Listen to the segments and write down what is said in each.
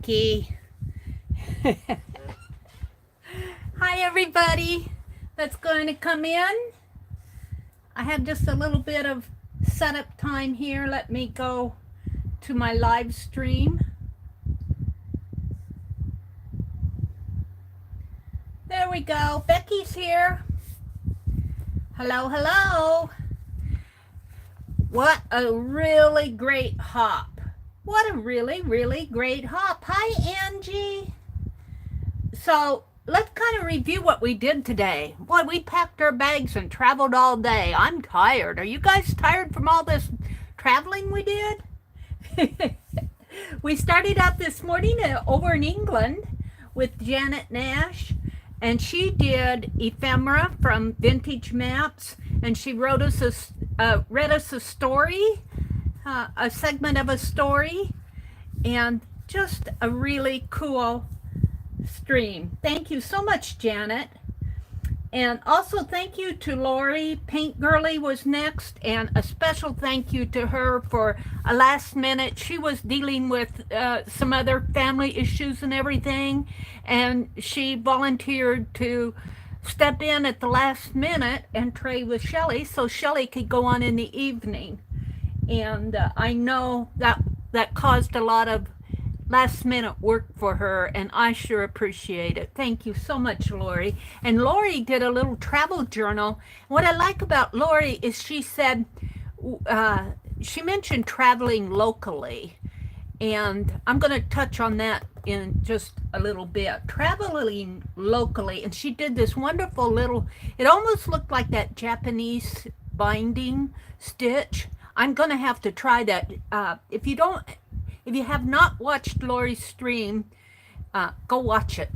Becky. Hi, everybody that's going to come in. I have just a little bit of setup time here. Let me go to my live stream. There we go. Becky's here. Hello, hello. What a really great hop. What a really, really great hop. Hi, Angie. So let's kind of review what we did today. Boy, we packed our bags and traveled all day. I'm tired. Are you guys tired from all this traveling we did? We started out this morning over in England with Janet Nash, and she did ephemera from Vintage Maps, and she read us a story, a segment of a story, and just a really cool stream. Thank you so much, Janet. And also thank you to Lori. Paint Girly was next, and a special thank you to her for a last minute. She was dealing with some other family issues and everything, and she volunteered to step in at the last minute and trade with Shelly so Shelly could go on in the evening. And I know that caused a lot of last minute work for her, and I sure appreciate it. Thank you so much, Lori. And Lori did a little travel journal. What I like about Lori is she said, she mentioned traveling locally, and I'm going to touch on that in just a little bit. Traveling locally, and she did this wonderful little, it almost looked like that Japanese binding stitch. I'm going to have to try that. If you have not watched Lori's stream, go watch it.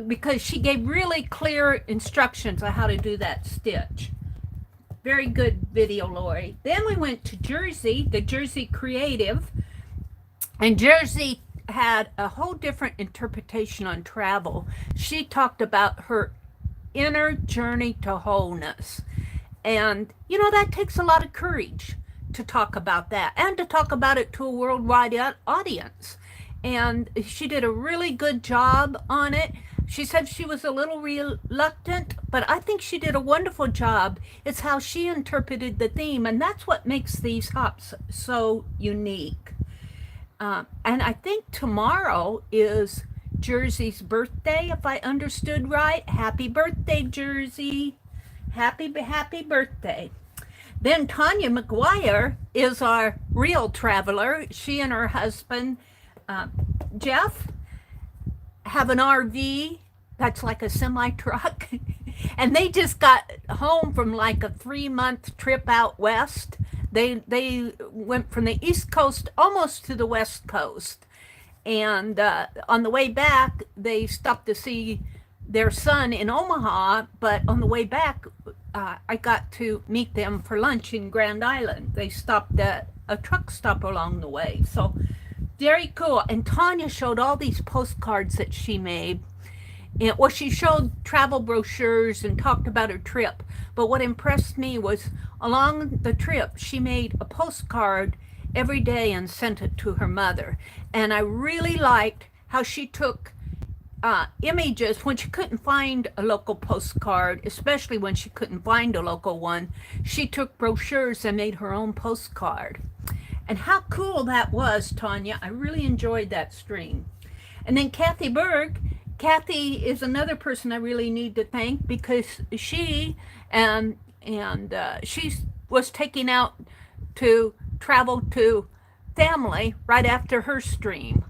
Because she gave really clear instructions on how to do that stitch. Very good video, Lori. Then we went to Jersey, the Jersey Creative. And Jersey had a whole different interpretation on travel. She talked about her inner journey to wholeness. And, you know, that takes a lot of courage to talk about that and to talk about it to a worldwide audience. And she did a really good job on it. She said she was a little reluctant, but I think she did a wonderful job. It's how she interpreted the theme, and that's what makes these hops so unique. And I think tomorrow is Jersey's birthday, if I understood right. Happy birthday, Jersey. Happy birthday. Then Tanya McGuire is our real traveler. She and her husband, Jeff, have an RV that's like a semi-truck. And they just got home from like a 3-month trip out west. They went from the East Coast almost to the West Coast. And on the way back, they stopped to see their son in Omaha, but on the way back, I got to meet them for lunch in Grand Island. They stopped at a truck stop along the way. So very cool. And Tanya showed all these postcards that she made. And, well, she showed travel brochures and talked about her trip. But what impressed me was along the trip, she made a postcard every day and sent it to her mother. And I really liked how she took images when she couldn't find a local postcard, especially when she couldn't find a local one. She took brochures and made her own postcard. And how cool that was, Tanya. I really enjoyed that stream. And then Kathy Berg. Kathy is another person I really need to thank because she she was taking out to travel to family right after her stream.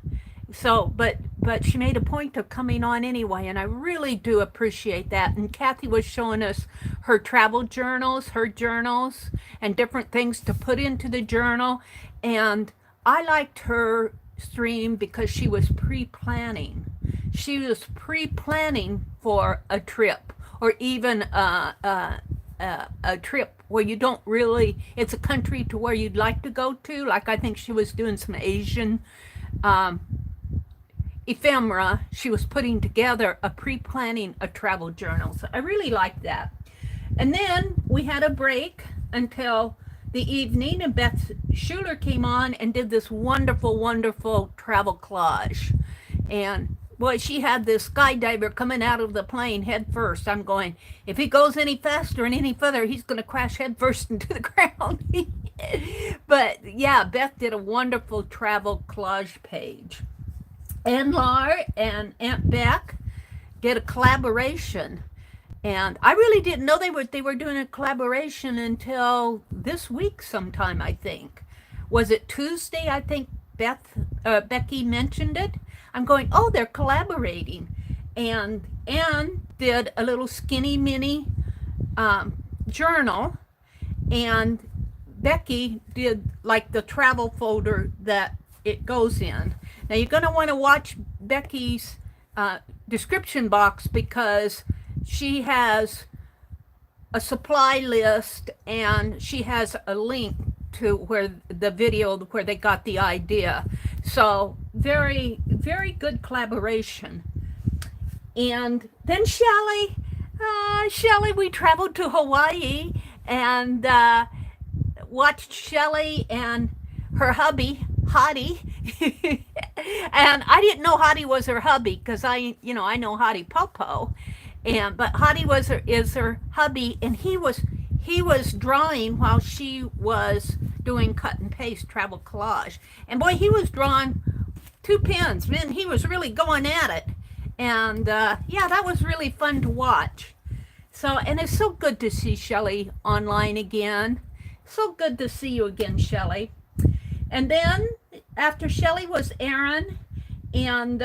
So, but she made a point of coming on anyway, and I really do appreciate that. And Kathy was showing us her travel journals, her journals, and different things to put into the journal. And I liked her stream because she was pre-planning. She was pre-planning for a trip, or even a trip where you don't really, it's a country to where you'd like to go to. Like I think she was doing some Asian ephemera. She was putting together a pre-planning a travel journal. So I really liked that. And then we had a break until the evening, and Beth Schuler came on and did this wonderful, wonderful travel collage. And boy, she had this skydiver coming out of the plane head first. I'm going, if he goes any faster and any further, he's going to crash head first into the ground. But yeah, Beth did a wonderful travel collage page. And Laura and Aunt Beck did a collaboration. And I really didn't know they were doing a collaboration until this week sometime, I think. Was it Tuesday? I think Becky mentioned it. I'm going, oh, they're collaborating. And Anne did a little skinny mini journal, and Becky did like the travel folder that it goes in. Now you're going to want to watch Becky's description box, because she has a supply list and she has a link to where the video where they got the idea. So very, very good collaboration. And then Shelley, we traveled to Hawaii and watched Shelley and her hubby, Hottie. And I didn't know Hottie was her hubby, because I know Hottie Popo. But Hottie is her hubby, and he was drawing while she was doing cut and paste travel collage. And boy, he was drawing 2 pens. Man, he was really going at it. And yeah, that was really fun to watch. So, and it's so good to see Shelley online again. So good to see you again, Shelley. And then after Shelley was Erin, and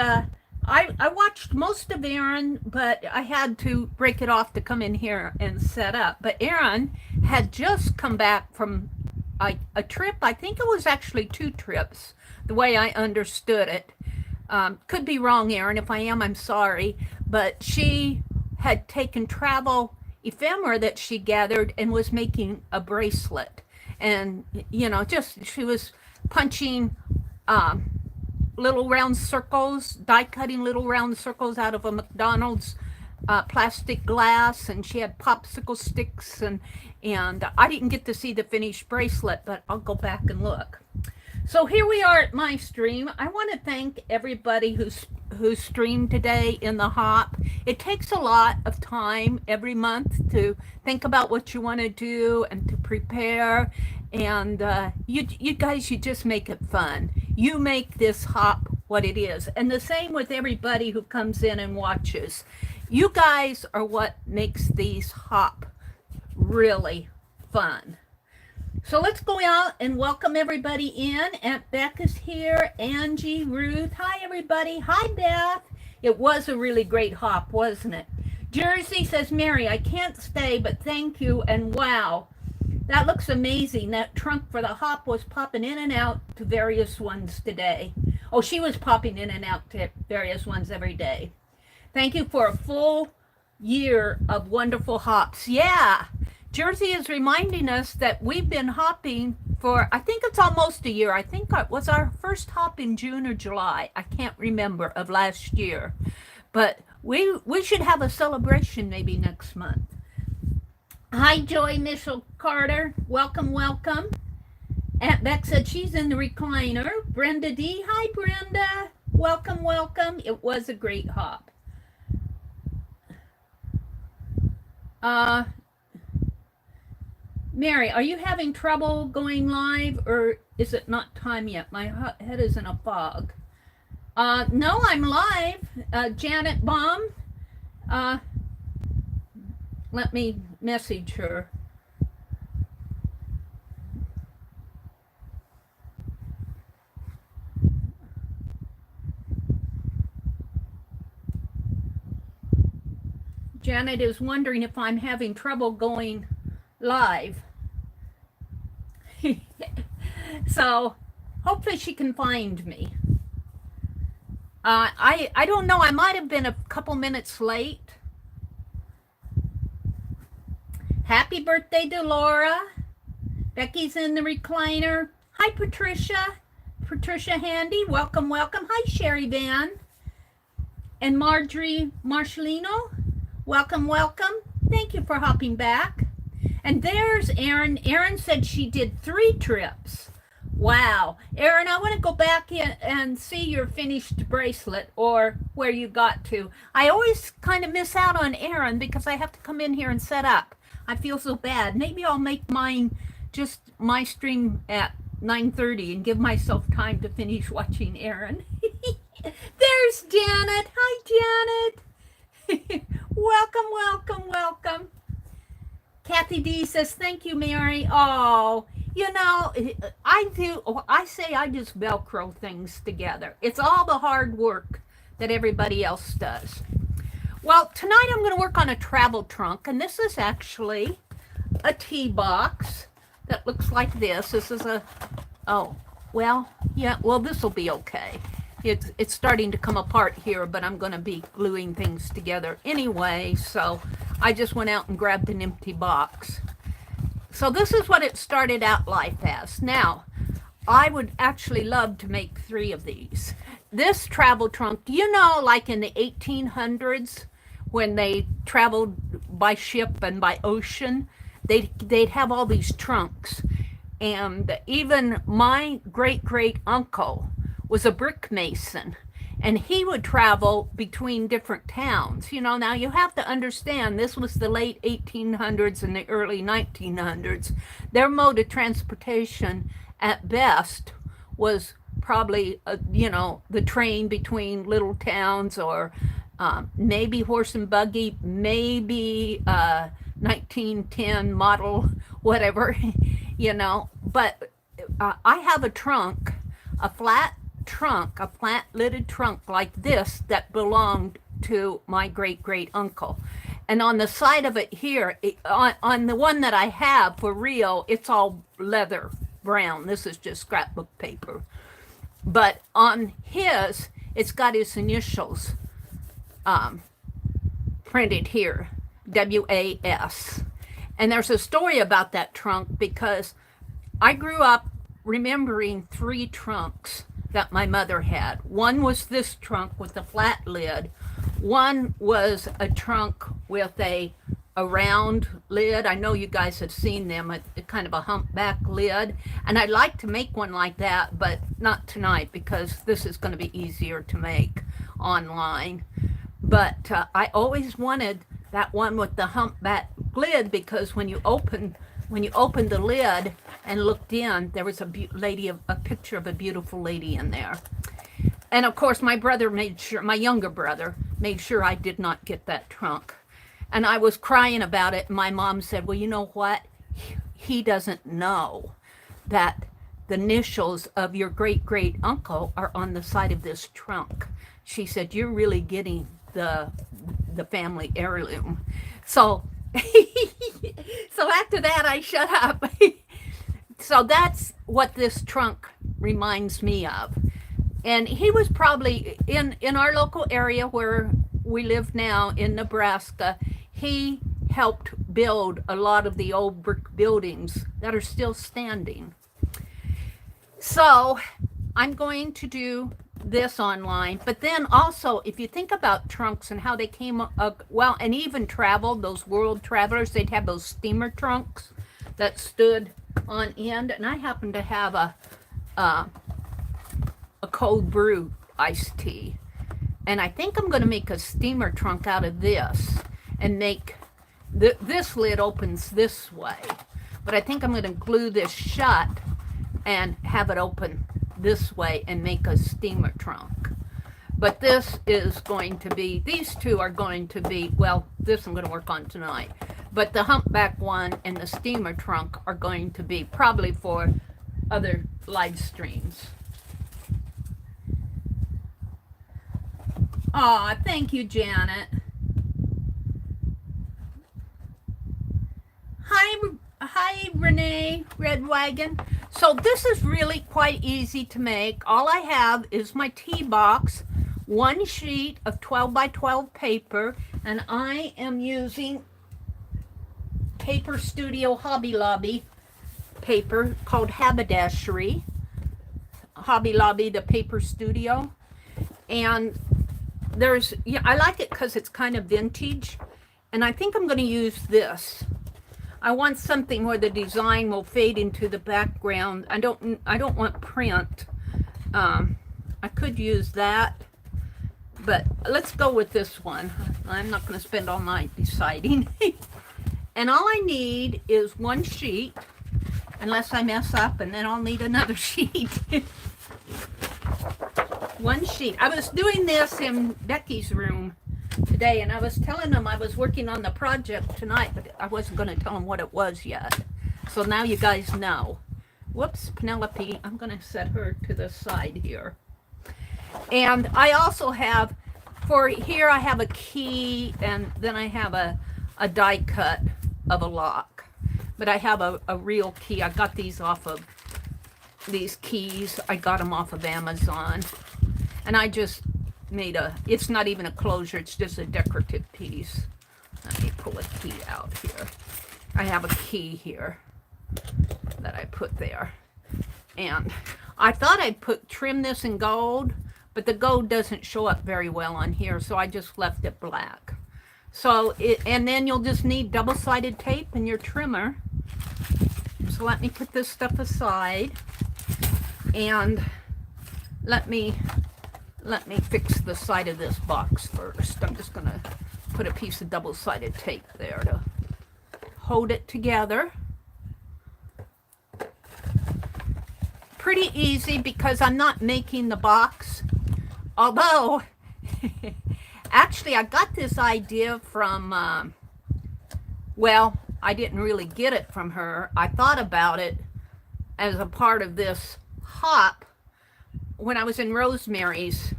I watched most of Erin, but I had to break it off to come in here and set up. But Erin had just come back from a trip. I think it was actually 2 trips, the way I understood it. Could be wrong, Erin. If I am, I'm sorry. But she had taken travel ephemera that she gathered and was making a bracelet. And, she was punching little round circles, die cutting little round circles out of a McDonald's plastic glass, and she had popsicle sticks, and I didn't get to see the finished bracelet, but I'll go back and look. So here we are at my stream. I want to thank everybody who streamed today in the Hop. It takes a lot of time every month to think about what you want to do and to prepare. And you guys, you just make it fun. You make this Hop what it is. And the same with everybody who comes in and watches. You guys are what makes these Hop really fun. So let's go out and welcome everybody in. Aunt Beck is here. Angie, Ruth. Hi, everybody. Hi, Beth. It was a really great Hop, wasn't it? Jersey says, Mary, I can't stay, but thank you. And wow, that looks amazing. That trunk for the Hop was popping in and out to various ones today. Oh, she was popping in and out to various ones every day. Thank you for a full year of wonderful Hops. Yeah. Jersey is reminding us that we've been hopping for, I think it's almost a year. I think it was our first Hop in June or July. I can't remember, of last year. But we should have a celebration maybe next month. Hi, Joy Mitchell Carter. Welcome, welcome. Aunt Beck said she's in the recliner. Brenda D. Hi, Brenda. Welcome, welcome. It was a great Hop. Mary, are you having trouble going live, or is it not time yet? My head is in a fog. No, I'm live. Janet Baum. Let me message her. Janet is wondering if I'm having trouble going live. So hopefully she can find me. I don't know, I might have been a couple minutes late. Happy birthday to Laura. Becky's in the recliner. Hi, Patricia. Patricia Handy, welcome, welcome. Hi, Sherry Van. And Marjorie Marshallino, welcome, welcome. Thank you for hopping back. And there's Erin. Erin said she did 3 trips. Wow. Erin, I want to go back in and see your finished bracelet or where you got to. I always kind of miss out on Erin because I have to come in here and set up. I feel so bad. Maybe I'll make mine just my stream at 9:30 and give myself time to finish watching Erin. There's Janet. Hi, Janet. Welcome, welcome, welcome. Kathy D says, thank you, Mary. Oh, you know, I say I just Velcro things together. It's all the hard work that everybody else does. Well, tonight I'm going to work on a travel trunk, and this is actually a tea box that looks like this. This is a, oh, well, yeah, well, this will be okay. It's starting to come apart here, but I'm going to be gluing things together anyway, so I just went out and grabbed an empty box. So this is what it started out life as. Now, I would actually love to make 3 of these. This travel trunk, do you know, like in the 1800s, when they traveled by ship and by ocean, they'd have all these trunks. And even my great uncle was a brick mason, and he would travel between different towns. You know, now you have to understand, this was the late 1800s and the early 1900s. Their mode of transportation at best was probably, you know, the train between little towns, or maybe horse and buggy, maybe 1910 model, whatever, you know. But I have a trunk, a flat lidded trunk like this that belonged to my great uncle. And on the side of it here, on the one that I have for real, it's all leather brown. This is just scrapbook paper. But on his, it's got his initials printed here, W-A-S. And there's a story about that trunk because I grew up remembering 3 trunks that my mother had. One was this trunk with a flat lid. One was a trunk with a round lid. I know you guys have seen them, a kind of a humpback lid. And I'd like to make one like that, but not tonight because this is going to be easier to make online. But I always wanted that one with the humpback lid because when you opened the lid and looked in, there was a picture of a beautiful lady in there. And of course, my younger brother made sure I did not get that trunk. And I was crying about it. And my mom said, well, you know what? He doesn't know that the initials of your great uncle are on the side of this trunk. She said, you're really getting the family heirloom. So so after that, I shut up. So that's what this trunk reminds me of. And he was probably in our local area where we live now in Nebraska. He helped build a lot of the old brick buildings that are still standing. So I'm going to do this online, but then also if you think about trunks and how they came up, well, and even traveled, those world travelers, they'd have those steamer trunks that stood on end. And I happen to have a cold brew iced tea, and I think I'm going to make a steamer trunk out of this and make this lid opens this way, but I think I'm going to glue this shut and have it open this way and make a steamer trunk. But this is going to be, these two are going to be, well, this I'm going to work on tonight, but the humpback one and the steamer trunk are going to be probably for other live streams. Aw, thank you, Janet. Hi, Renee, Red Wagon. So this is really quite easy to make. All I have is my tea box, one sheet of 12 by 12 paper, and I am using Paper Studio Hobby Lobby paper called Haberdashery. Hobby Lobby, the Paper Studio. And there's, yeah, I like it because it's kind of vintage, and I think I'm going to use this. I want something where the design will fade into the background. I don't want print. I could use that, but let's go with this one. I'm not going to spend all night deciding. And all I need is one sheet, unless I mess up, and then I'll need another sheet. One sheet. I was doing this in Becky's room today, and I was telling them I was working on the project tonight, but I wasn't going to tell them what it was yet. So now you guys know. Whoops, Penelope, I'm going to set her to the side here. And I also have, for here I have a key, and then I have a die cut of a lock. But I have a real key. I got these off of, these keys, I got them off of Amazon. And I just made it's not even a closure, it's just a decorative piece. Let me pull a key out here. I have a key here that I put there. And I thought I'd trim this in gold, but the gold doesn't show up very well on here, so I just left it black. So, and then you'll just need double-sided tape and your trimmer. So let me put this stuff aside, and let me fix the side of this box first. I'm just gonna put a piece of double-sided tape there to hold it together. Pretty easy because I'm not making the box. Although, actually I got this idea from, well, I didn't really get it from her. I thought about it as a part of this hop when I was in Rosemary's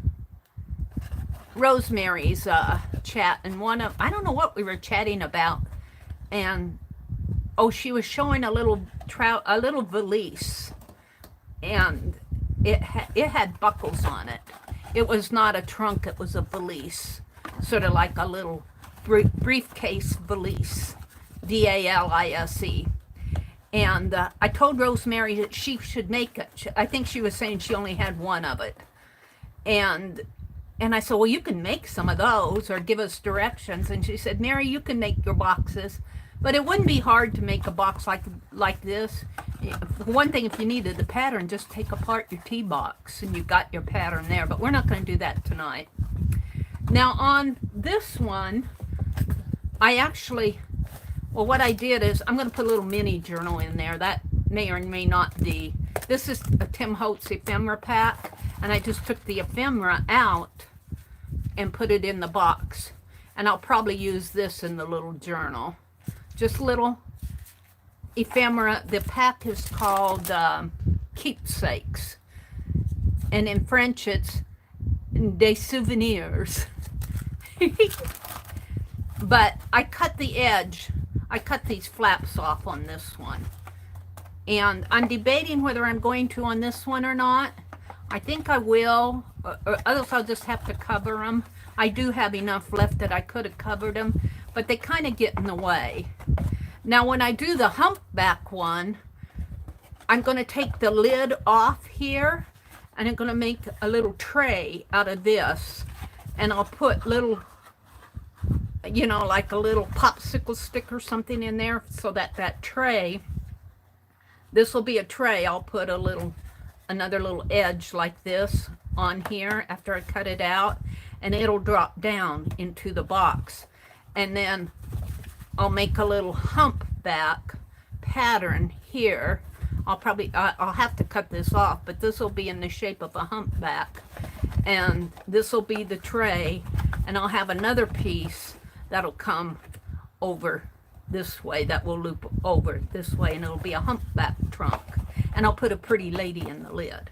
chat, and I don't know what we were chatting about, and oh, she was showing a little valise, and it had buckles on it. It was not a trunk, it was a valise, sort of like a little briefcase valise, D-A-L-I-S-E. And I told Rosemary that she should make it. I think she was saying she only had one of it. And I said, well, you can make some of those or give us directions. And she said, Mary, you can make your boxes. But it wouldn't be hard to make a box like this. One thing, if you needed the pattern, just take apart your tea box and you've got your pattern there. But we're not going to do that tonight. Now on this one, I actually... Well, what I did is I'm going to put a little mini journal in there. That may or may not be. This is a Tim Holtz ephemera pack, and I just took the ephemera out and put it in the box. And I'll probably use this in the little journal. Just little ephemera. The pack is called Keepsakes. And in French, it's des souvenirs. But I cut the edge. I cut these flaps off on this one. And I'm debating whether I'm going to on this one or not. I think I will, or else I'll just have to cover them. I do have enough left that I could have covered them, but they kind of get in the way. Now when I do the humpback one, I'm going to take the lid off here, and I'm going to make a little tray out of this. And I'll put little, you know, like a little popsicle stick or something in there, so that tray, this will be a tray. I'll put another little edge like this on here after I cut it out, and it'll drop down into the box. And then I'll make a little humpback pattern here. I'll have to cut this off, but this will be in the shape of a humpback, and this will be the tray, and I'll have another piece that'll come over this way, that will loop over this way, and it'll be a humpback trunk. And I'll put a pretty lady in the lid.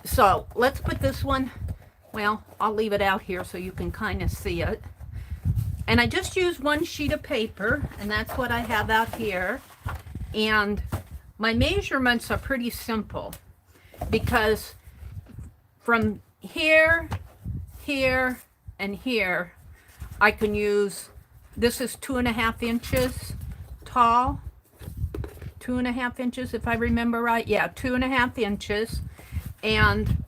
So let's put this one, well, I'll leave it out here so you can kind of see it. And I just used one sheet of paper, and that's what I have out here. And my measurements are pretty simple, because from here, here, and here, I can use, this is 2.5 inches tall, 2.5 inches if I remember right. Yeah, 2.5 inches. And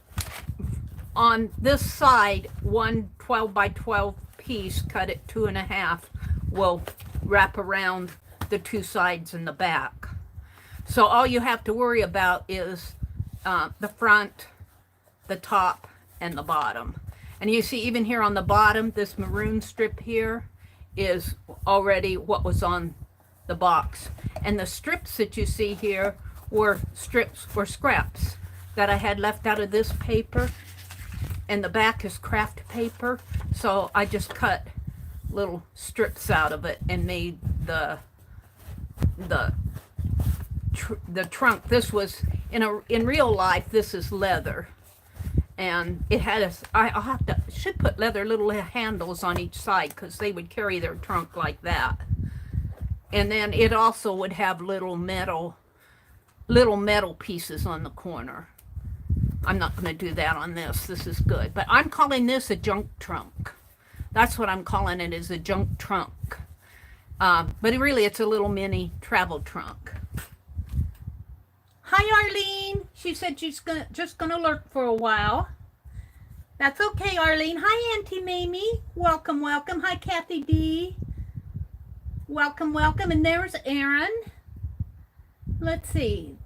on this side, one 12 by 12 piece cut at 2.5 will wrap around the two sides and the back. So all you have to worry about is the front, the top, and the bottom. And you see even here on the bottom, this maroon strip here is already what was on the box. And the strips that you see here were strips or scraps that I had left out of this paper. And the back is craft paper. So I just cut little strips out of it and made the trunk. This was in real life, this is leather. And it had should put leather little handles on each side because they would carry their trunk like that. And then it also would have little metal pieces on the corner. I'm not going to do that on this. This is good. But I'm calling this a junk trunk. That's what I'm calling it, is a junk trunk. But really it's a little mini travel trunk. Hi, Arlene. She said she's just gonna lurk for a while. That's okay, Arlene. Hi, Auntie Mamie. Welcome, welcome. Hi, Kathy D. Welcome, welcome. And there's Aaron. Let's see.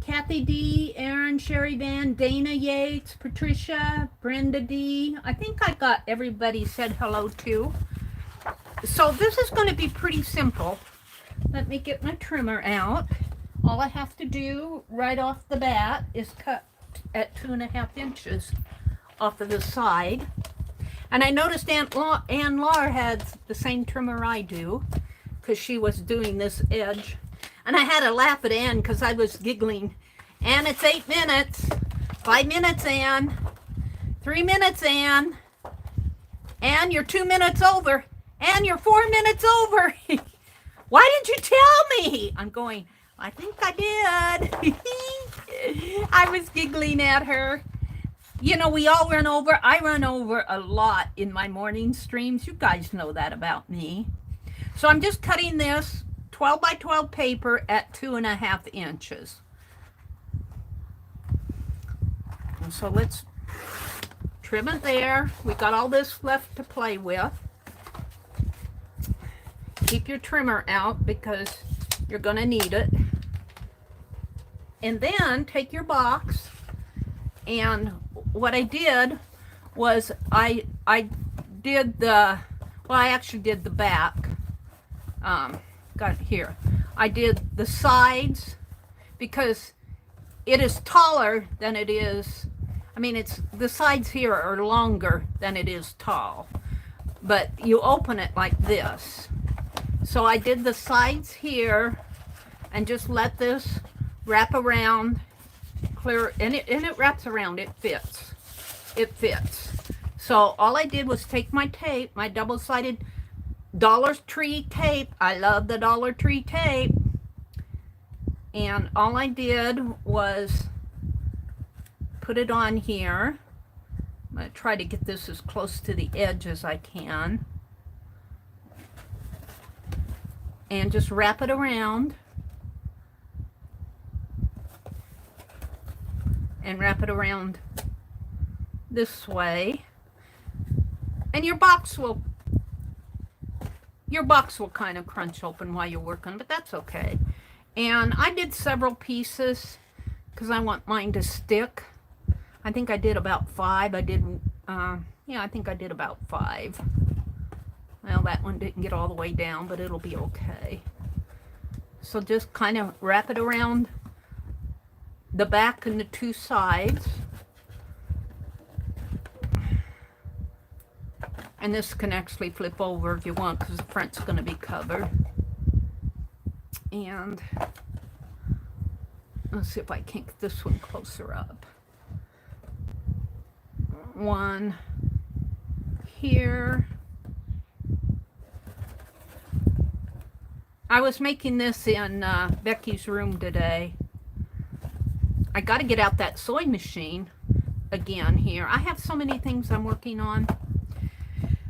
Kathy D, Aaron, Sherry Van, Dana Yates, Patricia, Brenda D. I think I got everybody said hello to. So this is going to be pretty simple. Let me get my trimmer out. All I have to do right off the bat is cut at 2.5 inches off of the side. And I noticed Ann Laura had the same trimmer I do because she was doing this edge. And I had to laugh at Ann because I was giggling. Ann, it's 8 minutes. 5 minutes, Ann. 3 minutes, Ann. Ann, you're 2 minutes over. Ann, you're 4 minutes over. Why didn't you tell me? I'm going, I think I did. I was giggling at her. You know, we all run over. I run over a lot in my morning streams. You guys know that about me. So I'm just cutting this 12 by 12 paper at 2.5 inches. And so let's trim it there. We got all this left to play with. Keep your trimmer out because you're going to need it. And then take your box, and what I did was I did the, well, I actually did the back. Got it here. I did the sides because it is taller than it is. I mean, it's the sides here are longer than it is tall, but you open it like this. So I did the sides here and just let this wrap around, clear, and it wraps around. It fits. It fits. So all I did was take my tape, my double-sided Dollar Tree tape. I love the Dollar Tree tape. And all I did was put it on here. I'm going to try to get this as close to the edge as I can. And just wrap it around. And wrap it around this way. And your box will kind of crunch open while you're working, but that's okay. And I did several pieces because I want mine to stick. I think I did about 5. I did, yeah, I think I did about 5. Well, that one didn't get all the way down, but it'll be okay. So just kind of wrap it around the back and the two sides. And this can actually flip over if you want because the front's going to be covered. And let's see if I can get this one closer up. One here. I was making this in Becky's room today. I got to get out that sewing machine again here. I have so many things I'm working on.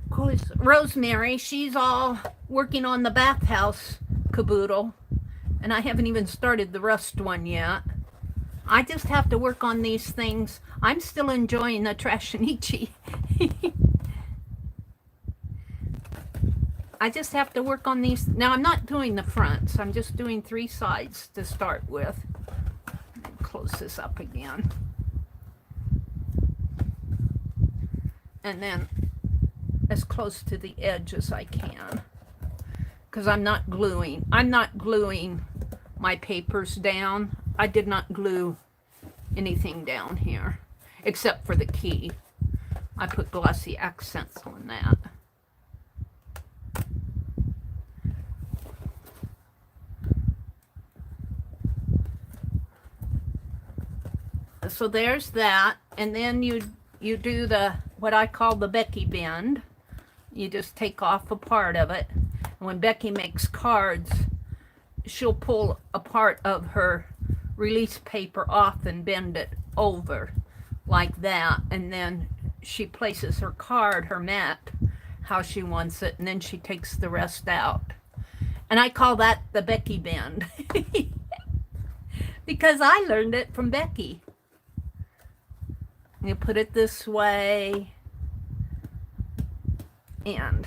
Of course, Rosemary, she's all working on the bathhouse caboodle, and I haven't even started the rust one yet. I just have to work on these things. I'm still enjoying the Trashinichi. I just have to work on these. Now I'm not doing the fronts. I'm just doing 3 sides to start with. Close this up again. And then as close to the edge as I can. Because I'm not gluing my papers down. I did not glue anything down here except for the key. I put glossy accents on that. So there's that, and then you do the what I call the Becky bend. You just take off a part of it. And when Becky makes cards, she'll pull a part of her release paper off and bend it over like that, and then she places her card, her mat, how she wants it, and then she takes the rest out. And I call that the Becky bend because I learned it from Becky. You put it this way and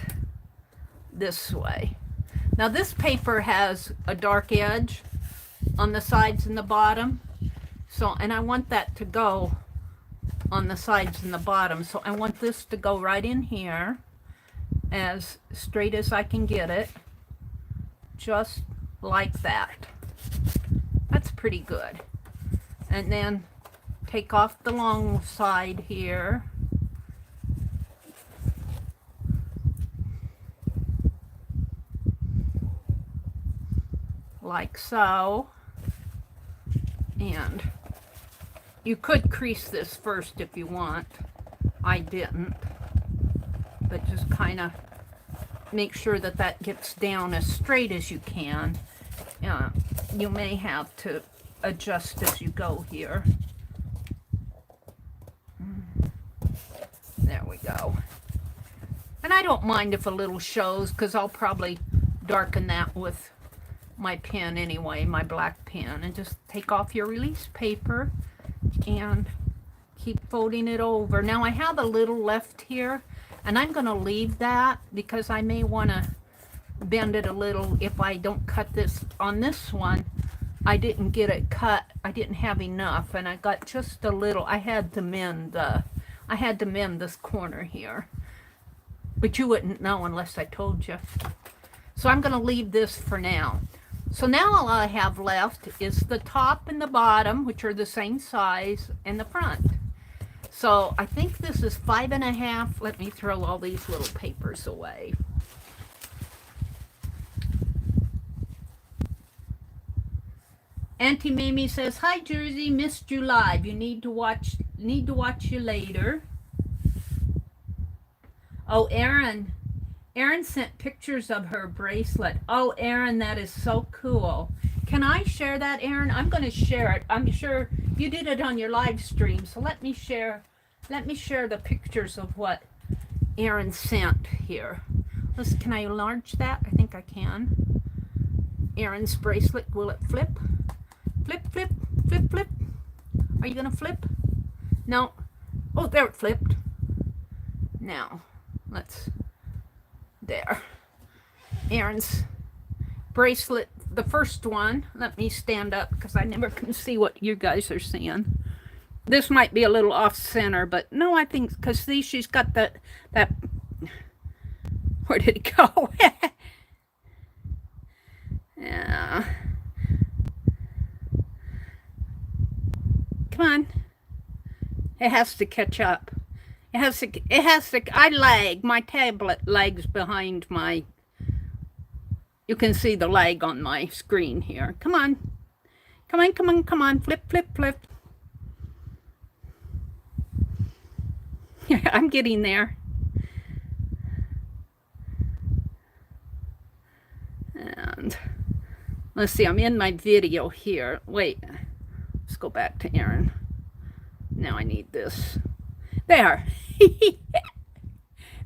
this way. Now this paper has a dark edge on the sides and the bottom, so, and I want that to go on the sides and the bottom, so I want this to go right in here as straight as I can get it, just like that. That's pretty good. And then take off the long side here. Like so. And you could crease this first if you want. I didn't. But just kind of make sure that that gets down as straight as you can. You may have to adjust as you go here. There we go. And I don't mind if a little shows, because I'll probably darken that with my pen anyway, my black pen. And just take off your release paper and keep folding it over. Now I have a little left here, and I'm going to leave that because I may want to bend it a little if I don't cut this. On this one, I didn't get it cut. I didn't have enough, and I got just a little. I had to mend this corner here, but you wouldn't know unless I told you. So I'm going to leave this for now. So now all I have left is the top and the bottom, which are the same size, and the front. So I think this is 5.5. Let me throw all these little papers away. Auntie Mamie says, "Hi Jersey, missed you live. You need to watch you later." Oh, Erin sent pictures of her bracelet. Oh, Erin, that is so cool. Can I share that, Erin? I'm going to share it. I'm sure you did it on your live stream, so let me share the pictures of what Erin sent here. Can I enlarge that? I think I can. Erin's bracelet, will it flip? Flip, flip, flip, flip. Are you going to flip? No. Oh, there it flipped. Now, there. Erin's bracelet, the first one. Let me stand up because I never can see what you guys are seeing. This might be a little off center, but no, I think, because see, she's got that, where did it go? Yeah. Come on. It has to catch up. It has to, I lag. My tablet lags behind my, you can see the lag on my screen here. Come on. Come on, come on, come on. Flip, flip, flip. I'm getting there. And let's see, I'm in my video here. Wait, let's go back to Erin. Now I need this. There.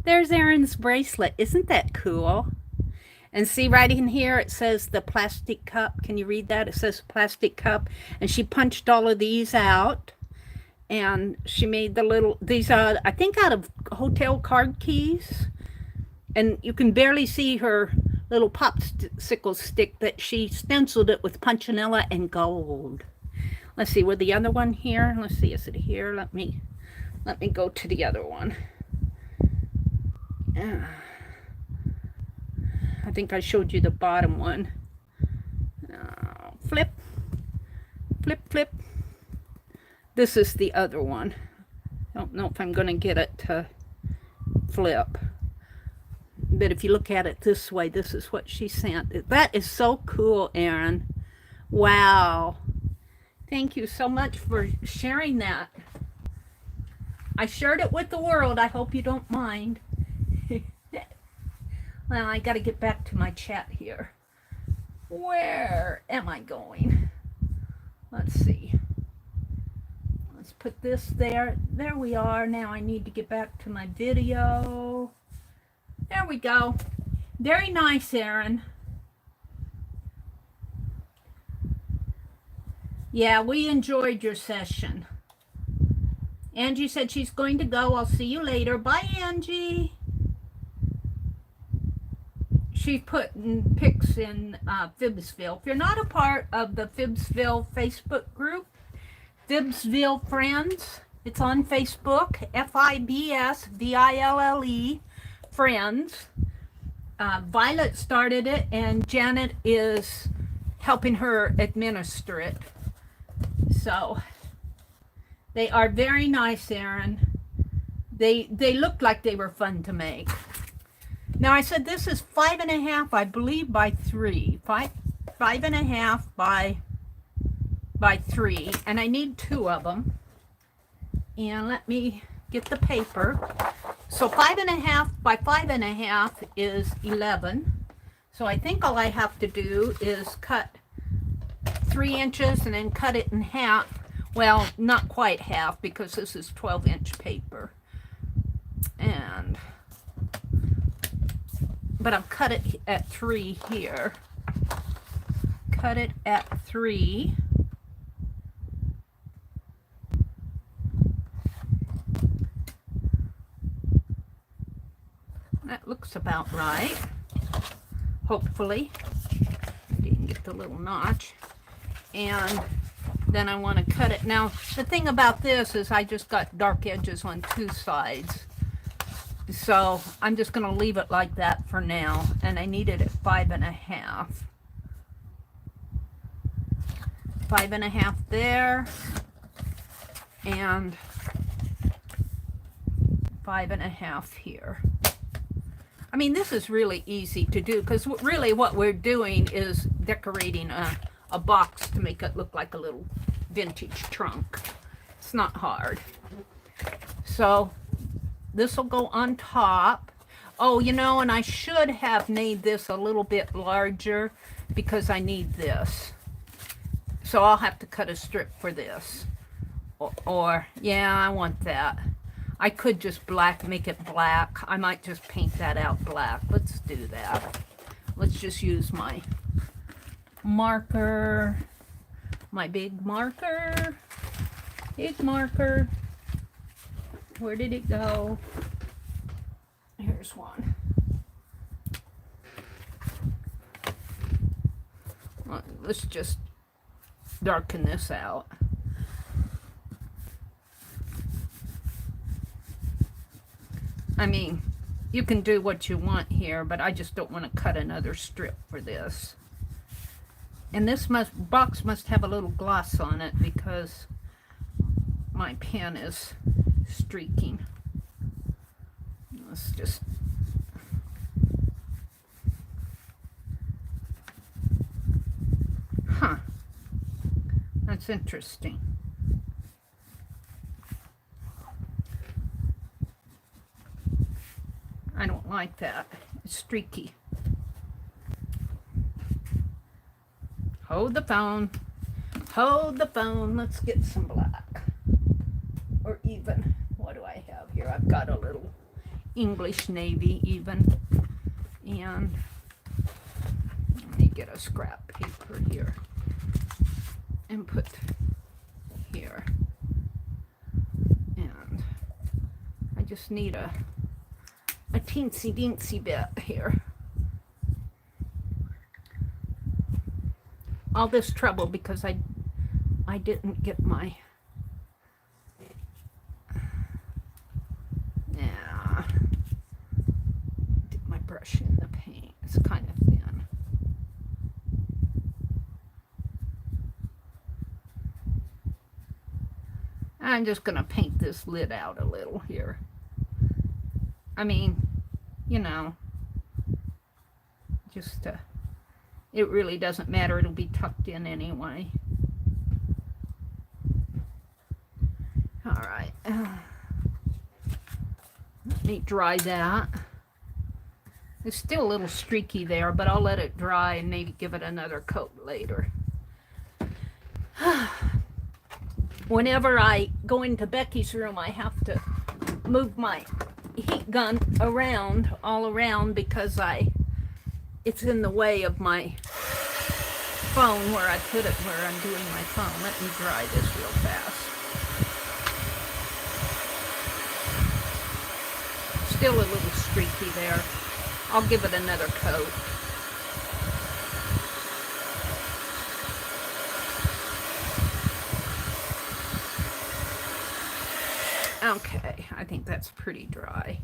There's Erin's bracelet. Isn't that cool? And see right in here, it says the plastic cup. Can you read that? It says plastic cup. And she punched all of these out. And she made the little, these are, I think, out of hotel card keys. And you can barely see her little popsicle stick that she stenciled it with punchinella and gold. Let's see, with the other one here. Let's see, is it here? Let me go to the other one. I think I showed you the bottom one. Flip, flip, flip. This is the other one. I don't know if I'm going to get it to flip. But if you look at it this way, this is what she sent. That is so cool, Erin. Wow. Thank you so much for sharing that. I shared it with the world. I hope you don't mind. Well, I got to get back to my chat here. Where am I going? Let's see. Let's put this there. There we are. Now I need to get back to my video. There we go. Very nice, Erin. Yeah, we enjoyed your session. Angie said she's going to go. I'll see you later. Bye, Angie. She put pics in Fibsville. If you're not a part of the Fibsville Facebook group, Fibsville Friends, it's on Facebook, FIBSVILLE Friends. Violet started it, and Janet is helping her administer it. So they are very nice, Erin. They looked like they were fun to make. Now I said this is 5.5, I believe, by 3. 5.5 by 3, and I need 2 of them. And let me get the paper. So 5.5 by 5.5 is 11. So I think all I have to do is cut 3 inches and then cut it in half. Well, not quite half, because this is 12-inch paper. But I'll cut it at 3 here. Cut it at 3. That looks about right. Hopefully. I didn't get the little notch. And then I want to cut it. Now, the thing about this is I just got dark edges on 2 sides. So I'm just going to leave it like that for now. And I need it at 5.5. 5.5 there. And 5.5 here. I mean, this is really easy to do, because really what we're doing is decorating a box to make it look like a little vintage trunk. It's not hard. So this will go on top. Oh, you know, and I should have made this a little bit larger because I need this. So I'll have to cut a strip for this. Or yeah, I want that. I could just make it black. I might just paint that out black. Let's do that. Let's just use my marker. My big marker. Big marker. Where did it go? Here's one. Let's just darken this out. I mean, you can do what you want here, but I just don't want to cut another strip for this. And this box must have a little gloss on it because my pen is streaking. Let's just... Huh. That's interesting. I don't like that. It's streaky. Hold the phone. Hold the phone. Let's get some black. Or even, what do I have here? I've got a little English navy even. And let me get a scrap paper here and put here. And I just need a a teensy deensy bit here. All this trouble because I didn't get my, yeah, dip my brush in the paint. It's kind of thin. I'm just gonna paint this lid out a little here. I mean, you know, just it really doesn't matter. It'll be tucked in anyway. All right. Let me dry that. It's still a little streaky there, but I'll let it dry and maybe give it another coat later. Whenever I go into Becky's room, I have to move my heat gun around, all around, because it's in the way of my phone where I put it, where I'm doing my phone. Let me dry this real fast. Still a little streaky there. I'll give it another coat. Okay, I think that's pretty dry.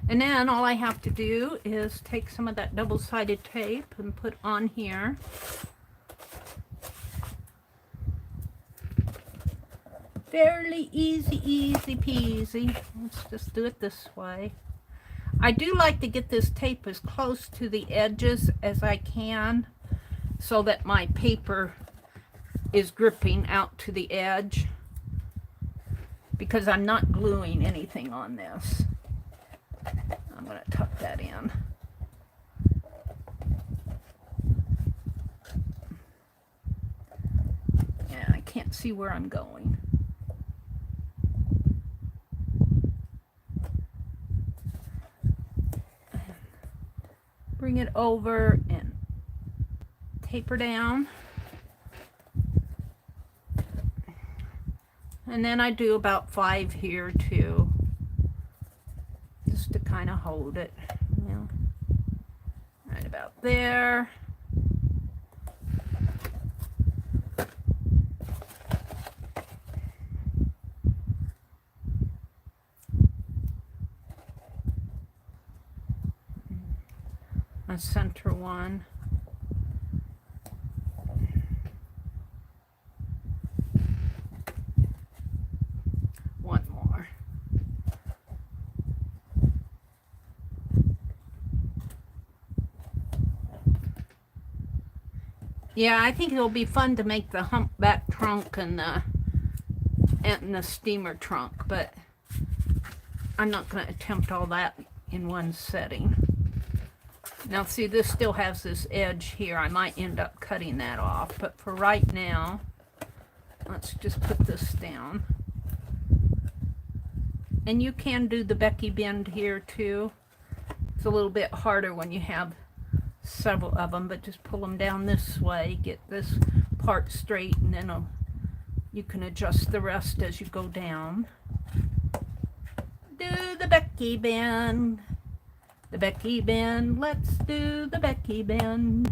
And then all I have to do is take some of that double-sided tape and put on here. Fairly easy, easy peasy. Let's just do it this way. I do like to get this tape as close to the edges as I can so that my paper is gripping out to the edge, because I'm not gluing anything on this. I'm going to tuck that in. Yeah, I can't see where I'm going. Bring it over and taper down. And then I do about 5 here too, just to kind of hold it, you know, right about there. A center one. One more. Yeah, I think it'll be fun to make the humpback trunk and the steamer trunk, but I'm not going to attempt all that in one setting. Now see, this still has this edge here. I might end up cutting that off, but for right now, let's just put this down. And you can do the Becky bend here too. It's a little bit harder when you have several of them, but just pull them down this way, get this part straight, and then you can adjust the rest as you go down. Do the Becky bend. The Becky bend, let's do the Becky bend.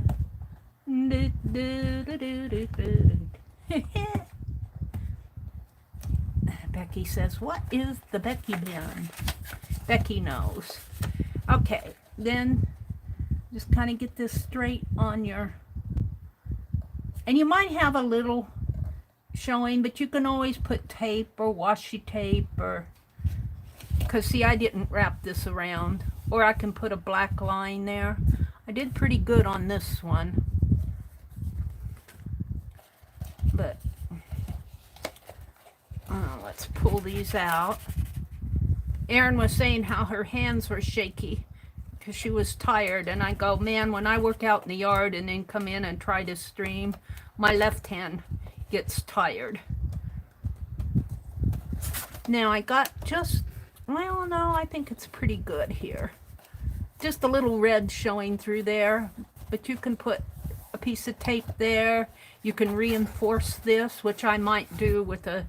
Do, do, do, do, do, do. Becky says, what is the Becky bend? Becky knows. Okay, then just kind of get this straight on your, and you might have a little showing, but you can always put tape or washi tape, or, because see, I didn't wrap this around. Or I can put a black line there. I did pretty good on this one. But let's pull these out. Erin was saying how her hands were shaky because she was tired. And I go, man, when I work out in the yard and then come in and try to stream, my left hand gets tired. Now I got just, well, no, I think it's pretty good here. Just a little red showing through there, but you can put a piece of tape there. You can reinforce this, which I might do with a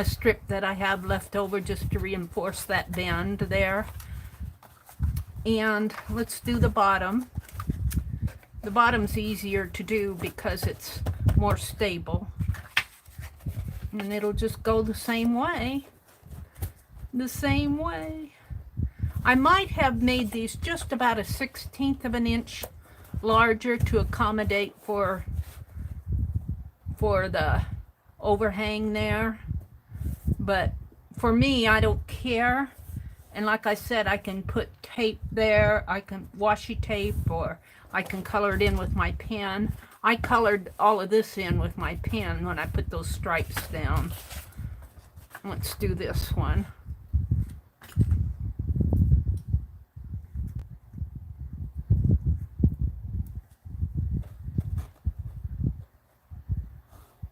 strip that I have left over just to reinforce that bend there. And let's do the bottom. The bottom's easier to do because it's more stable. And it'll just go the same way. The same way. I might have made these just about a 1/16 of an inch larger to accommodate for the overhang there. But for me, I don't care. And like I said, I can put tape there. I can washi tape, or I can color it in with my pen. I colored all of this in with my pen when I put those stripes down. Let's do this one.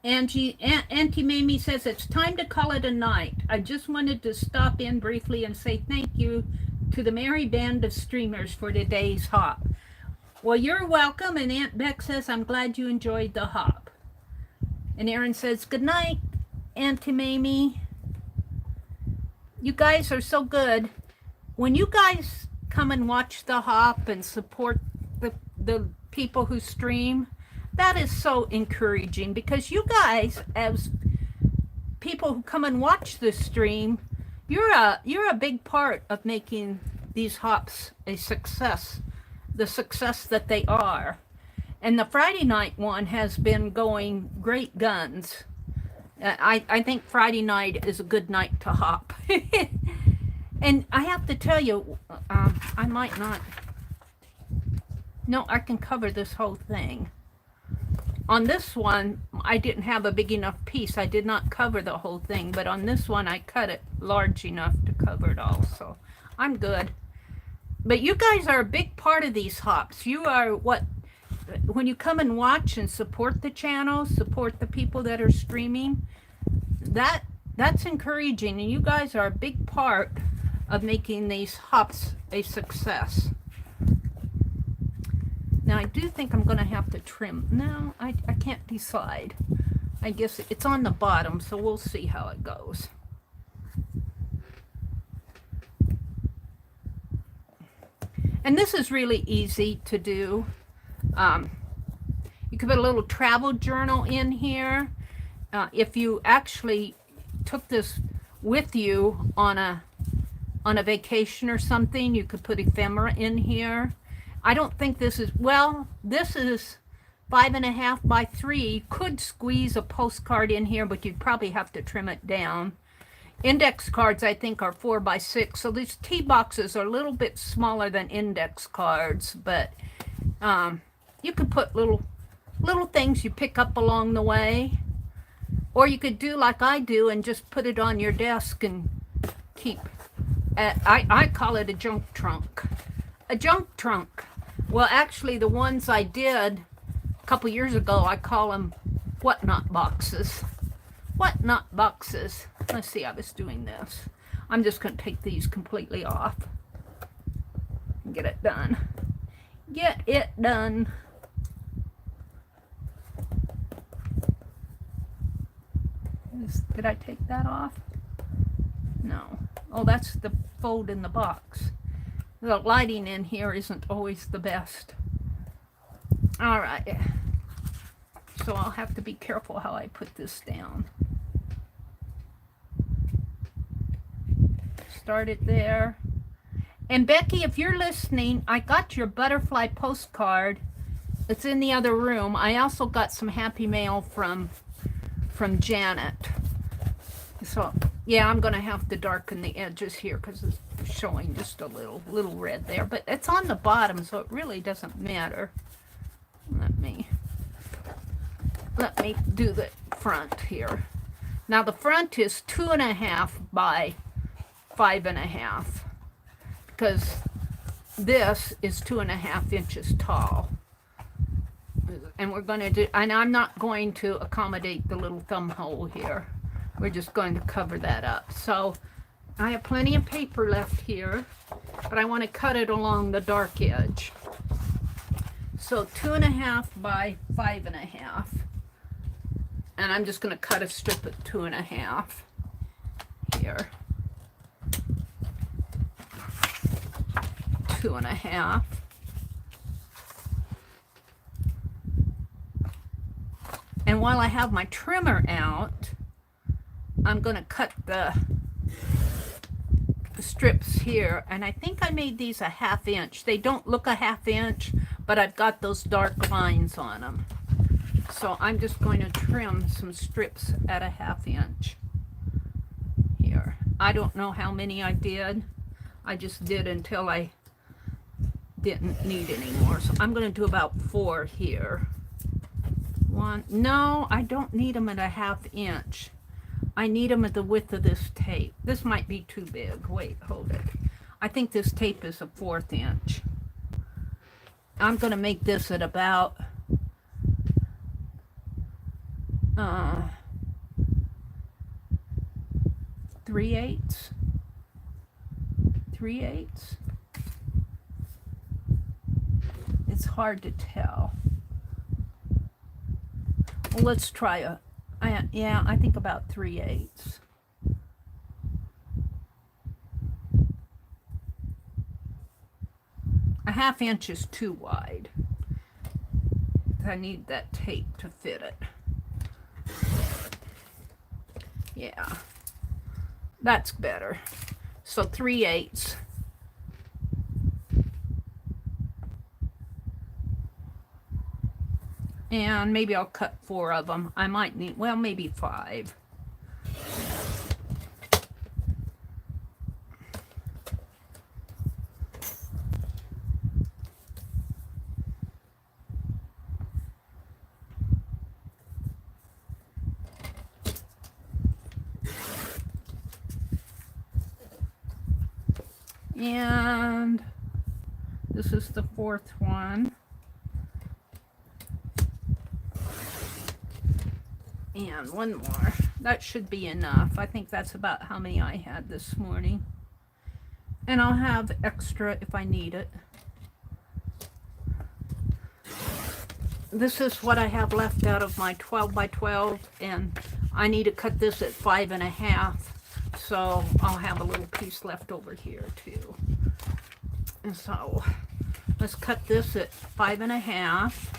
Auntie Mamie says it's time to call it a night. I just wanted to stop in briefly and say thank you to the merry band of streamers for today's hop. Well, you're welcome, and Aunt Beck says I'm glad you enjoyed the hop. And Erin says good night, Auntie Mamie. You guys are so good. When you guys come and watch the hop and support the people who stream, that is so encouraging, because you guys, as people who come and watch the stream, you're a big part of making these hops a success, the success that they are. And the Friday night one has been going great guns. I think Friday night is a good night to hop. And I have to tell you, I might not. No, I can cover this whole thing. On this one, I didn't have a big enough piece. I did not cover the whole thing, but on this one, I cut it large enough to cover it all, so I'm good. But you guys are a big part of these hops. You are what, when you come and watch and support the channel, support the people that are streaming, that's encouraging, and you guys are a big part of making these hops a success. Now, I do think I'm going to have to trim. No, I can't decide. I guess it's on the bottom, so we'll see how it goes. And this is really easy to do. You could put a little travel journal in here. If you actually took this with you on a vacation or something, you could put ephemera in here. I don't think this is, well, this is 5.5 by 3. You could squeeze a postcard in here, but you'd probably have to trim it down. Index cards, I think, are 4 by 6. So these tea boxes are a little bit smaller than index cards, but you could put little things you pick up along the way. Or you could do like I do and just put it on your desk and keep, I call it a junk trunk. A junk trunk. Well, actually, the ones I did a couple years ago, I call them whatnot boxes. Whatnot boxes. Let's see, I was doing this. I'm just going to take these completely off and get it done. Get it done. Did I take that off? No. Oh, that's the fold in the box. The lighting in here isn't always the best. All right. So I'll have to be careful how I put this down. Start it there. And Becky, if you're listening, I got your butterfly postcard. It's in the other room. I also got some happy mail from Janet. So yeah, I'm gonna have to darken the edges here because it's showing just a little red there, but it's on the bottom, so it really doesn't matter. Let me do the front here. Now the front is 2.5 by 5.5 because this is 2.5 inches tall. And we're going to do, and I'm not going to accommodate the little thumb hole here. We're just going to cover that up. So I have plenty of paper left here, but I want to cut it along the dark edge. So 2.5 by 5.5. And I'm just going to cut a strip at 2.5 here. 2.5. And while I have my trimmer out, I'm going to cut the strips here, and I think I made these a 1/2 inch. They don't look a 1/2 inch, but I've got those dark lines on them. So I'm just going to trim some strips at a 1/2 inch here. I don't know how many I did. I just did until I didn't need any more. So I'm going to do about 4 here. One. No, I don't need them at a 1/2 inch. I need them at the width of this tape. This might be too big. Wait, hold it. I think this tape is a 1/4 inch. I'm going to make this at about 3/8. 3/8. It's hard to tell. Well, let's try a, yeah, I think about 3/8. A 1/2 inch is too wide. I need that tape to fit it. Yeah, that's better. So 3/8. And maybe I'll cut 4 of them. I might need, well, maybe 5. And this is the 4th one. And one more. That should be enough. I think that's about how many I had this morning. And I'll have extra if I need it. This is what I have left out of my 12 by 12, and I need to cut this at 5.5. So I'll have a little piece left over here too. And so let's cut this at 5.5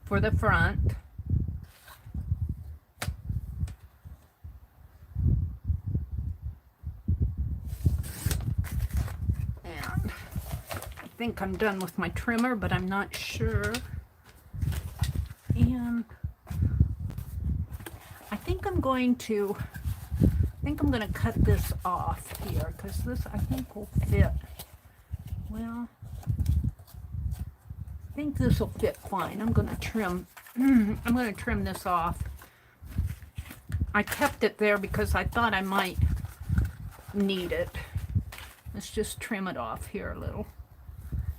for the front. And I think I'm done with my trimmer, but I'm not sure. And I think I'm going to cut this off here, because this I think will fit. Well, I think this will fit fine. I'm going to trim. I'm going to trim this off. I kept it there because I thought I might need it. Let's just trim it off here a little,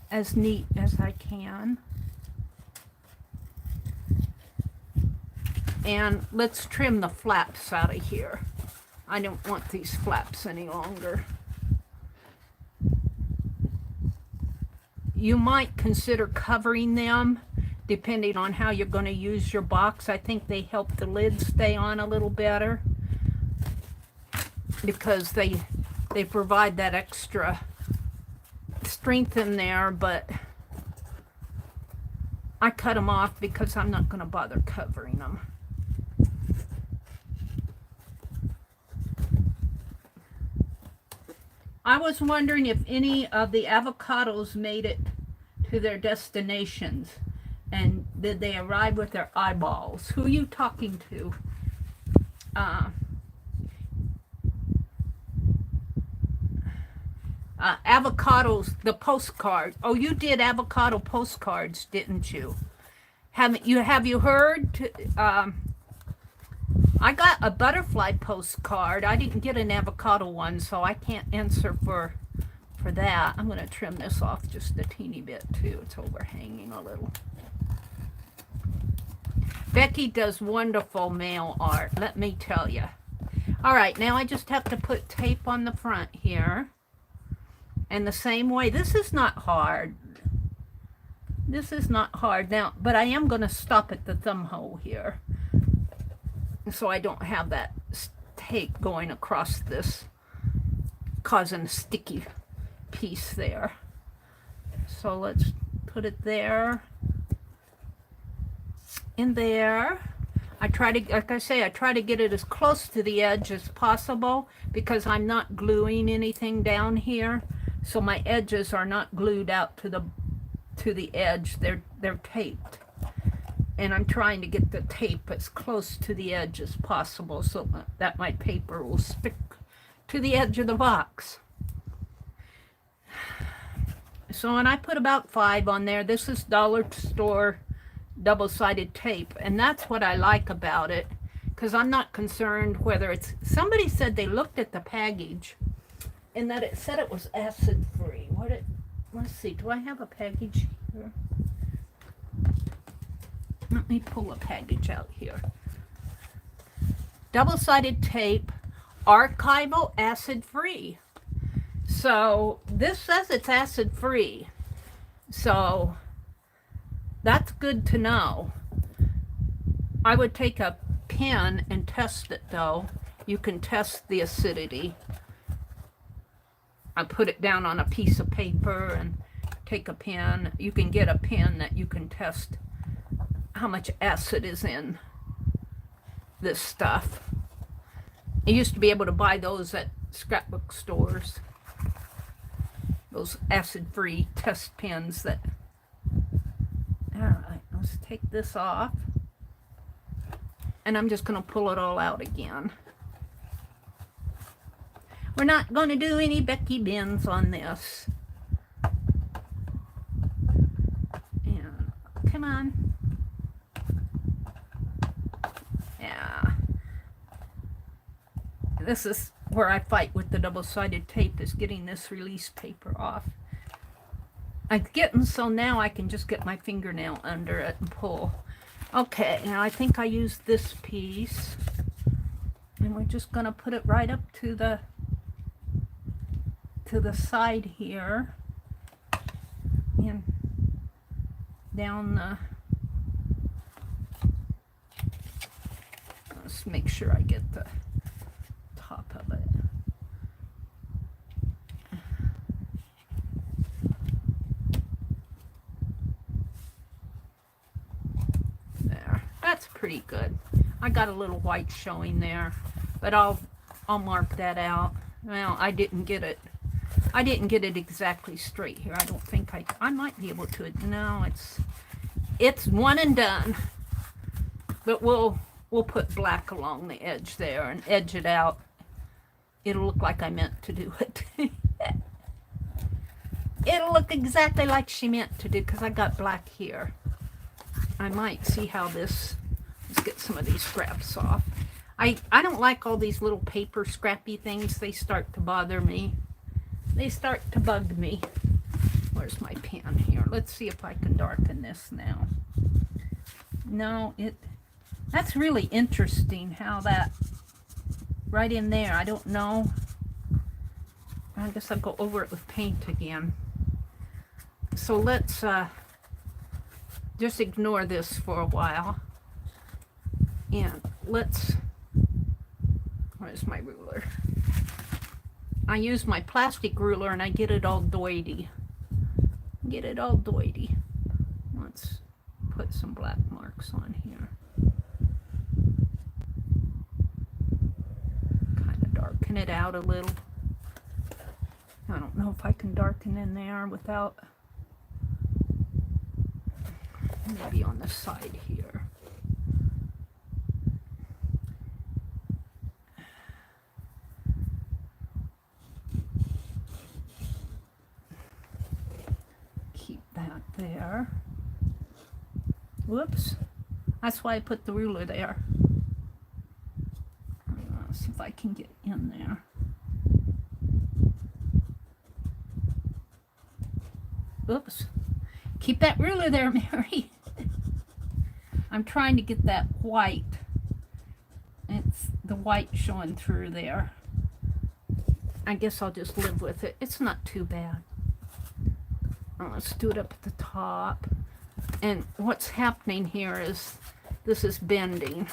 as neat as I can. And let's trim the flaps out of here. I don't want these flaps any longer. You might consider covering them depending on how you're going to use your box. I think they help the lid stay on a little better because they provide that extra strength in there, but I cut them off because I'm not going to bother covering them. I was wondering if any of the avocados made it to their destinations, and did they arrive with their eyeballs? Who are you talking to? Avocados, the postcard. Oh, you did avocado postcards, didn't you? Have you heard? I got a butterfly postcard. I didn't get an avocado one, so I can't answer for that. I'm going to trim this off just a teeny bit too. It's overhanging a little. Becky does wonderful mail art, let me tell you. All right, now I just have to put tape on the front here. And the same way, this is not hard. This is not hard now, but I am going to stop at the thumb hole here, so I don't have that tape going across this, causing sticky piece there. So let's put it there, in there. I try to, like I say, I try to get it as close to the edge as possible because I'm not gluing anything down here. So my edges are not glued out to the edge. They're taped. And I'm trying to get the tape as close to the edge as possible so that my paper will stick to the edge of the box. So, and I put about 5 on there. This is dollar store double-sided tape, and that's what I like about it, because I'm not concerned whether it's, somebody said they looked at the package and that it said it was acid-free. Let's see, do I have a package here? Let me pull a package out here. Double-sided tape, archival, acid-free. So this says it's acid-free. So that's good to know. I would take a pen and test it though. You can test the acidity. I put it down on a piece of paper and take a pen. You can get a pen that you can test how much acid is in this stuff. You used to be able to buy those at scrapbook stores. Those acid-free test pens that... Alright, let's take this off. And I'm just going to pull it all out again. We're not going to do any Becky bends on this. And, come on. Yeah. This is where I fight with the double-sided tape, is getting this release paper off. I'm getting so now I can just get my fingernail under it and pull. Okay, now I think I used this piece. And we're just going to put it right up to the side here. And down the... Let's make sure I get the top of it. There. That's pretty good. I got a little white showing there, but I'll mark that out. Well, I didn't get it exactly straight here. I don't think I might be able to. No, it's one and done. But we'll put black along the edge there and edge it out. It'll look like I meant to do it. It'll look exactly like she meant to do, because I got black here. I might see how this... Let's get some of these scraps off. I don't like all these little paper scrappy things. They start to bother me. They start to bug me. Where's my pen here? Let's see if I can darken this now. No, that's really interesting how that right in there. I don't know. I guess I'll go over it with paint again. So let's just ignore this for a while. And let's... Where's my ruler? I use my plastic ruler and I get it all doity. Let's put some black marks on here. Kind of darken it out a little. I don't know if I can darken in there without... Maybe on the side here. There. Whoops. That's why I put the ruler there. Let's see if I can get in there. Oops. Keep that ruler there, Mary. I'm trying to get that white. It's the white showing through there. I guess I'll just live with it. It's not too bad. Let's do it up at the top. And what's happening here is this is bending.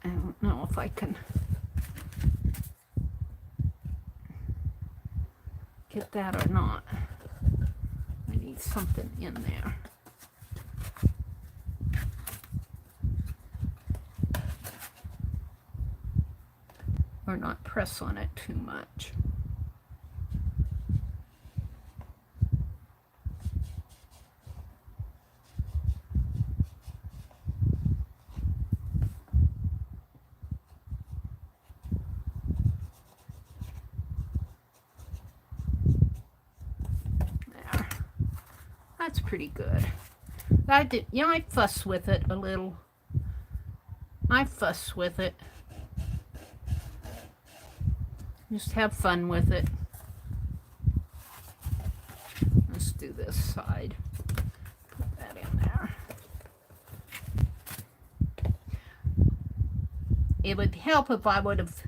I don't know if I can... get that or not. I need something in there. Or not press on it too much. There. That's pretty good. I did, you know, I fuss with it a little. I fuss with it. Just have fun with it. Let's do this side. Put that in there. It would help if I would have,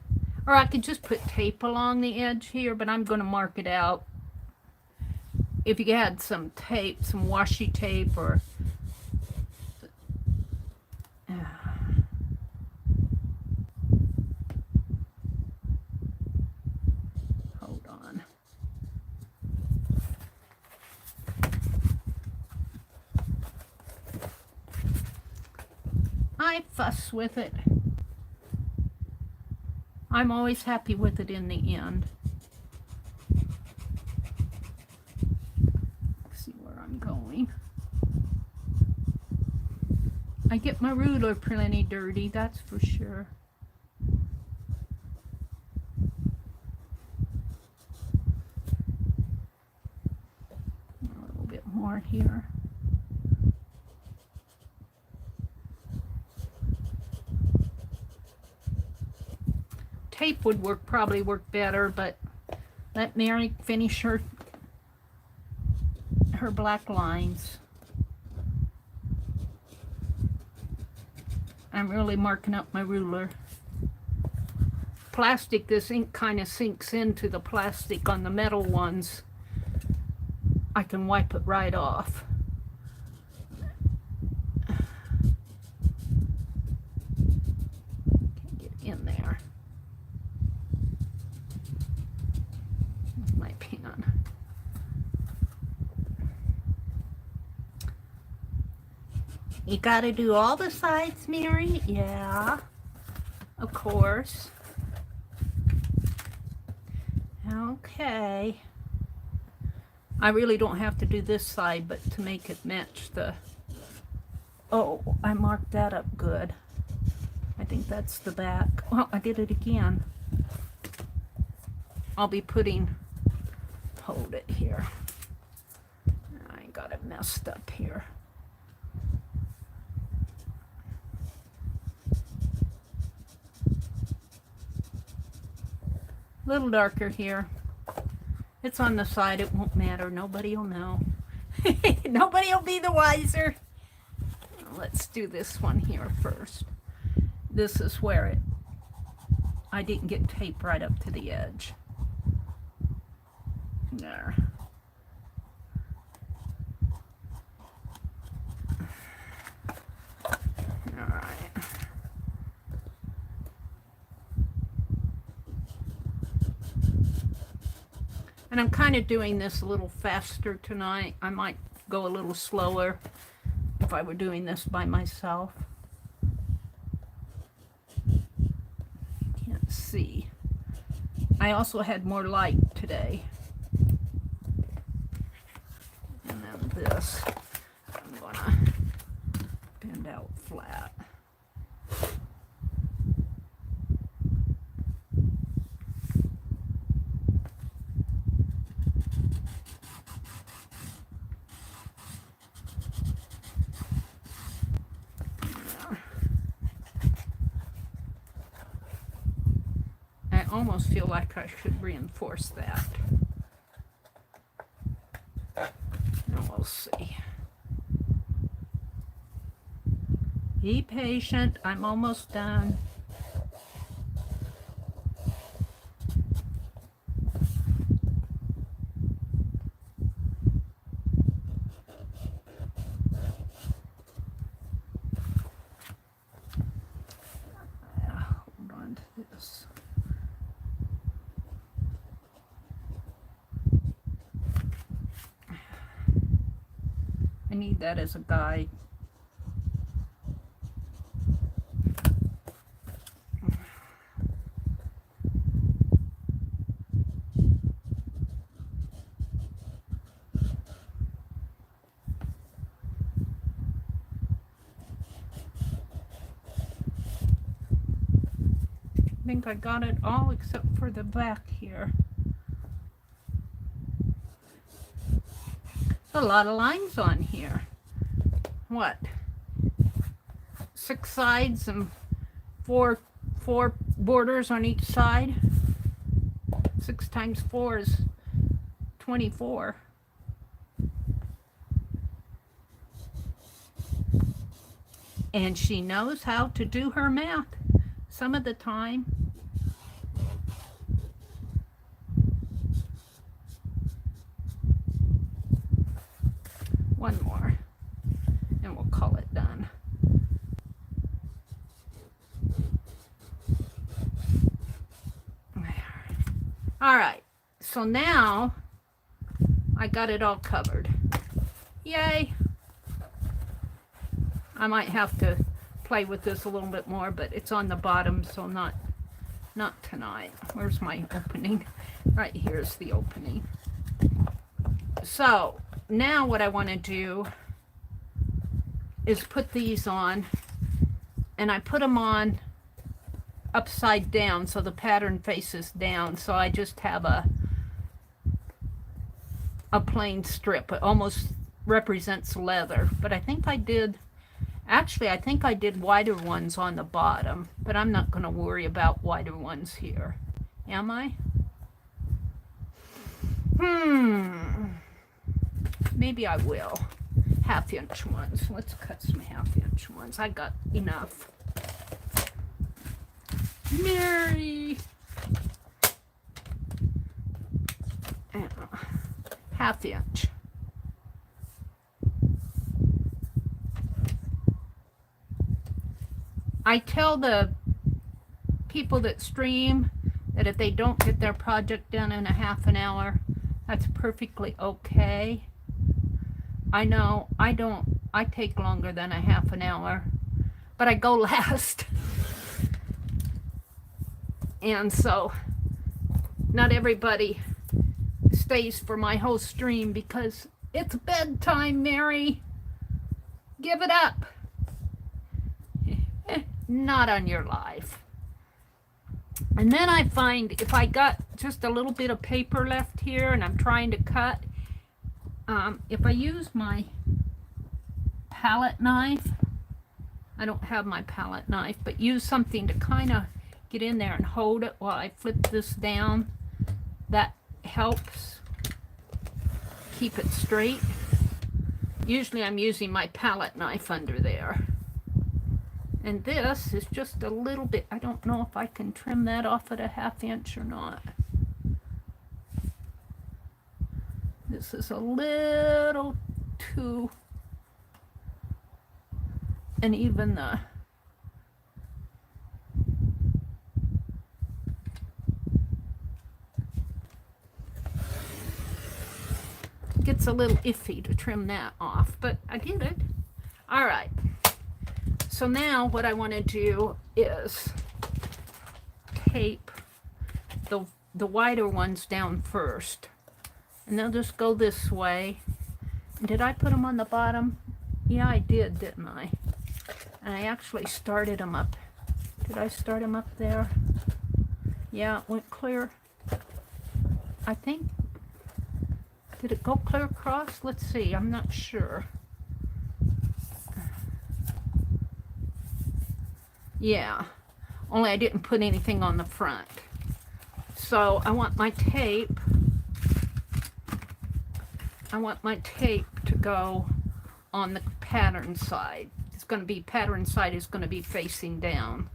or I could just put tape along the edge here, but I'm going to mark it out. If you had some tape, some washi tape, or I fuss with it. I'm always happy with it in the end. Let's see where I'm going. I get my ruler plenty dirty, that's for sure. A little bit more here. Tape would probably work better, but let Mary finish her black lines. I'm really marking up my ruler. Plastic, this ink kind of sinks into the plastic on the metal ones. I can wipe it right off. Can't get in there. My pen. You gotta do all the sides, Mary? Yeah, of course. Okay. I really don't have to do this side, but to make it match the... Oh, I marked that up good. I think that's the back. Well, I did it again. I'll be putting... Hold it here. I got it messed up here. A little darker here. It's on the side, it won't matter. Nobody will know. Nobody will be the wiser. Let's do this one here first. This is where I didn't get tape right up to the edge. There. All right. And I'm kind of doing this a little faster tonight. I might go a little slower if I were doing this by myself. Can't see. I also had more light today. And then this, I'm gonna bend out flat. I almost feel like I should reinforce that. And we'll see. Be patient, I'm almost done. Hold on to this. I need that as a guide. I think I got it all except for the back here. A lot of lines on here. What? 6 sides and four borders on each side. 6 times 4 is 24. And she knows how to do her math some of the time. One more, and we'll call it done. All right, so now I got it all covered. Yay! I might have to play with this a little bit more, but it's on the bottom, so not tonight. Where's my opening? Right here's the opening. So now what I want to do is put these on, and I put them on upside down so the pattern faces down, so I just have a plain strip. It almost represents leather, but I think I did, actually I think I did wider ones on the bottom, but I'm not going to worry about wider ones here, am I? Maybe I will. 1/2-inch ones. Let's cut some 1/2-inch ones. I got enough. Mary. 1/2-inch. I tell the people that stream that if they don't get their project done in a 1/2 an hour, that's perfectly okay. I know I take longer than a 1/2 an hour, but I go last. And so not everybody stays for my whole stream because it's bedtime, Mary. Give it up. Not on your life. And then I find if I got just a little bit of paper left here and I'm trying to cut, if I use my palette knife, I don't have my palette knife, but use something to kind of get in there and hold it while I flip this down, that helps keep it straight. Usually I'm using my palette knife under there. And this is just a little bit, I don't know if I can trim that off at a 1/2-inch or not. This is a little too, and even the gets a little iffy to trim that off, but I did it. All right. So now what I want to do is tape the wider ones down first. And they'll just go this way. And did I put them on the bottom? Yeah, I did, didn't I? And I actually started them up. Did I start them up there? Yeah, it went clear. I think. Did it go clear across? Let's see. I'm not sure. Yeah, only I didn't put anything on the front. So I want my tape to go on the pattern side. It's going to be, pattern side is going to be facing down.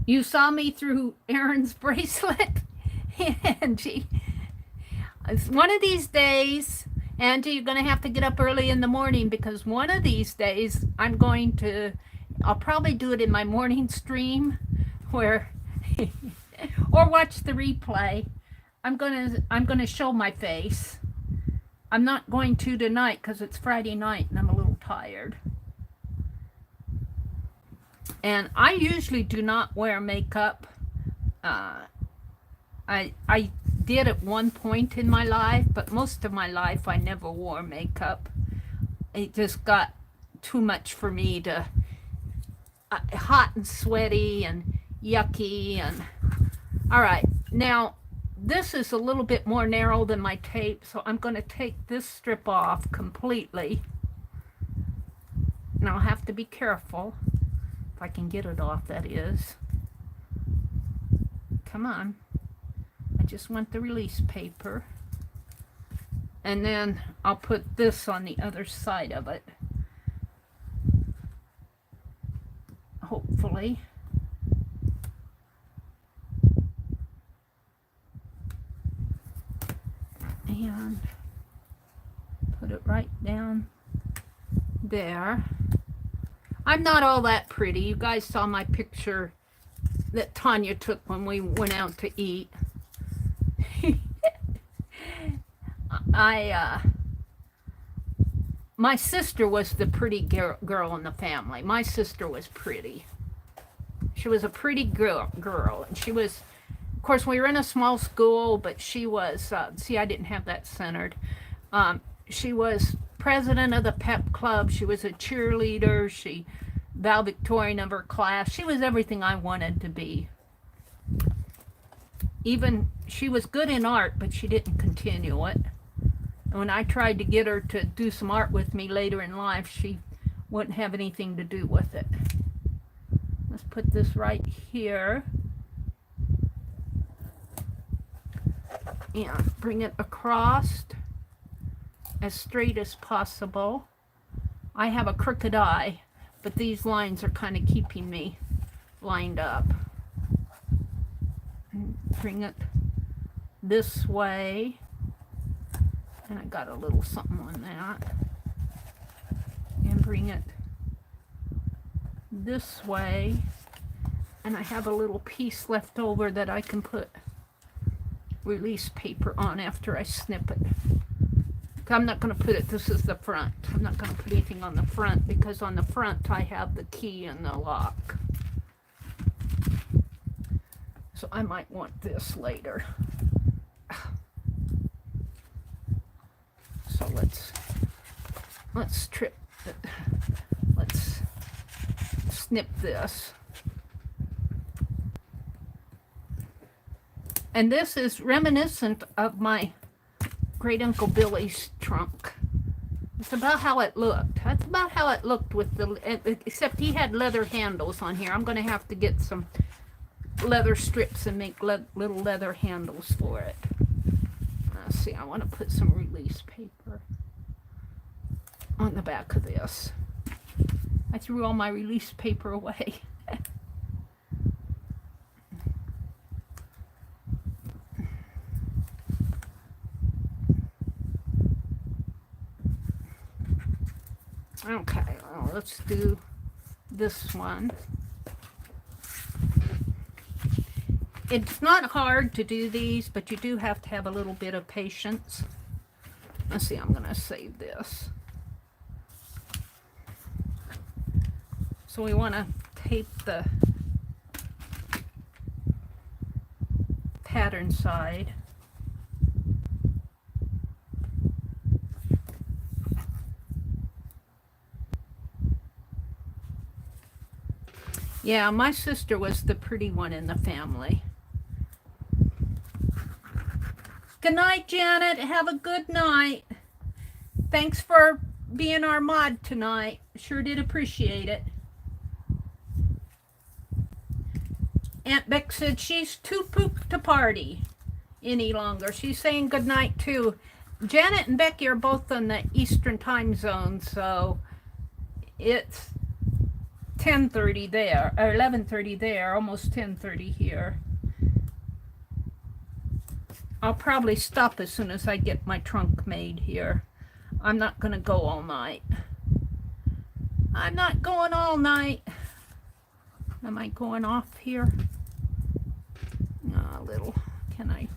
You saw me through Erin's bracelet, Angie. One of these days, Angie, you're going to have to get up early in the morning because one of these days I'll probably do it in my morning stream where or watch the replay. I'm gonna show my face. I'm not going to tonight because it's Friday night and I'm a little tired. And I usually do not wear makeup. I did at one point in my life, but most of my life I never wore makeup. It just got too much for me to hot and sweaty and yucky. And all right, now this is a little bit more narrow than my tape, so I'm going to take this strip off completely. And I'll have to be careful if I can get it off, that is. Come on. I just want the release paper. And then I'll put this on the other side of it. Hopefully. And put it right down there. I'm not all that pretty. You guys saw my picture that Tanya took when we went out to eat. My sister was the pretty girl in the family. My sister was pretty. She was a pretty girl, and she was, of course, we were in a small school, but she was, see, I didn't have that centered. She was president of the pep club. She was a cheerleader. She valedictorian of her class. She was everything I wanted to be. Even, she was good in art, but she didn't continue it. And when I tried to get her to do some art with me later in life, she wouldn't have anything to do with it. Let's put this right here. And bring it across as straight as possible. I have a crooked eye, but these lines are kind of keeping me lined up. And bring it this way. And I got a little something on that. And bring it this way. And I have a little piece left over that I can put release paper on after I snip it. I'm not going to put it, this is the front. I'm not going to put anything on the front because on the front I have the key and the lock. So I might want this later. So let's strip it. Let's snip this. And this is reminiscent of my great Uncle Billy's trunk. It's about how it looked. That's about how it looked with the, except he had leather handles on here. I'm going to have to get some leather strips and make little leather handles for it. Let's see, I want to put some release paper on the back of this. I threw all my release paper away. Okay, well, let's do this one. It's not hard to do these, but you do have to have a little bit of patience. Let's see, I'm going to save this. So we want to tape the pattern side. Yeah, my sister was the pretty one in the family. Good night, Janet. Have a good night. Thanks for being our mod tonight. Sure did appreciate it. Aunt Beck said she's too pooped to party any longer. She's saying good night too. Janet and Becky are both on the Eastern time zone, so it's 10:30 there, or 11:30 there, almost 10:30 here. I'll probably stop as soon as I get my trunk made here. I'm not going to go all night. I'm not going all night. Am I going off here? A little. Can I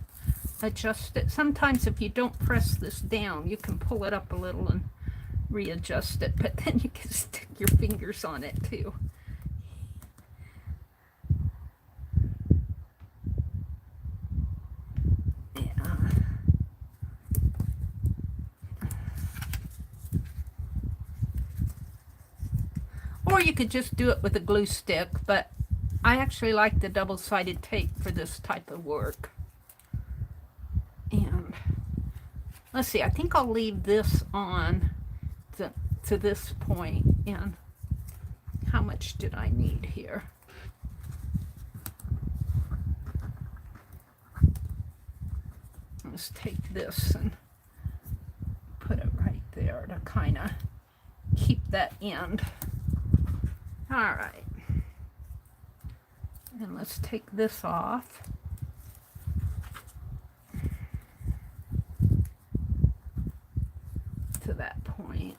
adjust it? Sometimes if you don't press this down, you can pull it up a little and readjust it, but then you can stick your fingers on it too. Or you could just do it with a glue stick, but I actually like the double-sided tape for this type of work. And let's see, I think I'll leave this on to this point. And how much did I need here? Let's take this and put it right there to kind of keep that end. All right, and let's take this off. To that point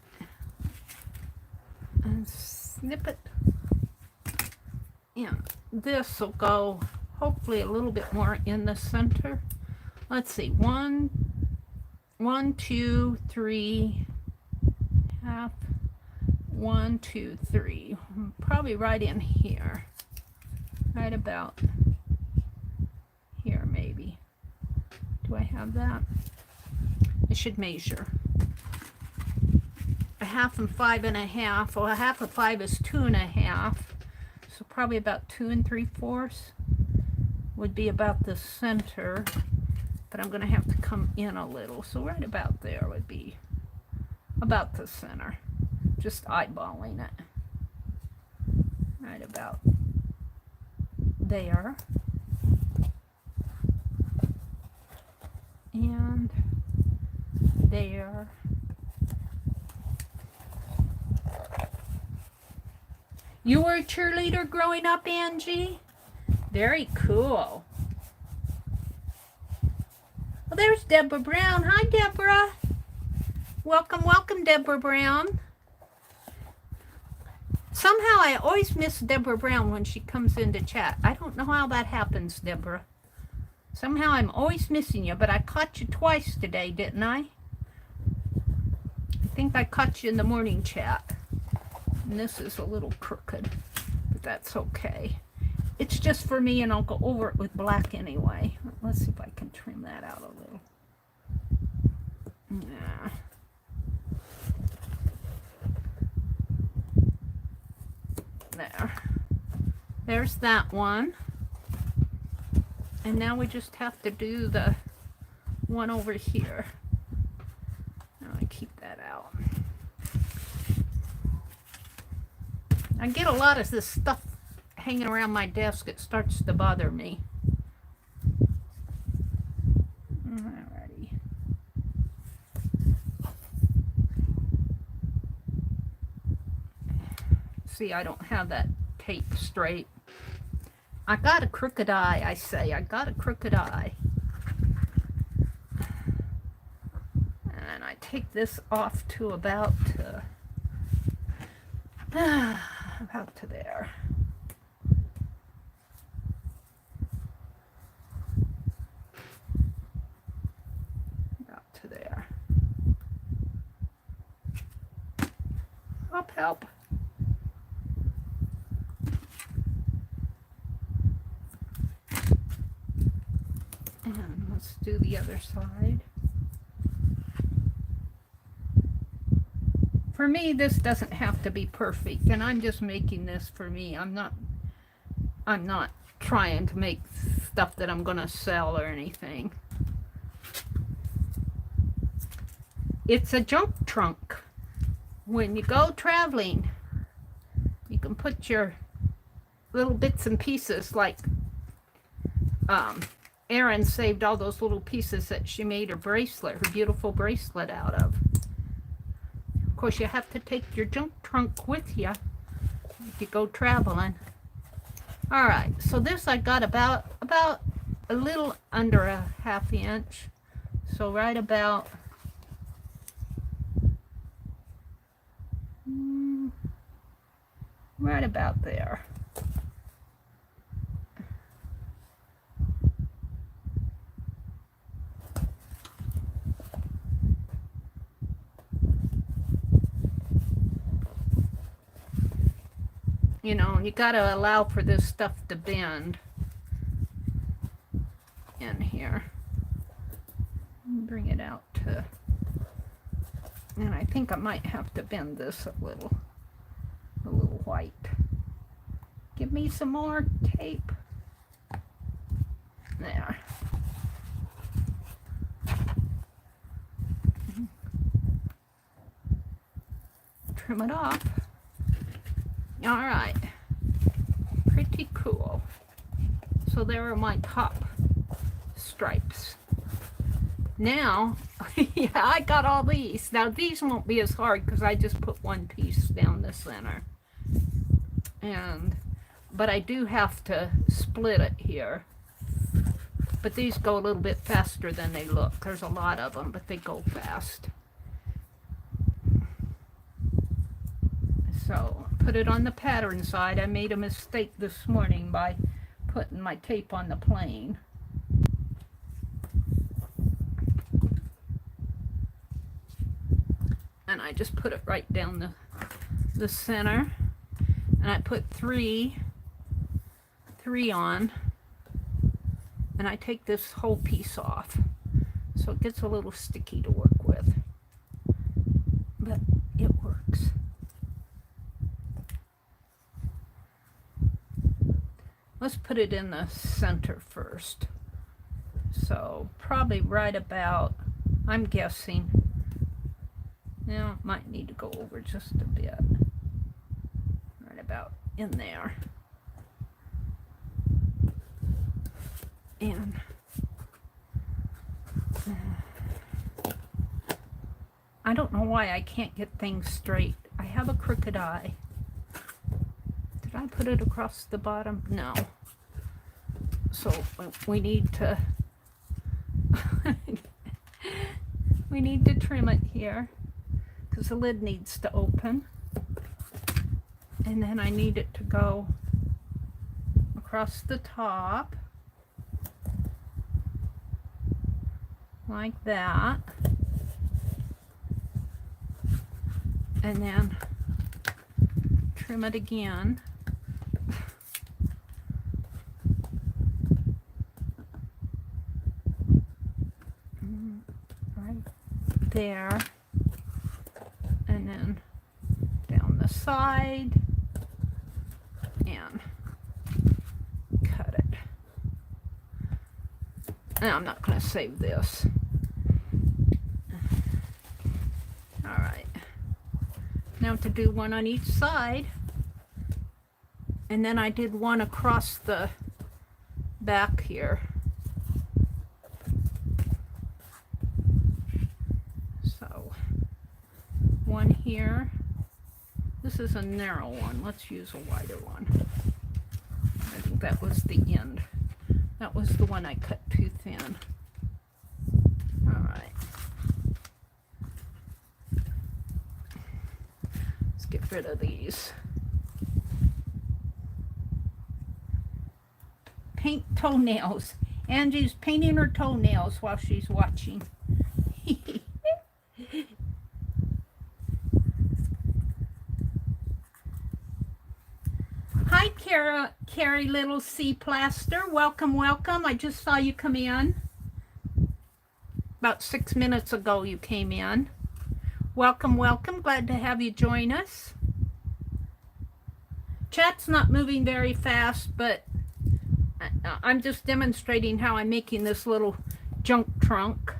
and snip it. And this will go hopefully a little bit more in the center. Let's see, one, 2, 3, half. 1, 2, 3, probably right in here, right about here maybe. Do I have that? I should measure. A half and 5 1/2. Well, a half of 5 is 2 1/2, so probably about 2 3/4 would be about the center, but I'm going to have to come in a little, so right about there would be about the center. Just eyeballing it. Right about there. And there. You were a cheerleader growing up, Angie? Very cool. Well, there's Deborah Brown. Hi, Deborah. Welcome, welcome, Deborah Brown. Somehow I always miss Deborah Brown when she comes into chat. I don't know how that happens, Deborah. Somehow I'm always missing you, but I caught you twice today, didn't I? I think I caught you in the morning chat. And this is a little crooked, but that's okay. It's just for me, and I'll go over it with black anyway. Let's see if I can trim that out a little. Yeah. There. There's that one. And now we just have to do the one over here. Now I keep that out. I get a lot of this stuff hanging around my desk. It starts to bother me. Alrighty. See, I don't have that tape straight. I got a crooked eye, I say. I got a crooked eye. And I take this off to about to there. About to there. Help. And let's do the other side. For me, this doesn't have to be perfect, and I'm just making this for me. I'm not trying to make stuff that I'm gonna sell or anything. It's a junk trunk. When you go traveling, you can put your little bits and pieces, like Erin saved all those little pieces that she made her bracelet, her beautiful bracelet out of. Of course, you have to take your junk trunk with you if you go traveling. All right, so this I got about a little under a ½ inch. So right about there. You know, you got to allow for this stuff to bend in here. Bring it out to, and I think I might have to bend this a little white. Give me some more tape. There. Trim it off. All right. Pretty cool. So there are my top stripes. Now, yeah, I got all these. Now these won't be as hard because I just put one piece down the center. But I do have to split it here. But these go a little bit faster than they look. There's a lot of them, but they go fast. So put it on the pattern side. I made a mistake this morning by putting my tape on the plane. And I just put it right down the center. And I put three on. And I take this whole piece off. So it gets a little sticky to work with. But it works. Let's put it in the center first. So probably right about, I'm guessing, now might need to go over just a bit. Right about in there. And I don't know why I can't get things straight. I have a crooked eye. Did I put it across the bottom? No. So we need to we need to trim it here because the lid needs to open. And then I need it to go across the top like that. And then trim it again. Right there. And then down the side. And cut it. Now I'm not going to save this. Alright. Now to do one on each side. And then I did one across the back here. So one here. This is a narrow one. Let's use a wider one. I think that was the end. That was the one I cut too thin. All right. Let's get rid of these. Paint toenails. Angie's painting her toenails while she's watching. Hi, Carrie Little C Plaster. Welcome, welcome. I just saw you come in. About 6 minutes ago you came in. Welcome, welcome. Glad to have you join us. Chat's not moving very fast, but I'm just demonstrating how I'm making this little junk trunk.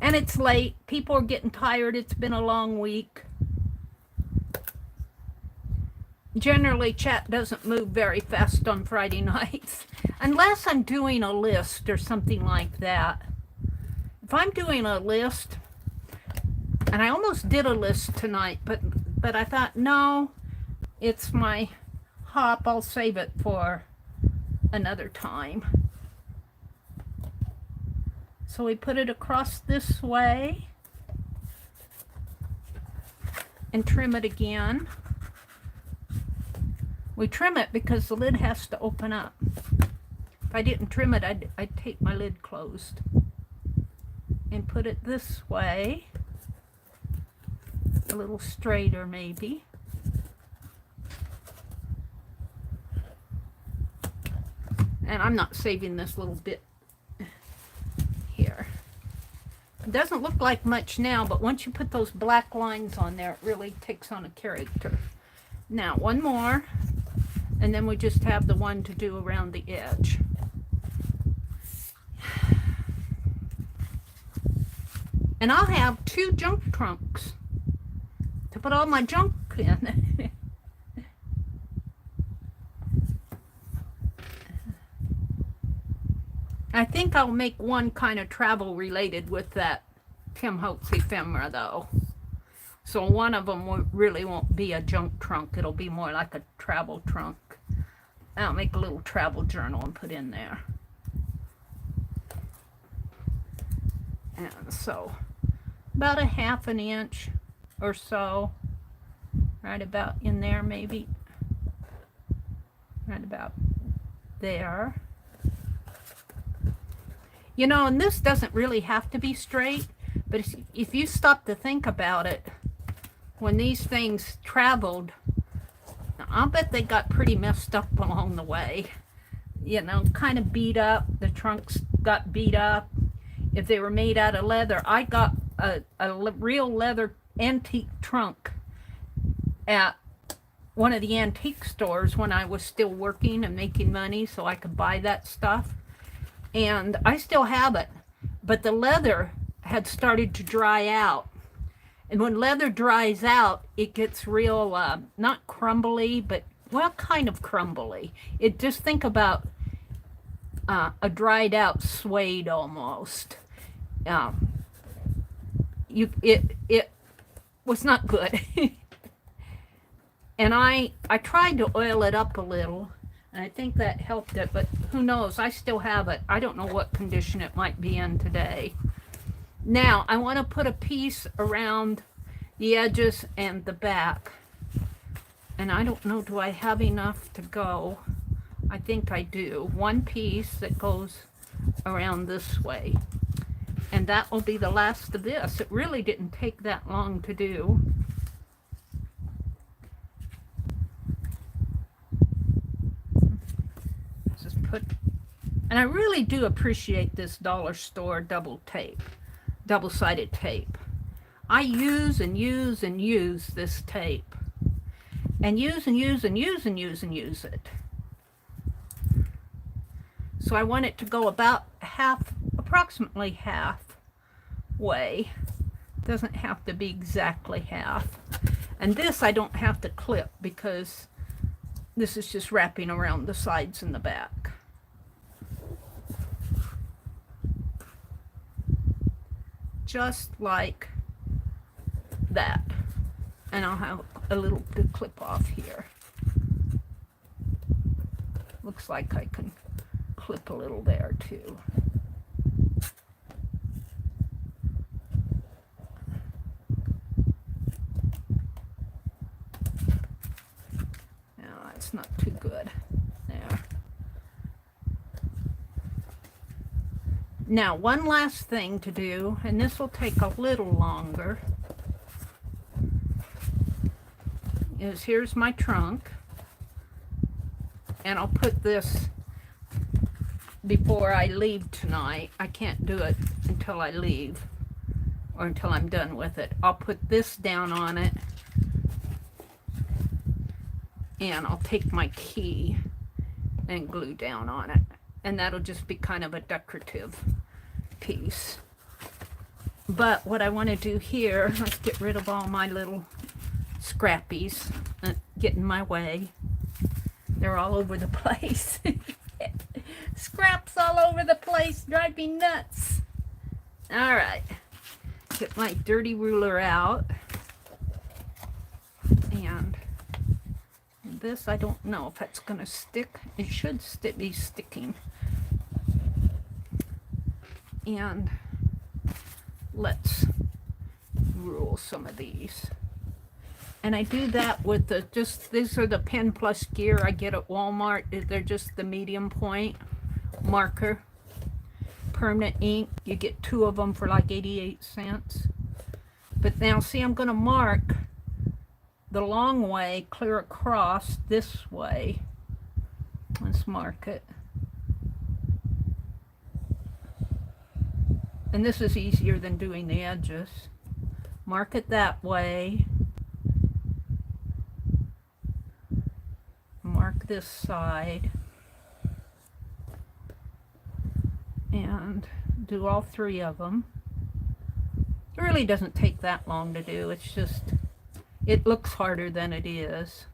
And it's late. People are getting tired. It's been a long week. Generally, chat doesn't move very fast on Friday nights, unless I'm doing a list or something like that. If I'm doing a list, and I almost did a list tonight, but I thought, no, it's my hop. I'll save it for another time. So we put it across this way and trim it again. We trim it because the lid has to open up. If I didn't trim it, I'd take my lid closed. And put it this way. a little straighter maybe. And I'm not saving this little bit here. It doesn't look like much now, but once you put those black lines on there, it really takes on a character. Now, one more, and then we just have the one to do around the edge. And I'll have 2 junk trunks to put all my junk in. I think I'll make one kind of travel related with that Tim Holtz ephemera though. So one of them really won't be a junk trunk. It'll be more like a travel trunk. I'll make a little travel journal and put in there. And so about a 1/2 inch or so, right about in there maybe, right about there. You know, and this doesn't really have to be straight, but if you stop to think about it, when these things traveled, I'll bet they got pretty messed up along the way. You know, kind of beat up. The trunks got beat up. If they were made out of leather, I got a real leather antique trunk at one of the antique stores when I was still working and making money so I could buy that stuff. And I still have it, but the leather had started to dry out. And when leather dries out, it gets real, not crumbly, but, well, kind of crumbly. Just think about a dried out suede almost. It was not good. And I tried to oil it up a little, and I think that helped it, but who knows? I still have it. I don't know what condition it might be in today. Now, I want to put a piece around the edges and the back. And I don't know, do I have enough to go? I think I do. One piece that goes around this way. And that will be the last of this. It really didn't take that long to do. Just put, and I really do appreciate this dollar store double-sided tape. I use and use and use this tape. And use and use and use and use and use it. So I want it to go about approximately halfway. Doesn't have to be exactly half. And this I don't have to clip because this is just wrapping around the sides and the back. Just like that. And I'll have a little to clip off here. Looks like I can clip a little there too. No, that's not too good. There. Now, one last thing to do, and this will take a little longer, is here's my trunk, and I'll put this before I leave tonight. I can't do it until I leave or until I'm done with it. I'll put this down on it, and I'll take my key and glue down on it, and that'll just be kind of a decorative piece. But what I want to do here, let's get rid of all my little scrappies that get in my way. They're all over the place. Scraps all over the place, drive me nuts. All right, get my dirty ruler out. And this, I don't know if that's gonna stick. It should be sticking. And let's rule some of these. And I do that with these are the Pen Plus gear I get at Walmart. They're just the medium point marker. Permanent ink. You get 2 of them for like 88 cents. But now, see, I'm going to mark the long way clear across this way. Let's mark it. And this is easier than doing the edges. Mark it that way. Mark this side. And do all three of them. It really doesn't take that long to do. It's just, it looks harder than it is.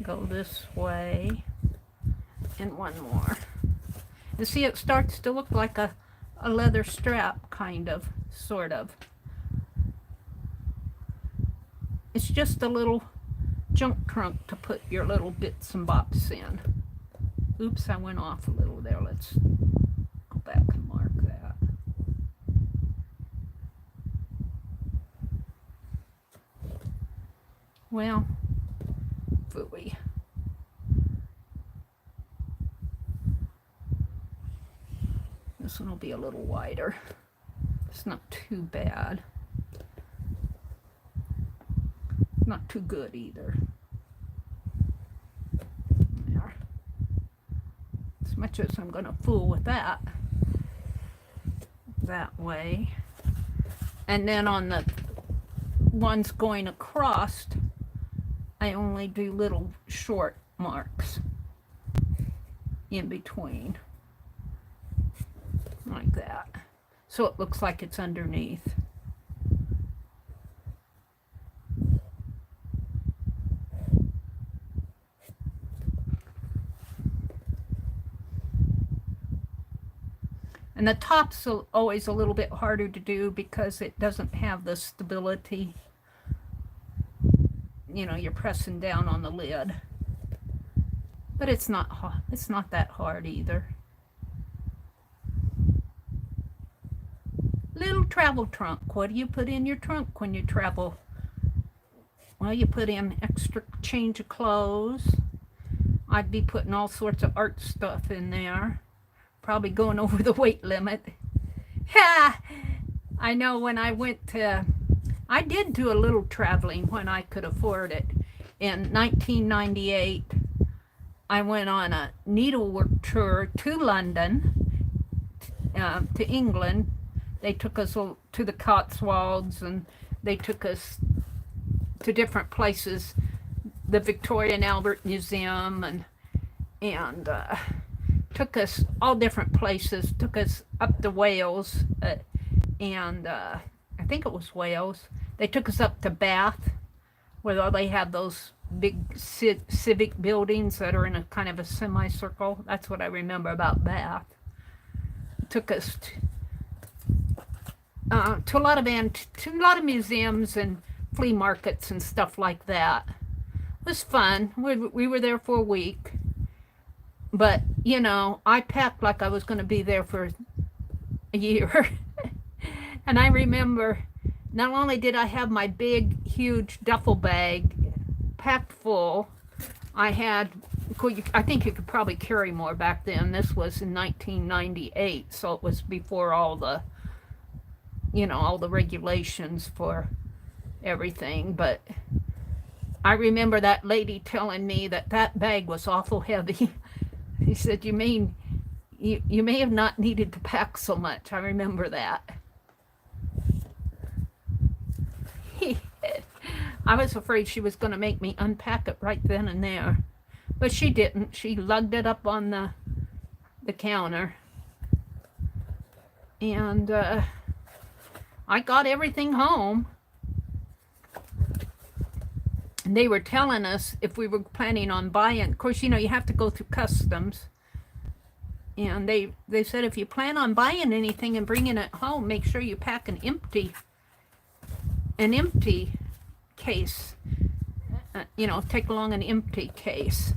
Go this way. And one more. You see, it starts to look like a leather strap, kind of, sort of. It's just a little junk trunk to put your little bits and bops in. Oops, I went off a little there. Let's go back and mark that. Well, phooey. This one will be a little wider. It's not too bad. Not too good either. There. As much as I'm going to fool with that. That way. And then on the ones going across, I only do little short marks in between. Like that. So it looks like it's underneath. And the top's always a little bit harder to do because it doesn't have the stability. You know, you're pressing down on the lid. But it's not that hard either. Little travel trunk. What do you put in your trunk when you travel? Well, you put in extra change of clothes. I'd be putting all sorts of art stuff in there. Probably going over the weight limit. Ha! I know when I went to, I did do a little traveling when I could afford it. In 1998, I went on a needlework tour to London, to England. They took us to the Cotswolds, and they took us to different places, the Victoria and Albert Museum, and took us all different places, took us up to Wales, and I think it was Wales. They took us up to Bath, where they have those big civic buildings that are in a kind of a semicircle. That's what I remember about Bath. Took us to a lot of museums and flea markets and stuff like that. It was fun. We were there for a week. But, you know, I packed like I was going to be there for a year. And I remember, not only did I have my big, huge duffel bag packed full, I think you could probably carry more back then. This was in 1998, so it was before all the, you know, all the regulations for everything. But I remember that lady telling me that bag was awful heavy. He said, you mean, you may have not needed to pack so much. I remember that. I was afraid she was going to make me unpack it right then and there. But she didn't. She lugged it up on the counter. And I got everything home. And they were telling us if we were planning on buying, of course, you know, you have to go through customs. And they said if you plan on buying anything and bringing it home, make sure you pack an empty case. You know, take along an empty case.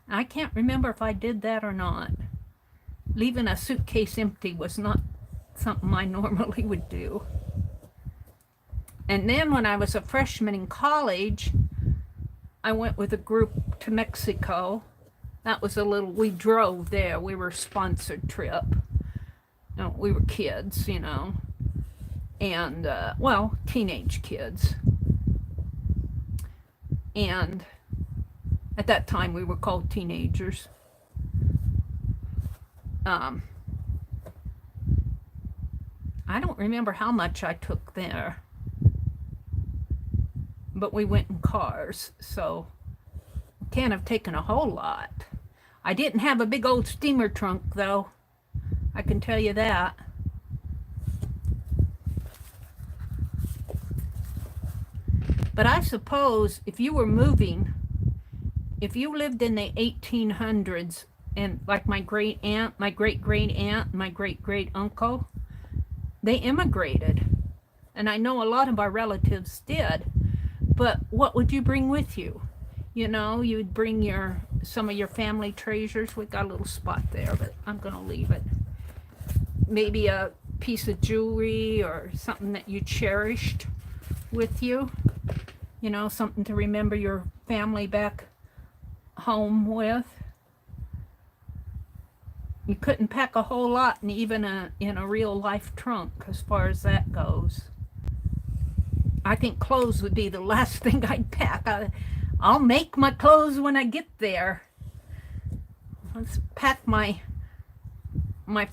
I can't remember if I did that or not. Leaving a suitcase empty was not something I normally would do. And then when I was a freshman in college, I went with a group to Mexico. That was we drove there. We were a sponsored trip. You know, we were kids, you know. and well, teenage kids. And at that time we were called teenagers. I don't remember how much I took there, but we went in cars, so can't have taken a whole lot. I didn't have a big old steamer trunk, though. I can tell you that. But I suppose if you were moving, if you lived in the 1800s, and like my great aunt, my great great aunt, my great great uncle, they immigrated. And I know a lot of our relatives did. But what would you bring with you? You know, you'd bring some of your family treasures. We got a little spot there, but I'm going to leave it. Maybe a piece of jewelry or something that you cherished with you. You know, something to remember your family back home with. You couldn't pack a whole lot in a real life trunk as far as that goes. I think clothes would be the last thing I'd pack. I'll make my clothes when I get there. Let's pack my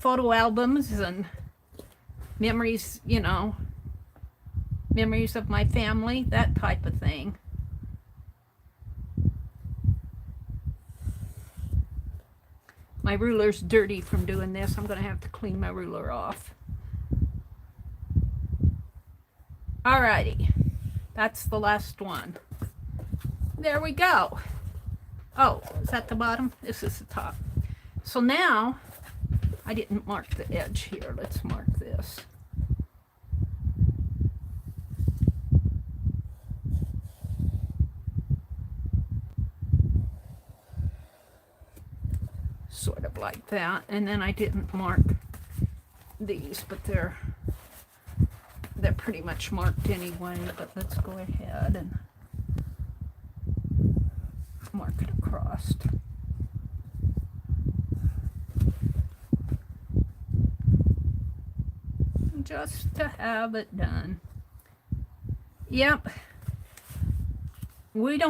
photo albums and memories, you know, memories of my family, that type of thing. My ruler's dirty from doing this. I'm going to have to clean my ruler off. Alrighty, that's the last one. There we go. Oh, is that the bottom? This is the top. So now, I didn't mark the edge here. Let's mark this. Sort of like that. And then I didn't mark these, but they're pretty much marked anyway. But let's go ahead and mark it across. Just to have it done. Yep. We,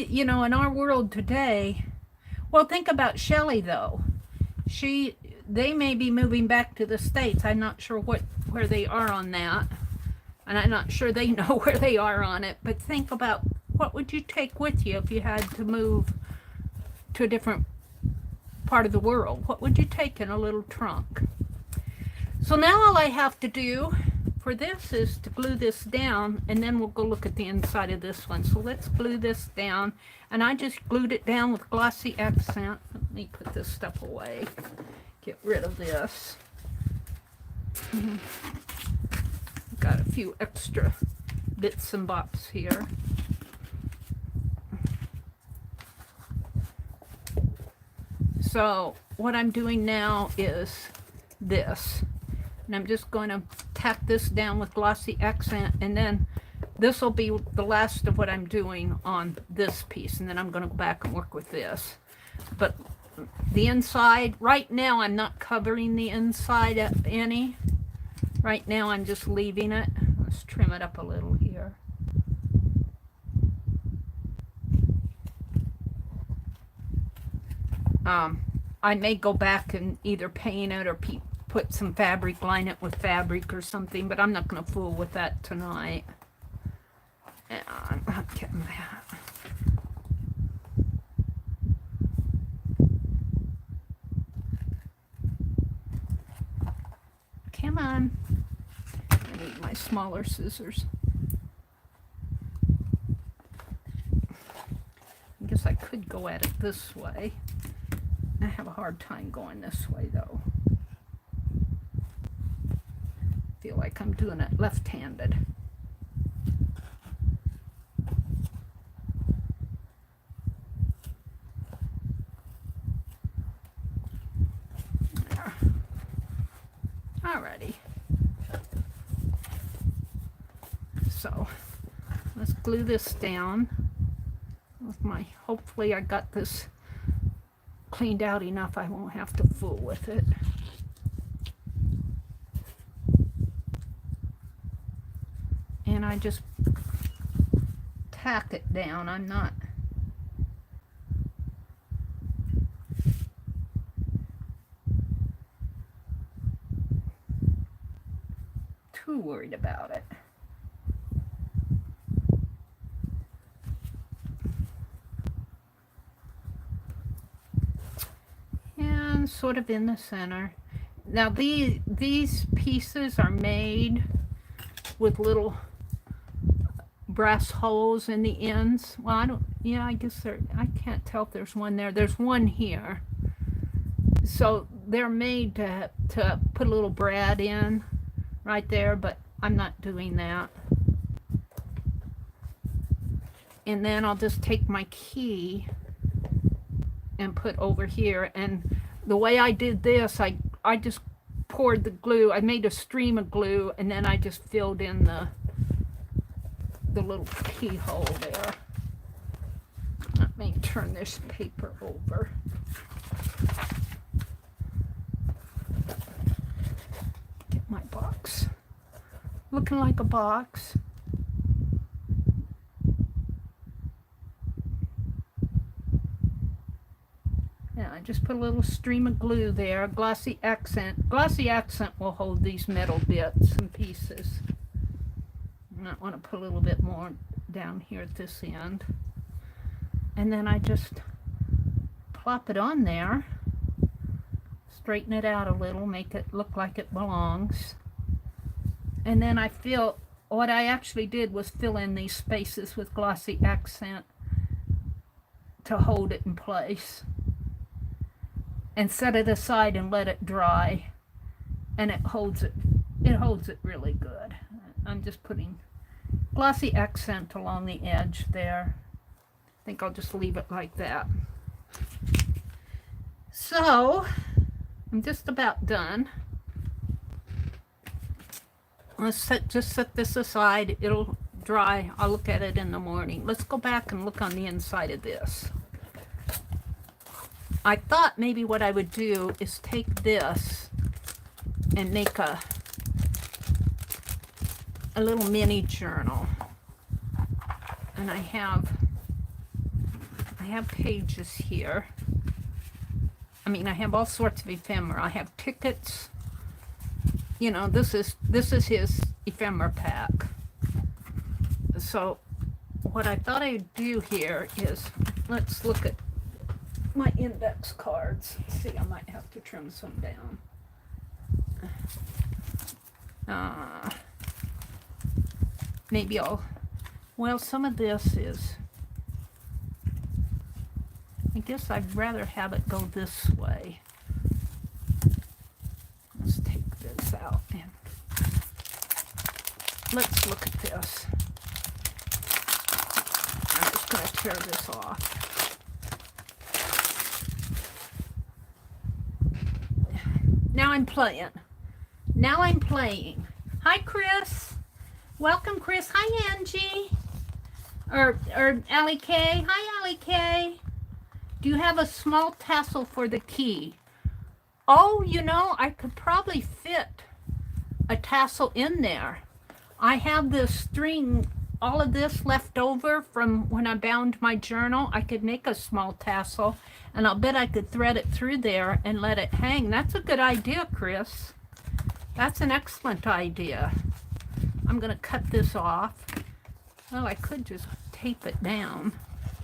you know, in our world today, well, think about Shelley, though. They may be moving back to the States. I'm not sure where they are on that. And I'm not sure they know where they are on it. But think about, what would you take with you if you had to move to a different part of the world? What would you take in a little trunk? So now all I have to do for this is to glue this down, and then we'll go look at the inside of this one. So let's glue this down, and I just glued it down with glossy accent. Let me put this stuff away, get rid of this. Got a few extra bits and bobs here. So what I'm doing now is this. And I'm just going to tack this down with glossy accent, and then this will be the last of what I'm doing on this piece, and then I'm going to go back and work with this. But the inside, right now I'm not covering the inside any. Right now I'm just leaving it. Let's trim it up a little here. I may go back and either paint it or put some fabric, line it with fabric or something, but I'm not going to fool with that tonight. And I'm not getting that. Come on. I need my smaller scissors. I guess I could go at it this way. I have a hard time going this way, though. Feel like I'm doing it left-handed. There. Alrighty. So let's glue this down with my, hopefully I got this cleaned out enough I won't have to fool with it. I just tack it down. I'm not too worried about it. And sort of in the center. Now these pieces are made with little brass holes in the ends. Well, I don't, yeah, I guess I can't tell if there's one there. There's one here. So they're made to put a little brad in right there, but I'm not doing that. And then I'll just take my key and put over here. And the way I did this, I just poured the glue. I made a stream of glue, and then I just filled in the little keyhole there. Let me turn this paper over. Get my box. Looking like a box. Yeah, I just put a little stream of glue there, glossy accent. Glossy accent will hold these metal bits and pieces. I want to put a little bit more down here at this end. And then I just plop it on there, straighten it out a little, make it look like it belongs. And then what I actually did was fill in these spaces with glossy accent to hold it in place. And set it aside and let it dry. And it holds it really good. I'm just putting glossy accent along the edge there. I think I'll just leave it like that. So, I'm just about done. Let's just set this aside. It'll dry. I'll look at it in the morning. Let's go back and look on the inside of this. I thought maybe what I would do is take this and make a little mini journal. And I have pages here. I mean, I have all sorts of ephemera. I have tickets. You know, this is his ephemera pack. So what I thought I'd do here is, let's look at my index cards. Let's see, I might have to trim some down. Maybe well, some of this is, I guess I'd rather have it go this way. Let's take this out and let's look at this. I'm just going to tear this off. Now I'm playing. Hi, Chris. Welcome, Chris. Hi, Angie. Or Allie K. Hi, Allie K. Do you have a small tassel for the key? Oh, you know, I could probably fit a tassel in there. I have this string, all of this left over from when I bound my journal. I could make a small tassel, and I'll bet I could thread it through there and let it hang. That's a good idea, Chris. That's an excellent idea. I'm going to cut this off. Well, I could just tape it down,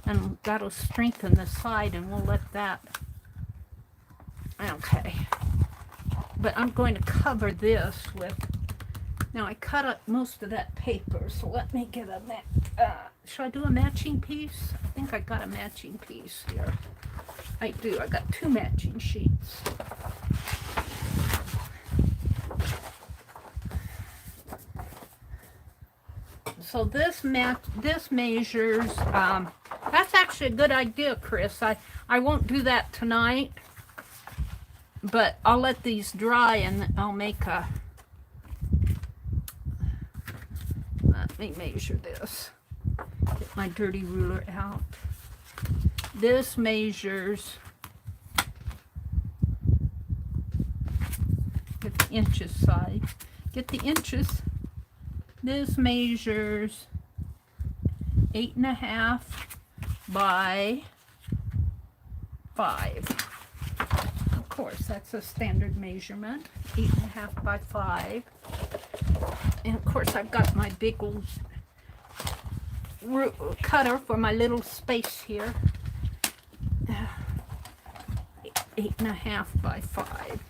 and that'll strengthen the side, and we'll let that. Okay. But I'm going to cover this with, now I cut up most of that paper, so let me get a, should I do a matching piece? I think I got a matching piece here. I do. I got 2 matching sheets. So this measures, that's actually a good idea, Chris. I won't do that tonight, but I'll let these dry and I'll make a, let me measure this. Get my dirty ruler out. This measures, get the inches side, get the inches. This measures 8.5 by 5. Of course, that's a standard measurement, 8.5 by 5. And of course, I've got my big old cutter for my little space here. 8.5 by 5.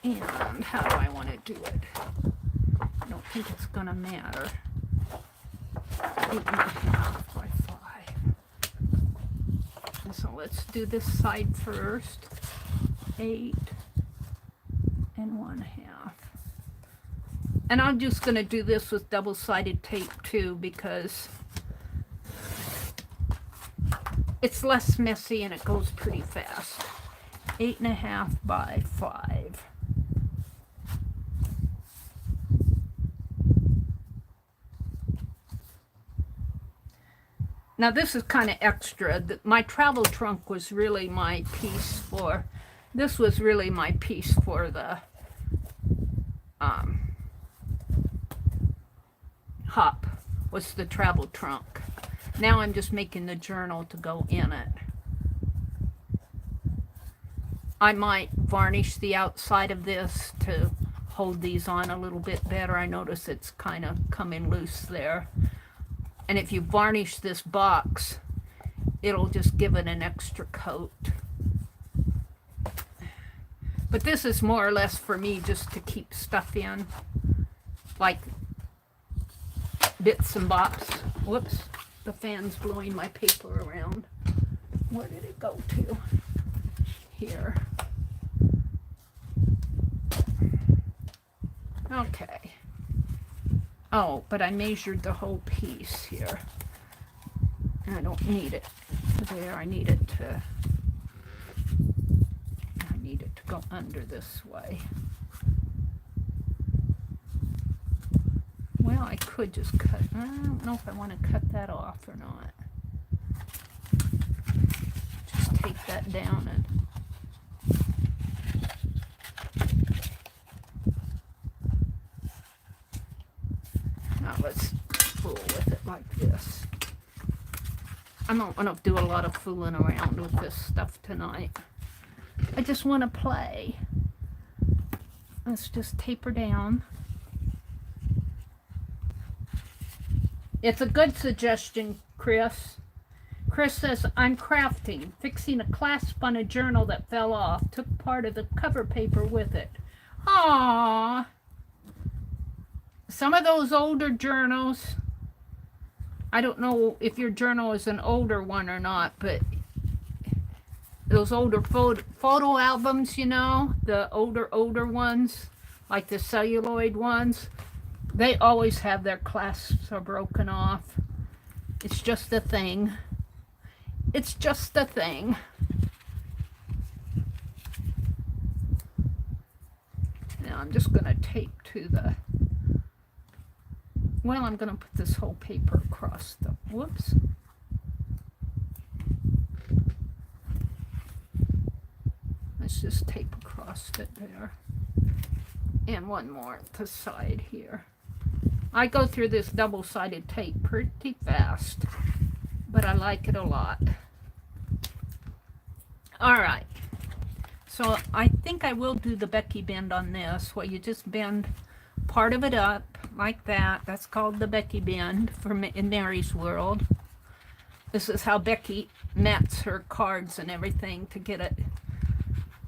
And how do I want to do it? I don't think it's going to matter. 8.5 by 5. So let's do this side first. 8 and 1/2. And I'm just going to do this with double-sided tape too, because it's less messy and it goes pretty fast. 8.5 by 5. Now this is kind of extra. My travel trunk was really my piece for, this was really my piece for the hop, was the travel trunk. Now I'm just making the journal to go in it. I might varnish the outside of this to hold these on a little bit better. I notice it's kind of coming loose there. And if you varnish this box, it'll just give it an extra coat. But this is more or less for me just to keep stuff in, like bits and bobs. Whoops, the fan's blowing my paper around. Where did it go to? Here. Okay. Oh, but I measured the whole piece here. I don't need it there. I need it to go under this way. Well, I could just cut. I don't know if I want to cut that off or not. Just take that down and now let's fool with it like this. I don't want to do a lot of fooling around with this stuff tonight. I just want to play. Let's just taper down. It's a good suggestion, Chris. Chris says, I'm crafting, fixing a clasp on a journal that fell off. Took part of the cover paper with it. Aww. Some of those older journals, I don't know if your journal is an older one or not, but those older photo albums, you know, the older ones, like the celluloid ones, they always have their clasps are broken off. It's just a thing. It's just a thing. Now I'm just going to tape to the, well, I'm going to put this whole paper across the, whoops. Let's just tape across it there. And one more at the side here. I go through this double-sided tape pretty fast, but I like it a lot. All right. So I think I will do the Becky bend on this, where you just bend part of it up like that. That's called the Becky bend in Mary's world. This is how Becky mats her cards and everything to get it.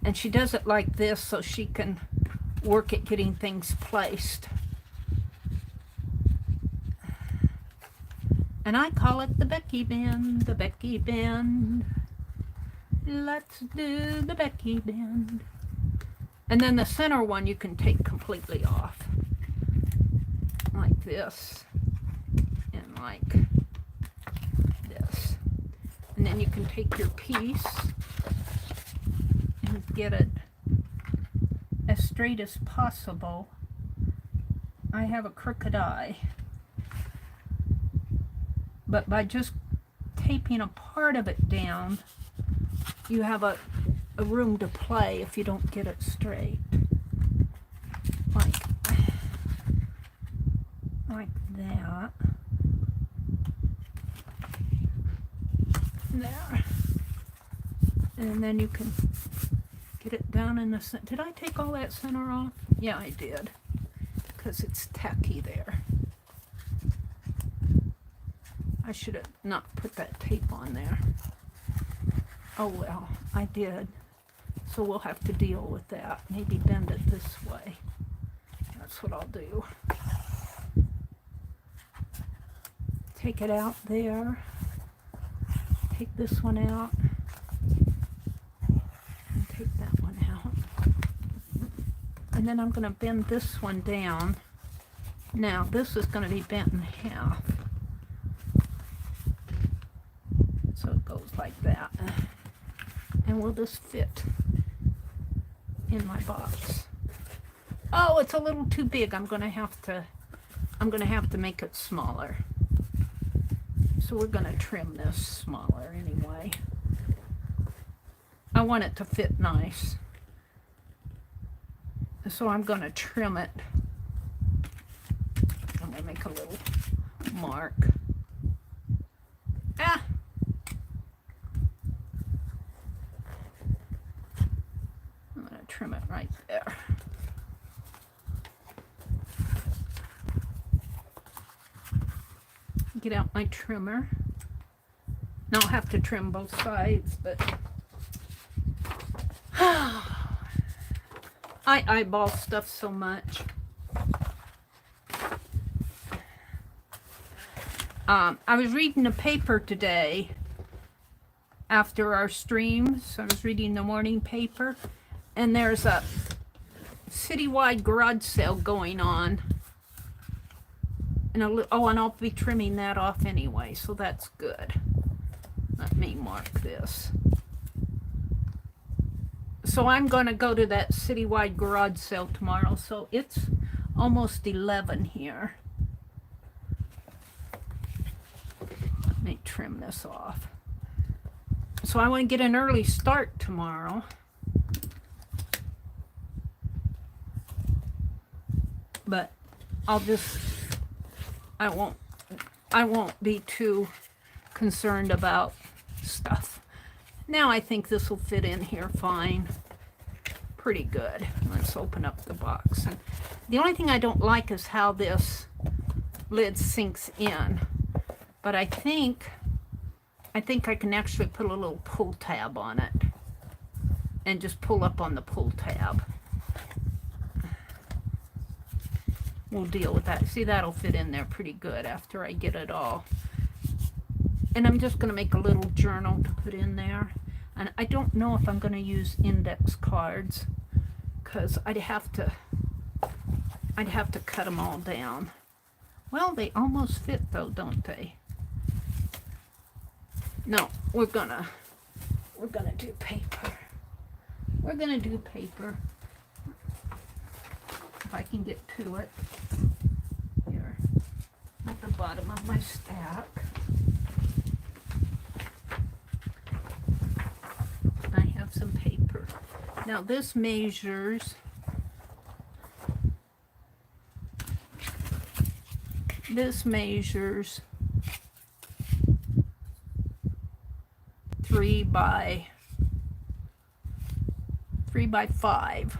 And she does it like this so she can work at getting things placed. And I call it the Becky bend, the Becky bend. Let's do the Becky bend. And then the center one you can take completely off. Like this. And like this. And then you can take your piece and get it as straight as possible. I have a crooked eye. But by just taping a part of it down, you have a room to play if you don't get it straight. Like, that. There. And then you can get it down in the center. Did I take all that center off? Yeah, I did. Because it's tacky there. I should have not put that tape on there. Oh well, I did. So we'll have to deal with that. Maybe bend it this way. That's what I'll do. Take it out there. Take this one out. And take that one out. And then I'm going to bend this one down. Now this is going to be bent in half. So it goes like that. And will this fit in my box? Oh, it's a little too big. I'm going to have to make it smaller. So we're going to trim this smaller anyway. I want it to fit nice. So I'm going to trim it. I'm going to make a little mark. Ah! I'm going to trim it right there. Get out my trimmer. Now I'll have to trim both sides, but I eyeball stuff so much. I was reading the paper today after our streams. I was reading the morning paper, and there's a citywide garage sale going on. And and I'll be trimming that off anyway, so that's good. Let me mark this. So I'm going to go to that citywide garage sale tomorrow, so it's almost 11 here. Let me trim this off. So I want to get an early start tomorrow. But I won't be too concerned about stuff. Now I think this will fit in here fine. Pretty good. Let's open up the box. And the only thing I don't like is how this lid sinks in. But I think I can actually put a little pull tab on it and just pull up on the pull tab. We'll deal with that. See, that'll fit in there pretty good after I get it all. And I'm just going to make a little journal to put in there. And I don't know if I'm going to use index cards because I'd have to cut them all down. Well, they almost fit though, don't they? No, we're gonna do paper. We're gonna do paper. If I can get to it. Here, at the bottom of my stack. I have some paper. Now this measures 3 by 5.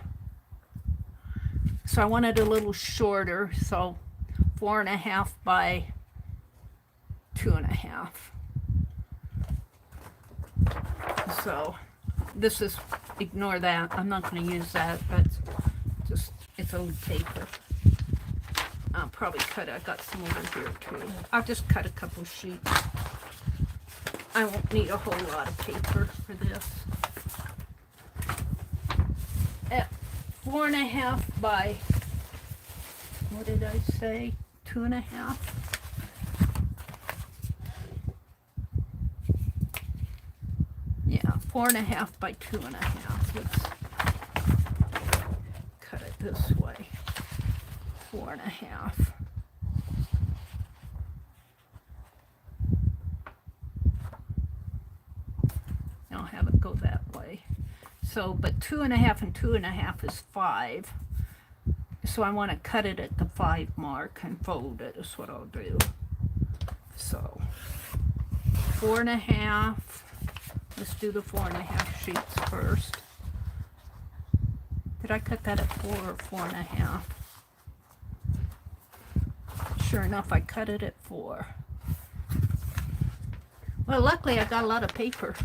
So I want it a little shorter, so 4.5 by 2.5. So this is, ignore that. I'm not going to use that. That's just, it's old paper. I'll probably cut it. I got some over here too. I'll just cut a couple sheets. I won't need a whole lot of paper for this. At 4.5 by, what did I say? 2.5. Yeah, 4.5 by 2.5. Let's cut it this way. 4.5. I'll have it go that way. So, but 2.5 and 2.5 is 5. So I want to cut it at the 5 mark and fold it is what I'll do. So 4.5. Let's do the 4.5 sheets first. Did I cut that at 4 or 4.5? Sure enough, I cut it at 4. Well, luckily I got a lot of paper.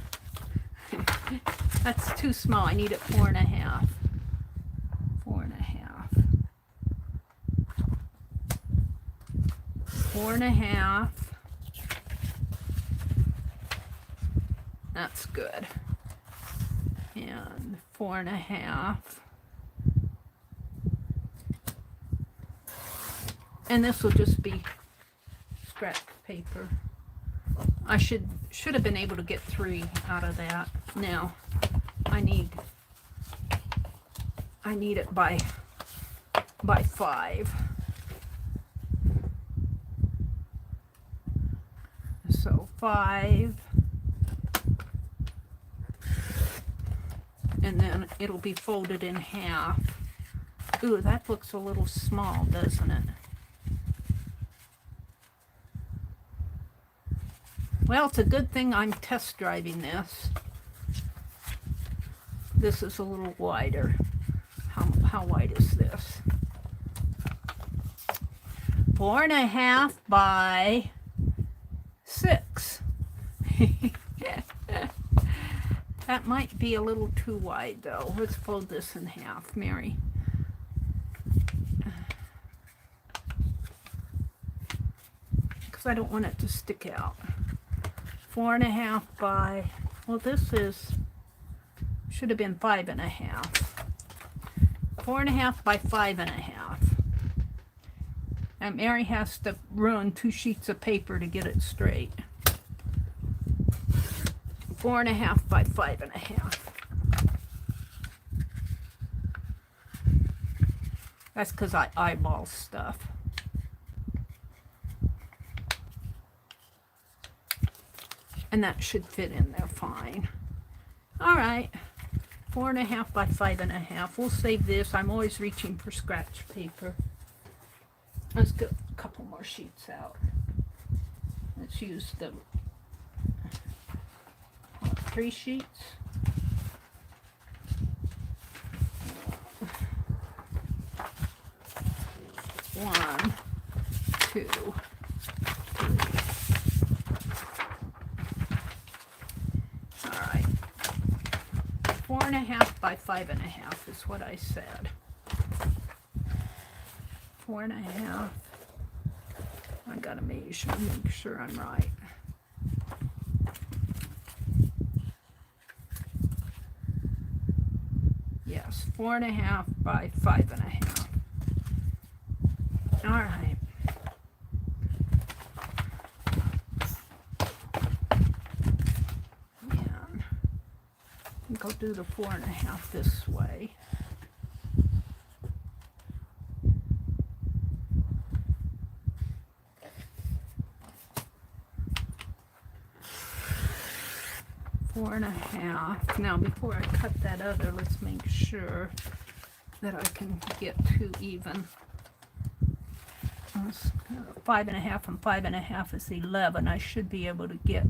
That's too small. I need it 4.5. 4.5. 4.5. That's good. And 4.5. And this will just be scrap paper. I should have been able to get 3 out of that. Now I need it by 5. So 5. And then it'll be folded in half. Ooh, that looks a little small, doesn't it? Well, it's a good thing I'm test driving this. This is a little wider. How wide is this? 4.5 by 6. That might be a little too wide, though. Let's fold this in half, Mary. Because I don't want it to stick out. 4.5 by, well, this is, should have been 5.5. 4.5 by 5.5. And Mary has to ruin 2 sheets of paper to get it straight. 4.5 by 5.5. That's because I eyeball stuff. And that should fit in there fine. All right, 4.5 by 5.5. We'll save this. I'm always reaching for scratch paper. Let's get a couple more sheets out. Let's use the 3 sheets. 1, 2, 3. All right. 4.5 by 5.5 is what I said. 4.5. I gotta make sure I'm right. Yes, 4.5 by 5.5. All right. And I think I'll do the 4.5 this way. Four and a half. Now, before I cut that other, let's make sure that I can get 2 even. 5.5 and 5.5 is 11. I should be able to get.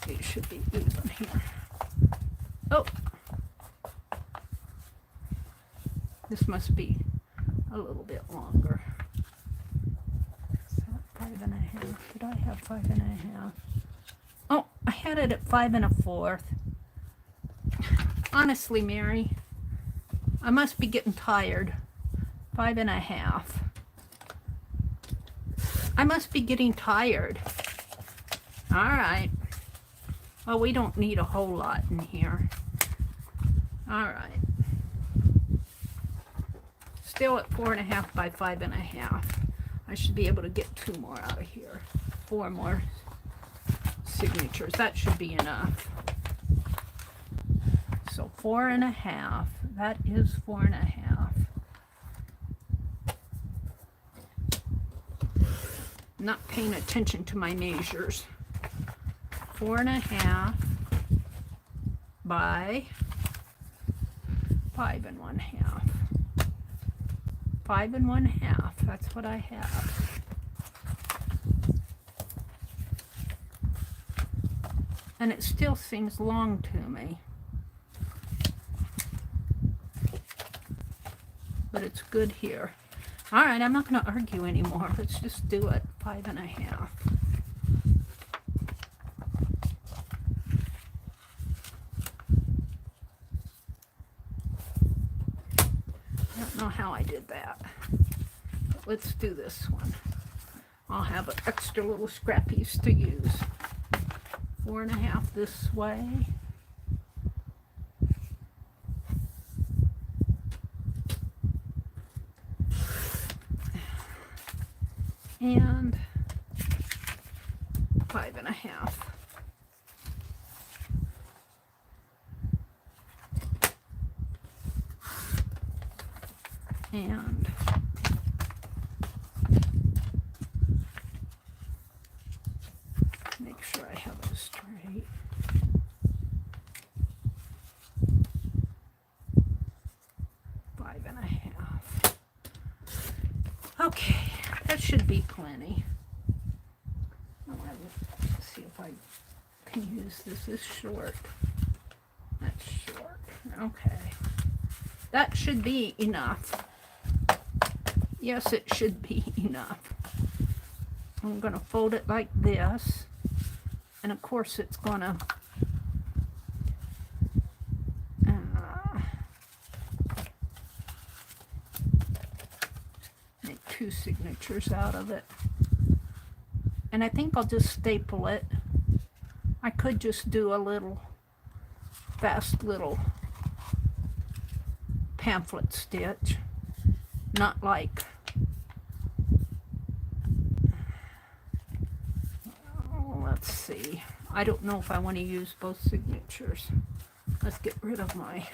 It should be even here. Oh, this must be a little bit longer. Is that 5.5? Did I have 5.5? Oh, I had it at 5 1/4. Honestly, Mary, I must be getting tired. 5.5. I must be getting tired. All right. Well, we don't need a whole lot in here. All right. Still at 4.5 by 5.5. I should be able to get 2 more out of here. 4 more signatures. That should be enough. So 4.5. That is 4.5. Not paying attention to my measures. 4.5 by 5.5. 5.5. That's what I have. And it still seems long to me. But it's good here. All right, I'm not going to argue anymore. Let's just do it. 5.5. I don't know how I did that. But let's do this one. I'll have extra little scrappies to use. 4.5 this way. And 5.5. And make sure I have it straight. Okay, that should be plenty. Let's see if I can use this. This short. That's short. Okay. That should be enough. Yes, it should be enough. I'm going to fold it like this. And of course it's going to make 2 signatures out of it. And I think I'll just staple it. I could just do a little fast little pamphlet stitch. Not like let's see. I don't know if I want to use both signatures. Let's get rid of my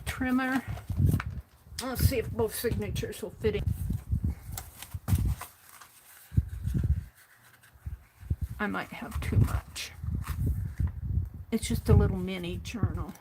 trimmer. Let's see if both signatures will fit in. I might have too much. It's just a little mini journal.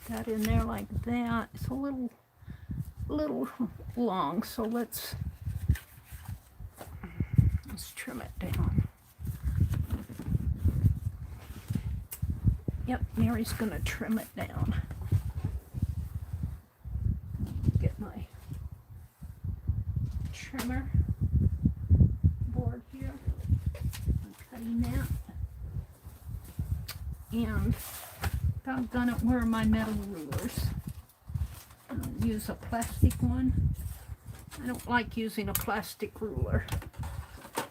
That in there like that. It's a little long, so let's trim it down. Yep, Mary's gonna trim it down. Get my trimmer board here. I'm cutting that. And doggone it, where are my metal rulers? I'll use a plastic one. I don't like using a plastic ruler. I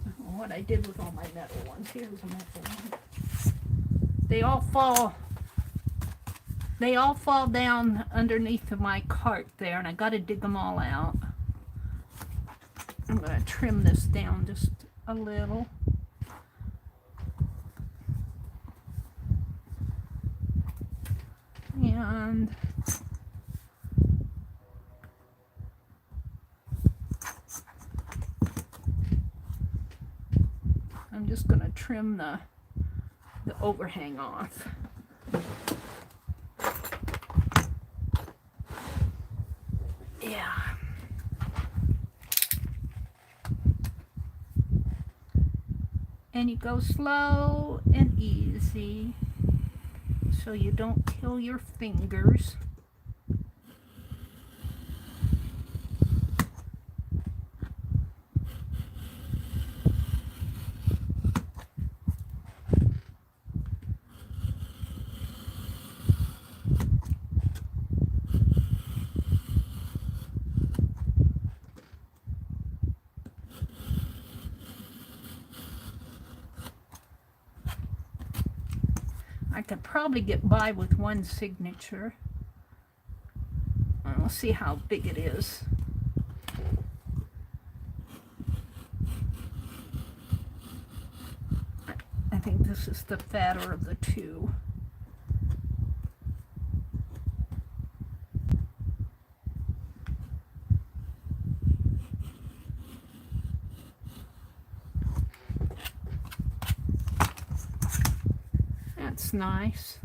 don't know what I did with all my metal ones. Here's a metal one. They all fall down underneath of my cart there, and I got to dig them all out. I'm going to trim this down just a little. And I'm just going to trim the overhang off. Yeah. And you go slow and easy so you don't kill your fingers. I could probably get by with one signature. We'll see how big it is. I think this is the fatter of the two. That's nice.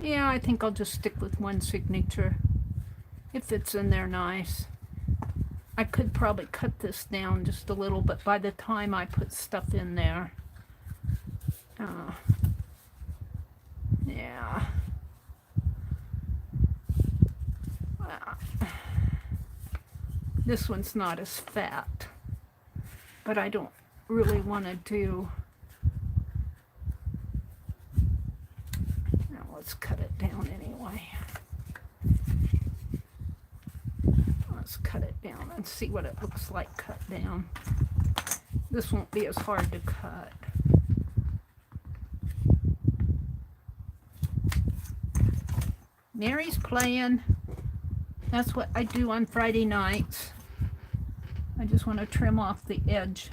Yeah, I think I'll just stick with one signature. It fits in there nice. I could probably cut this down just a little, but by the time I put stuff in there, yeah. This one's not as fat, but I don't really want to do. Now let's cut it down anyway. Let's cut it down and see what it looks like cut down. This won't be as hard to cut. Mary's playing. That's what I do on Friday nights. I just want to trim off the edge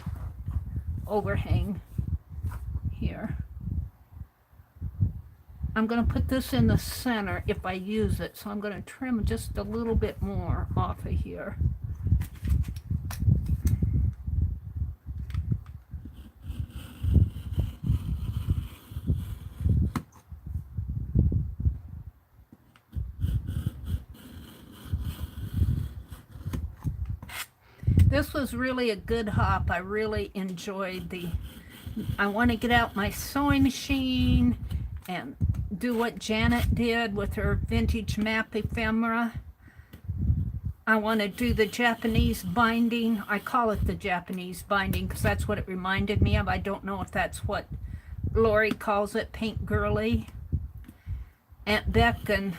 overhang here. I'm going to put this in the center if I use it, so I'm going to trim just a little bit more off of here. This was really a good hop. I really enjoyed I want to get out my sewing machine and do what Janet did with her vintage map ephemera. I want to do the Japanese binding. I call it the Japanese binding because that's what it reminded me of. I don't know if that's what Lori calls it, Paint Girly. Aunt Beck and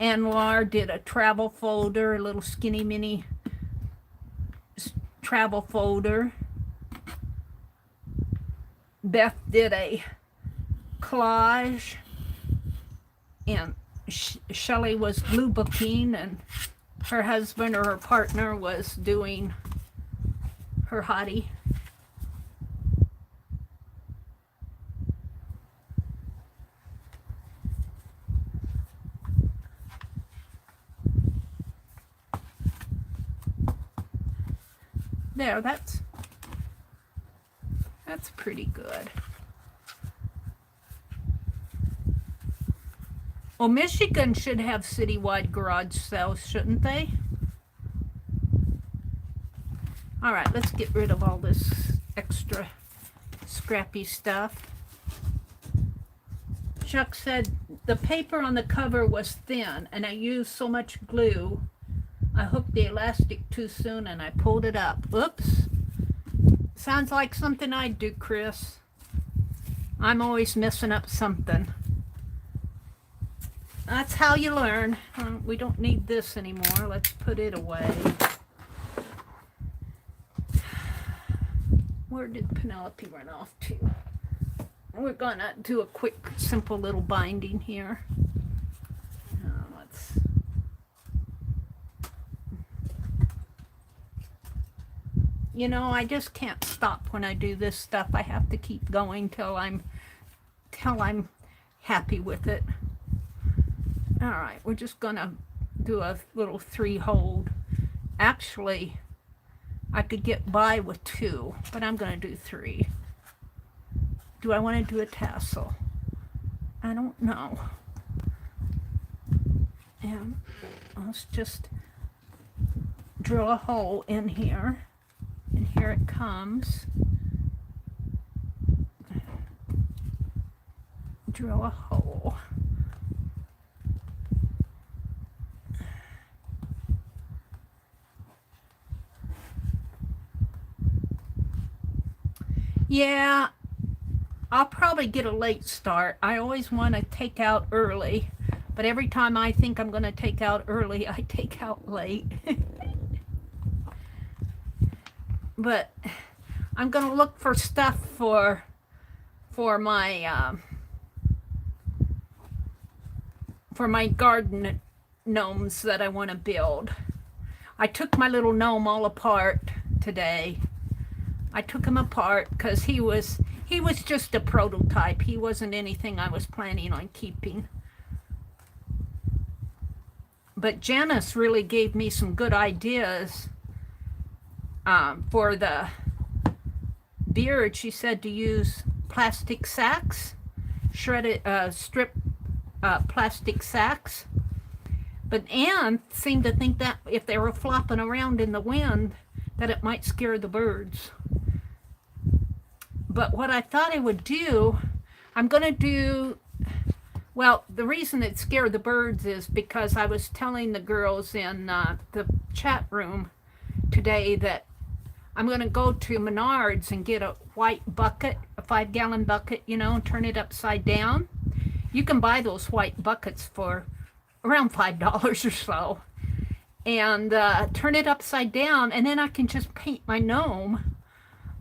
Anwar did a travel folder, a little skinny mini travel folder. Beth did a collage, and Shelley was blue booking, and her husband or her partner was doing her hottie. There, that's pretty good. Well, Michigan should have citywide garage sales, shouldn't they? All right, let's get rid of all this extra scrappy stuff. Chuck said the paper on the cover was thin and I used so much glue. I hooked the elastic too soon and I pulled it up. Oops. Sounds like something I'd do, Chris. I'm always messing up something. That's how you learn. We don't need this anymore. Let's put it away. Where did Penelope run off to? We're gonna do a quick, simple little binding here. Let's. You know, I just can't stop when I do this stuff. I have to keep going till I'm happy with it. All right, we're just gonna do a little 3-hold. Actually, I could get by with 2, but I'm gonna do 3. Do I want to do a tassel? I don't know. And let's just drill a hole in here. And here it comes. Drill a hole. Yeah, I'll probably get a late start. I always want to take out early, but every time I think I'm going to take out early, I take out late. But I'm going to look for stuff for my garden gnomes that I want to build. I took my little gnome all apart today. I took him apart because he was just a prototype. He wasn't anything I was planning on keeping. But Janice really gave me some good ideas for the beard. She said to use plastic sacks, shredded strip plastic sacks. But Anne seemed to think that if they were flopping around in the wind, that it might scare the birds. But what I thought I would do, I'm going to do, well, the reason it scared the birds is because I was telling the girls in the chat room today that I'm going to go to Menards and get a white bucket, a 5-gallon bucket, you know, and turn it upside down. You can buy those white buckets for around $5 or so. And turn it upside down, and then I can just paint my gnome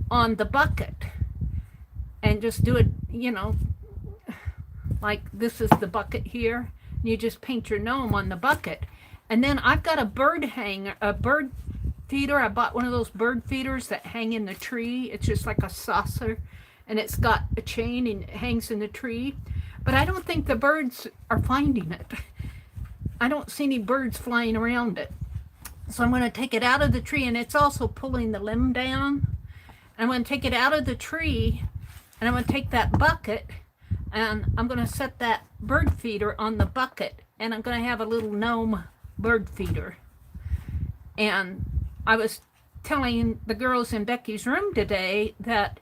on the bucket. And just do it, you know, like this is the bucket here. And you just paint your gnome on the bucket. And then I've got a bird hanger, a bird feeder. I bought one of those bird feeders that hang in the tree. It's just like a saucer. And it's got a chain and it hangs in the tree. But I don't think the birds are finding it. I don't see any birds flying around it. So I'm going to take it out of the tree. And it's also pulling the limb down. And I'm going to take it out of the tree. And I'm going to take that bucket and I'm going to set that bird feeder on the bucket. And I'm going to have a little gnome bird feeder. And I was telling the girls in Becky's room today that,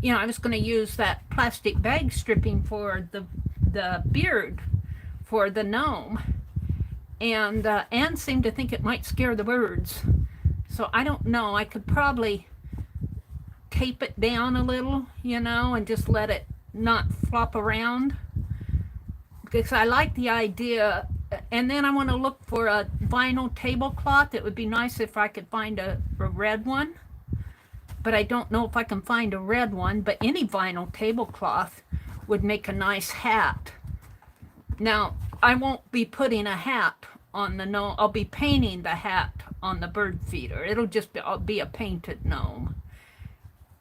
you know, I was going to use that plastic bag stripping for the beard for the gnome. And Anne seemed to think it might scare the birds. So I don't know. I could probably tape it down a little, you know, and just let it not flop around, because I like the idea. And then I want to look for a vinyl tablecloth. It would be nice if I could find a red one, but I don't know if I can find a red one. But any vinyl tablecloth would make a nice hat. Now I won't be putting a hat on the gnome. I'll be painting the hat on the bird feeder. It'll just be a painted gnome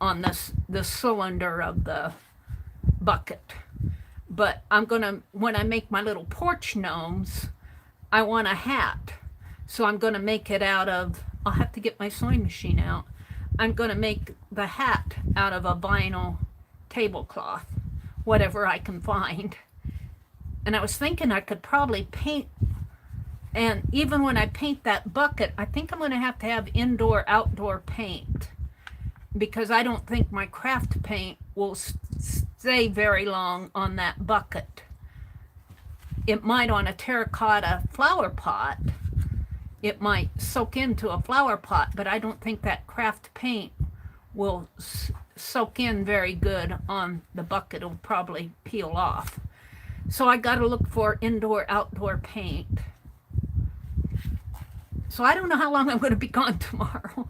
on the cylinder of the bucket. But I'm gonna, when I make my little porch gnomes, I want a hat. So I'm gonna make it out of, I'll have to get my sewing machine out. I'm gonna make the hat out of a vinyl tablecloth, whatever I can find. And I was thinking I could probably paint, and even when I paint that bucket, I think I'm gonna have to have indoor-outdoor paint, because I don't think my craft paint will stay very long on that bucket. It might on a terracotta flower pot. It might soak into a flower pot, but I don't think that craft paint will soak in very good on the bucket. It'll probably peel off. So I got to look for indoor-outdoor paint. So I don't know how long I'm going to be gone tomorrow.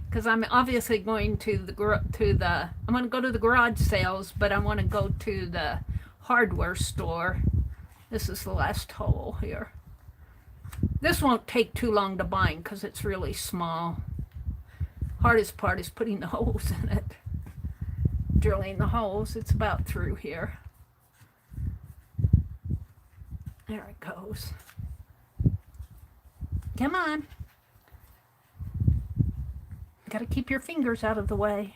Because I'm obviously going to I'm going to go to the garage sales, but I want to go to the hardware store. This is the last hole here. This won't take too long to bind because it's really small. Hardest part is putting the holes in it. Drilling the holes. It's about through here. There it goes. Come on. Got to keep your fingers out of the way.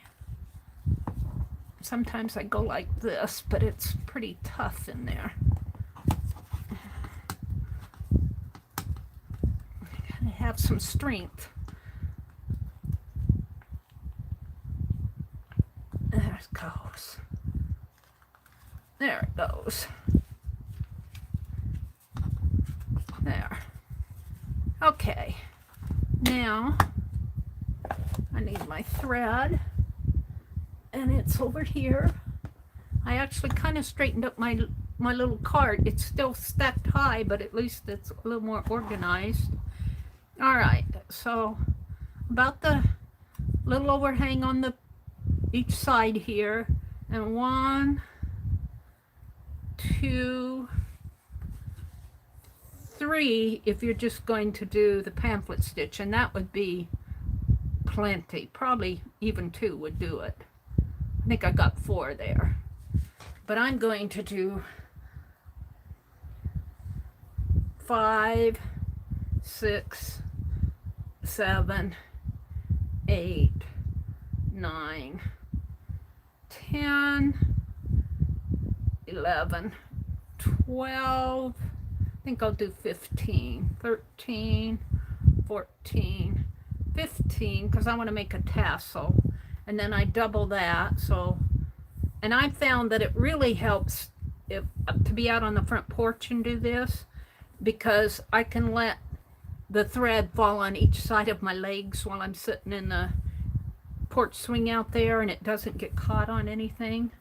Sometimes I go like this, but it's pretty tough in there. Gotta have some strength. There it goes. There it goes. There. Okay. Now I need my thread, and it's over here. I actually kind of straightened up my little cart. It's still stacked high, but at least it's a little more organized. All right, so about the little overhang on each side here, and 1, 2, 3 if you're just going to do the pamphlet stitch, and that would be plenty. Probably even 2 would do it. I think I got 4 there. But I'm going to do 5, 6, 7, 8, 9, 10, 11, 12, I think I'll do 15, 13, 14, 15, because I want to make a tassel. And then I double that. So, and I found that it really helps to be out on the front porch and do this, because I can let the thread fall on each side of my legs while I'm sitting in the porch swing out there, and it doesn't get caught on anything.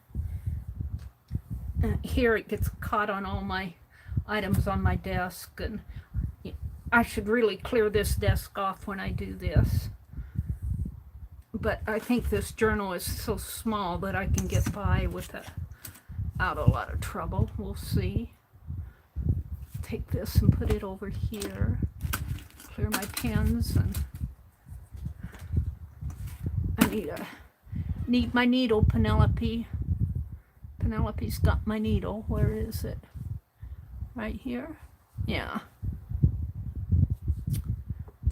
Here it gets caught on all my items on my desk, and I should really clear this desk off when I do this. But I think this journal is so small that I can get by without a lot of trouble. We'll see. Take this and put it over here. Clear my pens, and I need my needle, Penelope. Penelope's got my needle. Where is it? Right here? Yeah.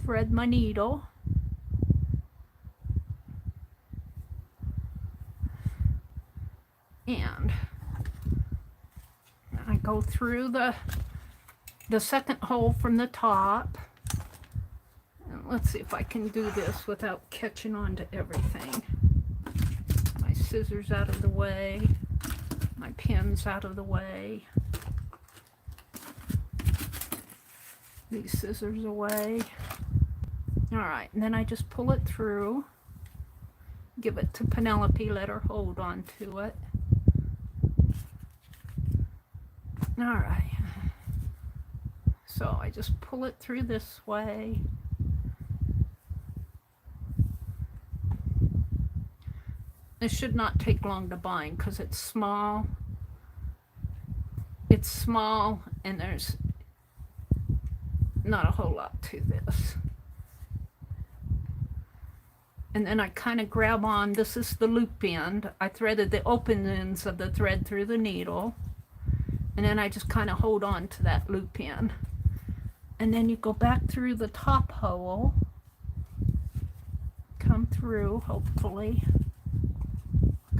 Thread my needle. And I go through the second hole from the top. And let's see if I can do this without catching on to everything. My scissors out of the way. My pins out of the way. These scissors away. All right, and then I just pull it through. Give it to Penelope, let her hold on to it. All right. So I just pull it through this way. It should not take long to bind because it's small. It's small, and there's not a whole lot to this. And then I kind of grab on, this is the loop end. I threaded the open ends of the thread through the needle. And then I just kind of hold on to that loop end. And then you go back through the top hole. Come through, hopefully.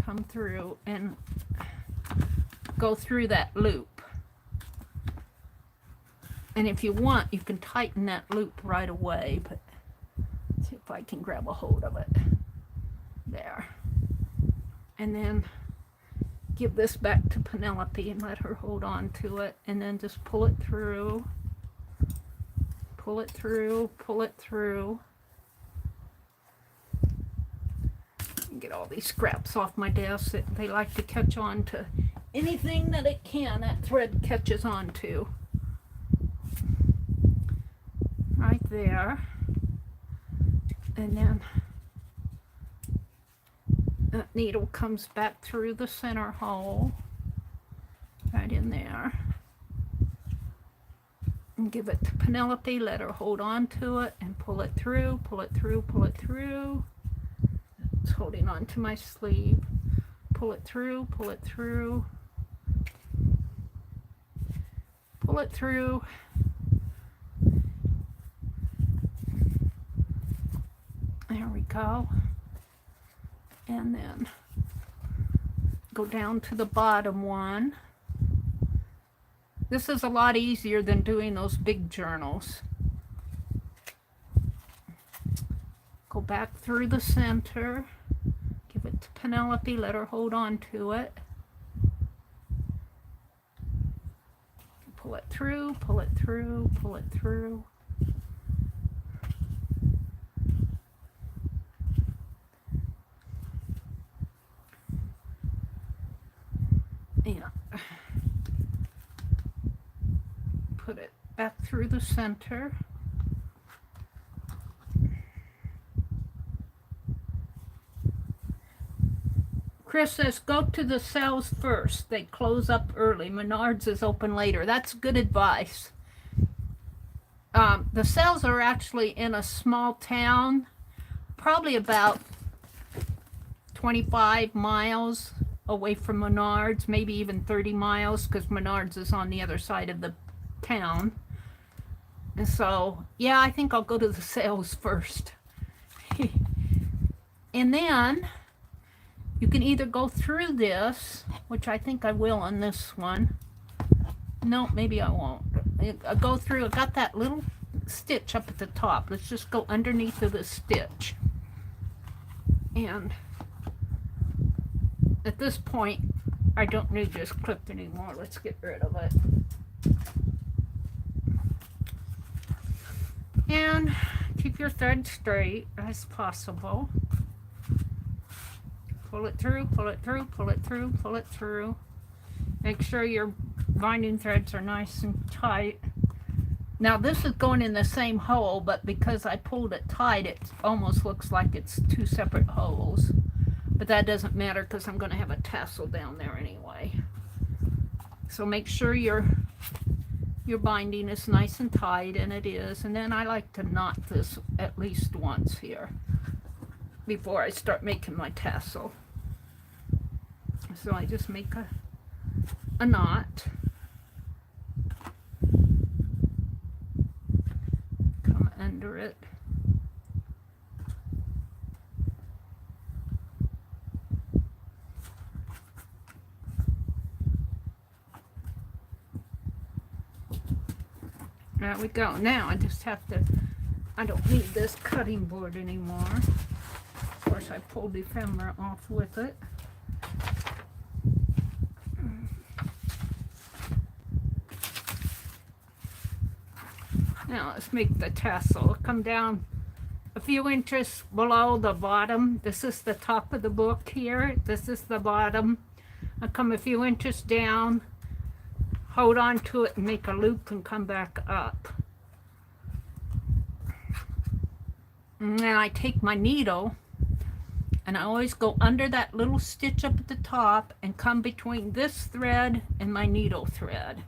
Come through and go through that loop. And if you want, you can tighten that loop right away, but see if I can grab a hold of it. There. And then give this back to Penelope and let her hold on to it, and then just pull it through. Pull it through, pull it through. Get all these scraps off my desk. They like to catch on to anything that it can, that thread catches on to. Right there. And then that needle comes back through the center hole, right in there. And give it to Penelope, let her hold on to it, and pull it through, pull it through, pull it through. It's holding on to my sleeve. Pull it through, pull it through. Pull it through. There we go. And then go down to the bottom one. This is a lot easier than doing those big journals. Go back through the center. Give it to Penelope, let her hold on to it. Pull it through, pull it through, pull it through. And put it back through the center. Chris says, go to the sales first. They close up early. Menards is open later. That's good advice. The sales are actually in a small town. probably about 25 miles away from Menards, maybe even 30 miles, because Menards is on the other side of the town. And so, yeah, I think I'll go to the sales first. And then you can either go through this, which I think I will on this one. No, maybe I won't. I'll go through, I got that little stitch up at the top. Let's just go underneath of the stitch. And at this point, I don't need this clip anymore. Let's get rid of it. And keep your thread straight as possible. Pull it through, pull it through, pull it through, pull it through. Make sure your binding threads are nice and tight. Now this is going in the same hole, but because I pulled it tight, it almost looks like it's two separate holes. But that doesn't matter because I'm going to have a tassel down there anyway. So make sure your binding is nice and tight, and it is. And then I like to knot this at least once here before I start making my tassel. So I just make a knot. Come under it. There we go. Now I just have to, I don't need this cutting board anymore. Of course I pulled the ephemera off with it. Now let's make the tassel. Come down a few inches below the bottom. This is the top of the book here. This is the bottom. I come a few inches down, hold on to it and make a loop and come back up. And then I take my needle and I always go under that little stitch up at the top and come between this thread and my needle thread.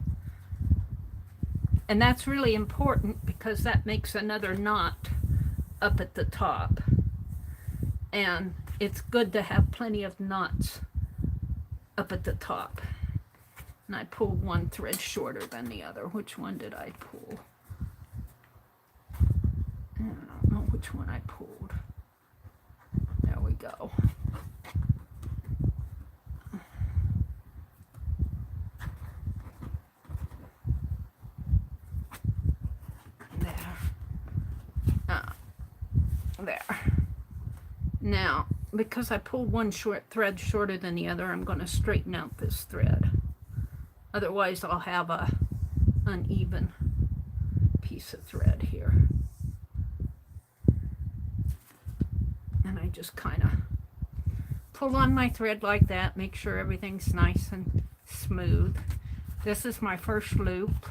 And that's really important because that makes another knot up at the top. And it's good to have plenty of knots up at the top. And I pulled one thread shorter than the other. Which one did I pull? I don't know which one I pulled. There we go. There. Now, because I pulled one thread shorter than the other, I'm going to straighten out this thread. Otherwise, I'll have a uneven piece of thread here. And I just kind of pull on my thread like that, make sure everything's nice and smooth. This is my first loop.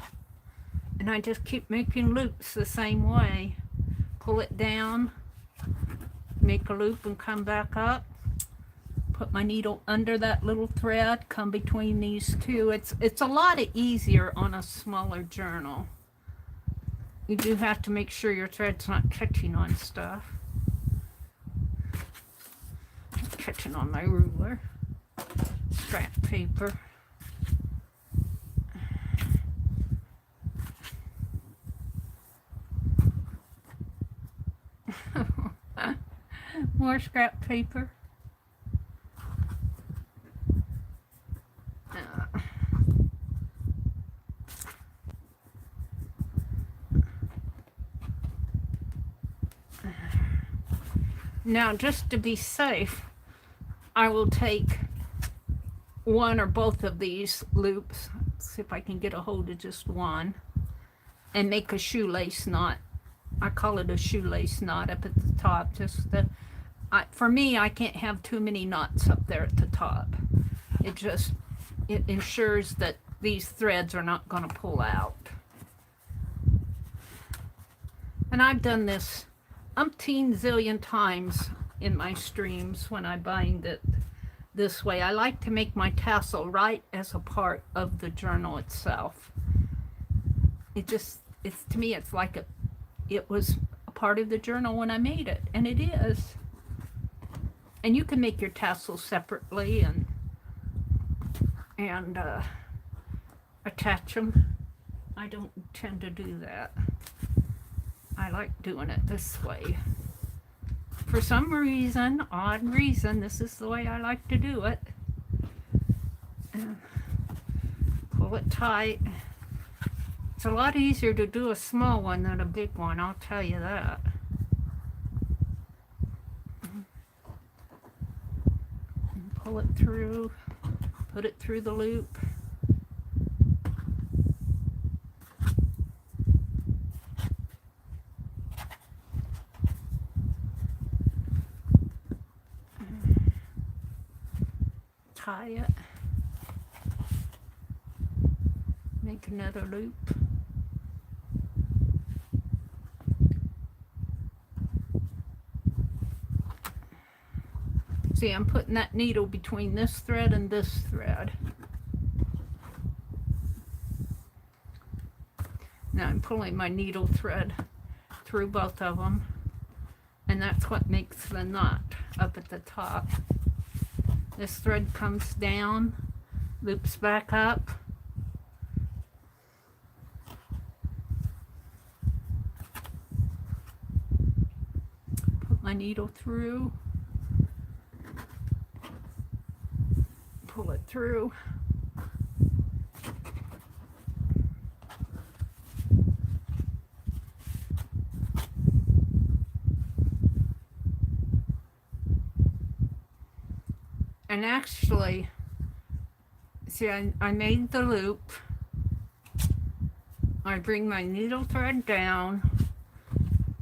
And I just keep making loops the same way. Pull it down, make a loop and come back up. Put my needle under that little thread, come between these two. It's a lot easier on a smaller journal. You do have to make sure your thread's not catching on stuff. Catching on my ruler. Scrap paper. More scrap paper. Now, just to be safe, I will take one or both of these loops, let's see if I can get a hold of just one, and make a shoelace knot. I call it a shoelace knot up at the top. Just for me, I can't have too many knots up there at the top. It ensures that these threads are not going to pull out. And I've done this umpteen zillion times in my streams when I bind it this way. I like to make my tassel right as a part of the journal itself. To me, it's like it was a part of the journal when I made it, and it is. And you can make your tassels separately and attach them. I don't tend to do that. I like doing it this way. For some reason, odd reason, this is the way I like to do it. And pull it tight. It's a lot easier to do a small one than a big one, I'll tell you that. And pull it through, put it through the loop. Tie it. Make another loop. See, I'm putting that needle between this thread and this thread. Now I'm pulling my needle thread through both of them, and that's what makes the knot up at the top. This thread comes down, loops back up. Put my needle through. Pull it through. And actually, see, I made the loop. I bring my needle thread down.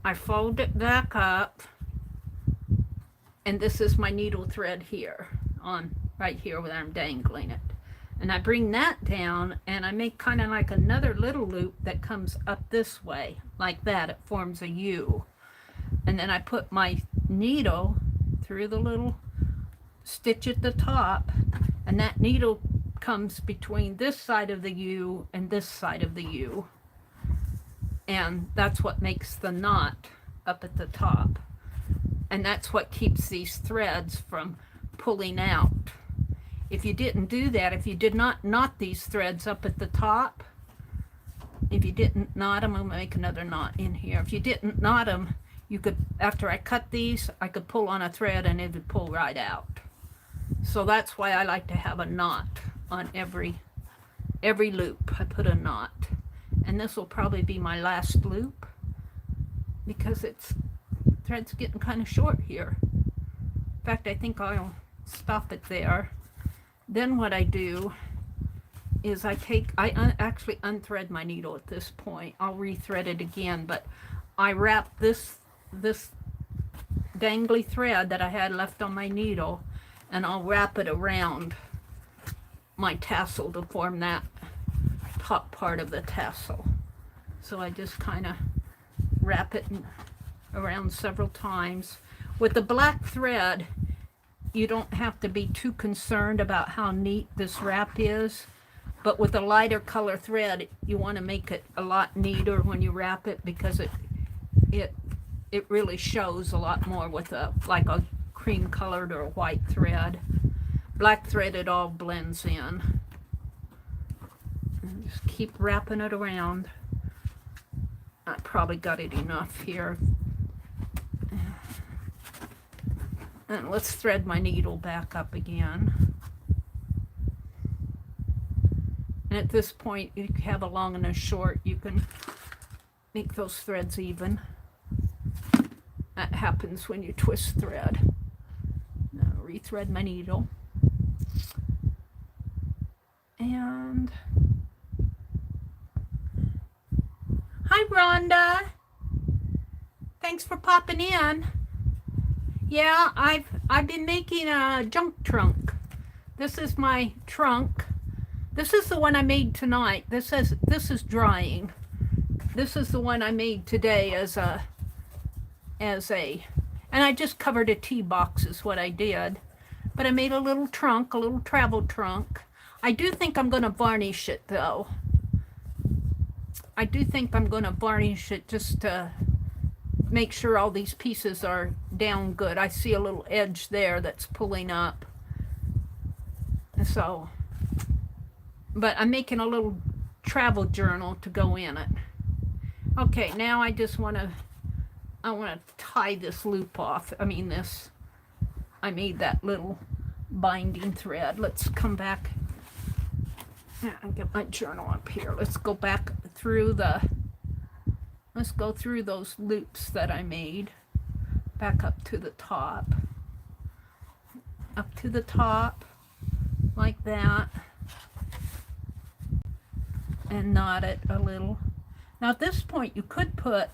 I fold it back up. And this is my needle thread here, on right here where I'm dangling it. And I bring that down and I make kind of like another little loop that comes up this way, like that. It forms a U. And then I put my needle through the little stitch at the top, and that needle comes between this side of the U and this side of the U, and that's what makes the knot up at the top, and that's what keeps these threads from pulling out. If you didn't do that, if you did not knot these threads up at the top, if you didn't knot them, I'm gonna make another knot in here. If you didn't knot them, you could, after I cut these, I could pull on a thread and it would pull right out. So that's why I like to have a knot on every loop. I put a knot, and this will probably be my last loop because thread's getting kind of short here. In fact, I think I'll stop it there. Then what I do is I actually unthread my needle at this point. I'll rethread it again, but I wrap this dangly thread that I had left on my needle, and I'll wrap it around my tassel to form that top part of the tassel. So I just kind of wrap it around several times. With the black thread, you don't have to be too concerned about how neat this wrap is, but with a lighter color thread, you want to make it a lot neater when you wrap it, because it really shows a lot more with like a cream colored or a white thread. Black thread, it all blends in. And just keep wrapping it around. I probably got it enough here. And let's thread my needle back up again. And at this point, you have a long and a short, you can make those threads even. That happens when you twist thread. Now rethread my needle. And hi Rhonda. Thanks for popping in. Yeah, I've been making a junk trunk. This is my trunk. This is the one I made tonight. This is drying. This is the one I made today and I just covered a tea box is what I did. But I made a little trunk, a little travel trunk. I do think I'm going to varnish it though. I do think I'm going to varnish it just to make sure all these pieces are down good. I see a little edge there that's pulling up. So, but I'm making a little travel journal to go in it. Okay, now I just want to, I want to tie this loop off. I mean this, I made that little binding thread. Let's come back. I'll get my journal up here. Let's go back through the, let's go through those loops that I made. Back up to the top. Up to the top, like that. And knot it a little. Now at this point you could put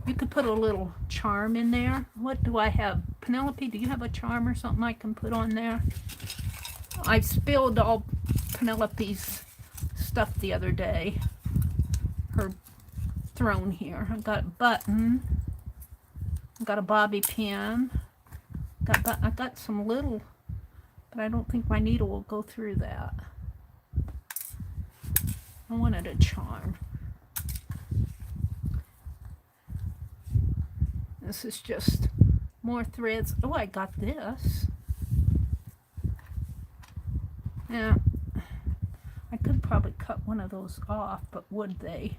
a little charm in there. What do I have? Penelope, do you have a charm or something I can put on there? I spilled all Penelope's stuff the other day. Her throne here. I've got a button. I've got a bobby pin. I got some little, but I don't think my needle will go through that. I wanted a charm. This is just more threads. Oh, I got this. Yeah, I could probably cut one of those off, but would they?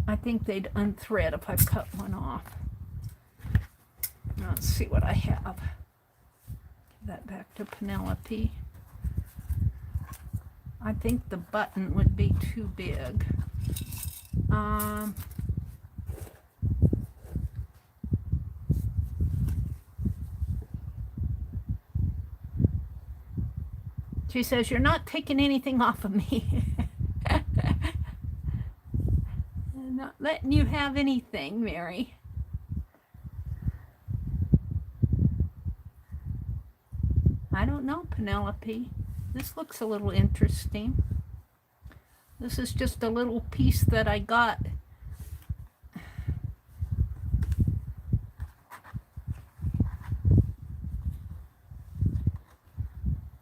I think they'd unthread if I cut one off. Now let's see what I have. Give that back to Penelope. I think the button would be too big. She says, you're not taking anything off of me. I'm not letting you have anything, Mary. I don't know, Penelope. This looks a little interesting. This is just a little piece that I got.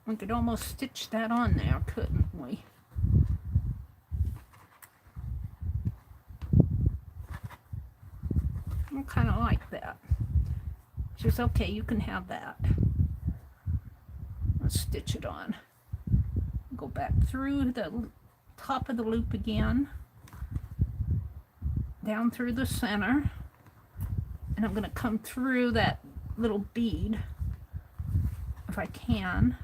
We could almost stitch that on there, couldn't we? I kind of like that. She says, okay, you can have that. Let's stitch it on. Go back through the top of the loop again, down through the center, and I'm going to come through that little bead, if I can,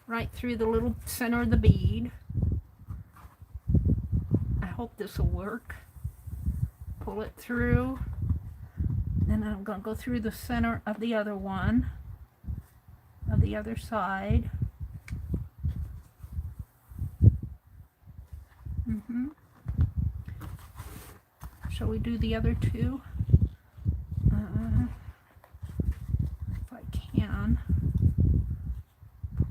right through the little center of the bead. I hope this will work. Pull it through, and I'm going to go through the center of the other one, of the other side. Shall we do the other two? If I can,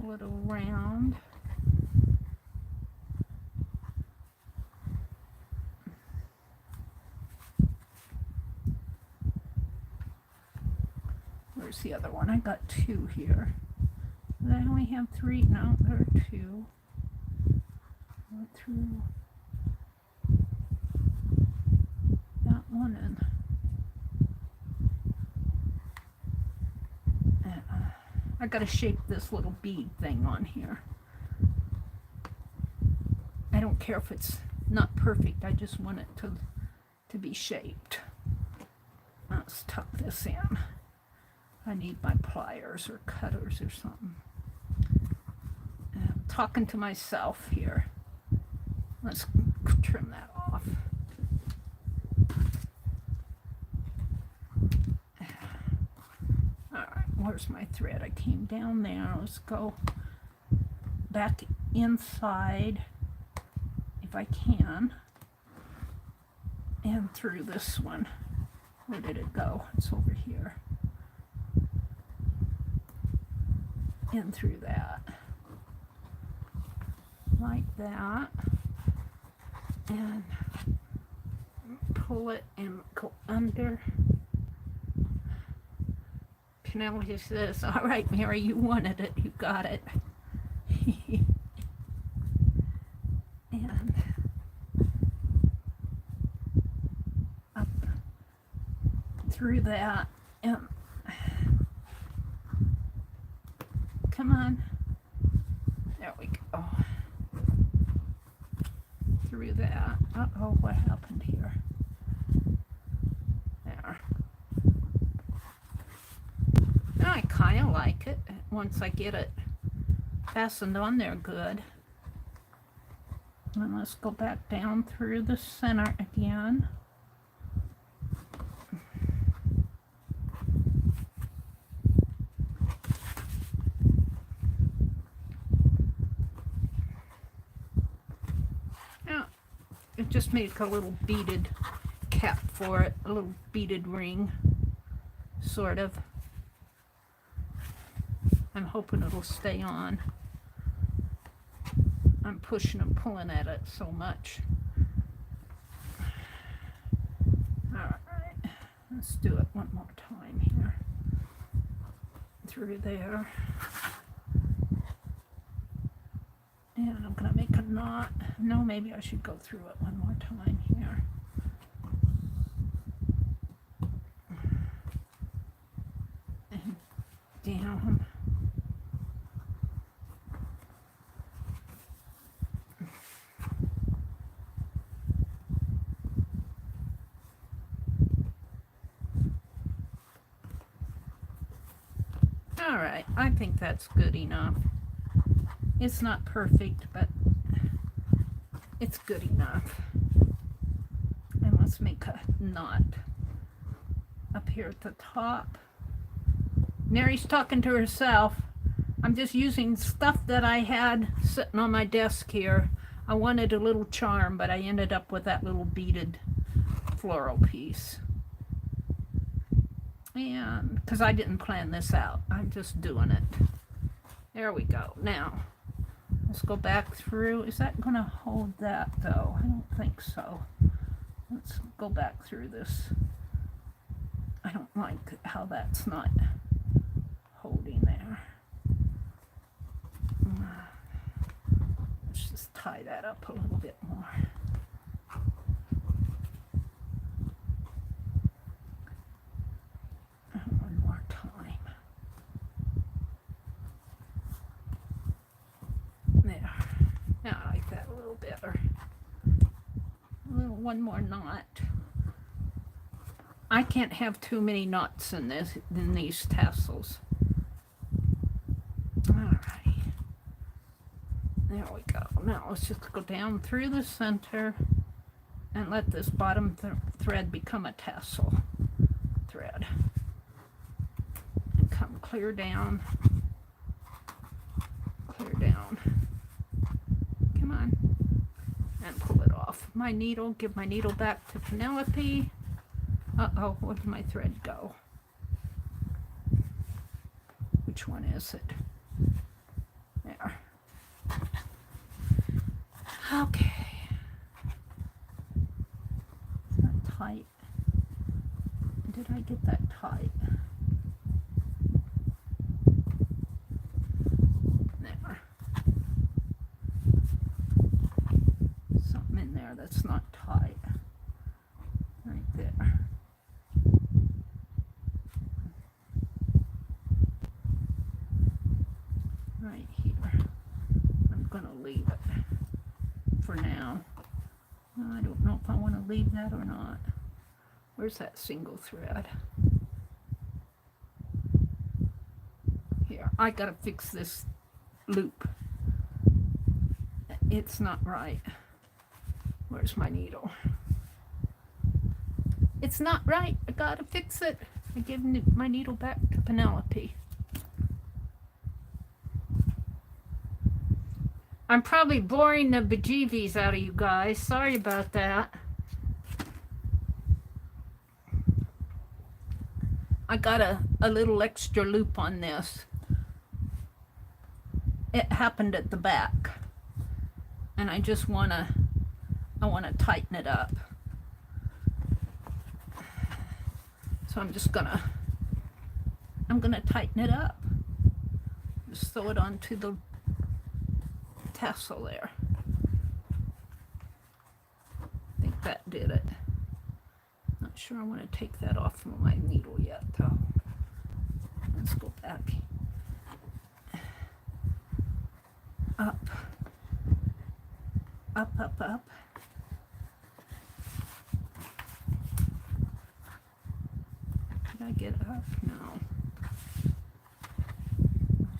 pull it around. Where's the other one? I got two here. Did I only have three? No, there are two. Went through that one and I gotta shape this little bead thing on here. I don't care if it's not perfect, I just want it to be shaped. Let's tuck this in. I need my pliers or cutters or something. I'm talking to myself here. Let's trim that off. All right, where's my thread? I came down there. Let's go back inside if I can, and through this one. Where did it go? It's over here. In through that, like that, and pull it and go under. Penelope says, all right, Mary, you wanted it, you got it. And through that. And come on. There we go. Through that. Uh-oh, what happened here? There. I kind of like it once I get it fastened on there good. And let's go back down through the center again. Now, it just made a little beaded cap for it, a little beaded ring, sort of. I'm hoping it'll stay on. I'm pushing and pulling at it so much. Alright, let's do it one more time here. Through there. And I'm going to make a knot. No, maybe I should go through it one more time here. And down. All right, I think that's good enough. It's not perfect, but it's good enough. And let's make a knot up here at the top. Mary's talking to herself. I'm just using stuff that I had sitting on my desk here. I wanted a little charm, but I ended up with that little beaded floral piece. And because I didn't plan this out, I'm just doing it. There we go. Now let's go back through. Is that going to hold that though? I don't think so. Let's go back through this. I don't like how that's not holding there. Let's just tie that up a little bit more. One more time. There. Now I like that a little better. One more knot. I can't have too many knots in these tassels. Alright. There we go. Now let's just go down through the center and let this bottom thread become a tassel thread. And come clear down. Clear down. Come on. And pull it off. My needle, give my needle back to Penelope. Uh-oh, where did my thread go? Which one is it? There. Okay. Is that tight? Did I get that tight? There. Something in there that's not tight. Right there. Right here. I'm going to leave it for now. I don't know if I want to leave that or not. Where's that single thread? Here, I got to fix this loop. It's not right. Where's my needle? It's not right. I got to fix it. I give my needle back to Penelope. I'm probably boring the bejeebies out of you guys. Sorry about that. I got a little extra loop on this. It happened at the back. And I just want to tighten it up. So I'm gonna tighten it up. Just sew it onto the tassel there. I think that did it. Not sure I want to take that off of my needle yet, though. Let's go back. Up. Up, up, up. Did I get up? No.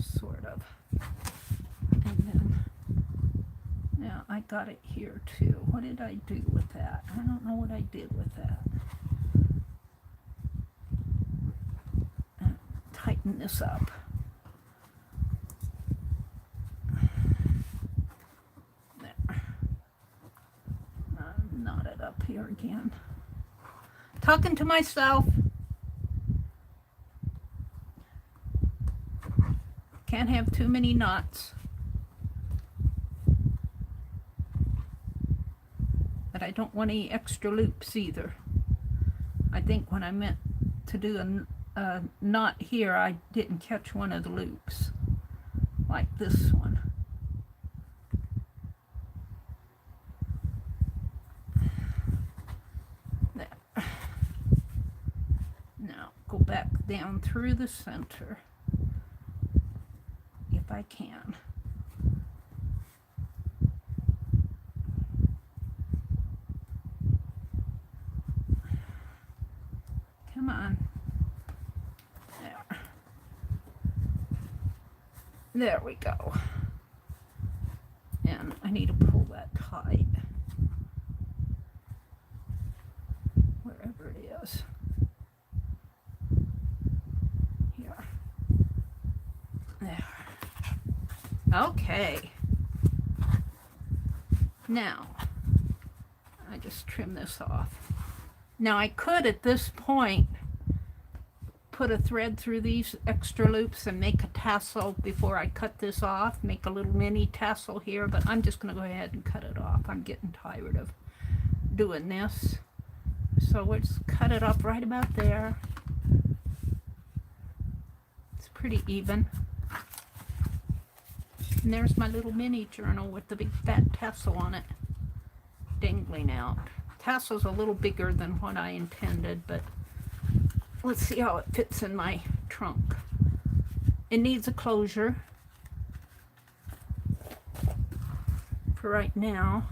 Sort of. And then, now I got it here too. What did I do with that? I don't know what I did with that. Tighten this up. There. Knot it up here again. Talking to myself. Can't have too many knots. But I don't want any extra loops either. I think when I meant to do a knot here, I didn't catch one of the loops, like this one. There. Now go back down through the center, if I can. Come on. There. There we go. And I need to pull that tight. Wherever it is. Here. There. Okay. Now, I just trim this off. Now I could at this point put a thread through these extra loops and make a tassel before I cut this off, make a little mini tassel here, but I'm just going to go ahead and cut it off. I'm getting tired of doing this. So let's cut it up right about there. It's pretty even. And there's my little mini journal with the big fat tassel on it, dangling out. Tassel's a little bigger than what I intended, but let's see how it fits in my trunk. It needs a closure for right now.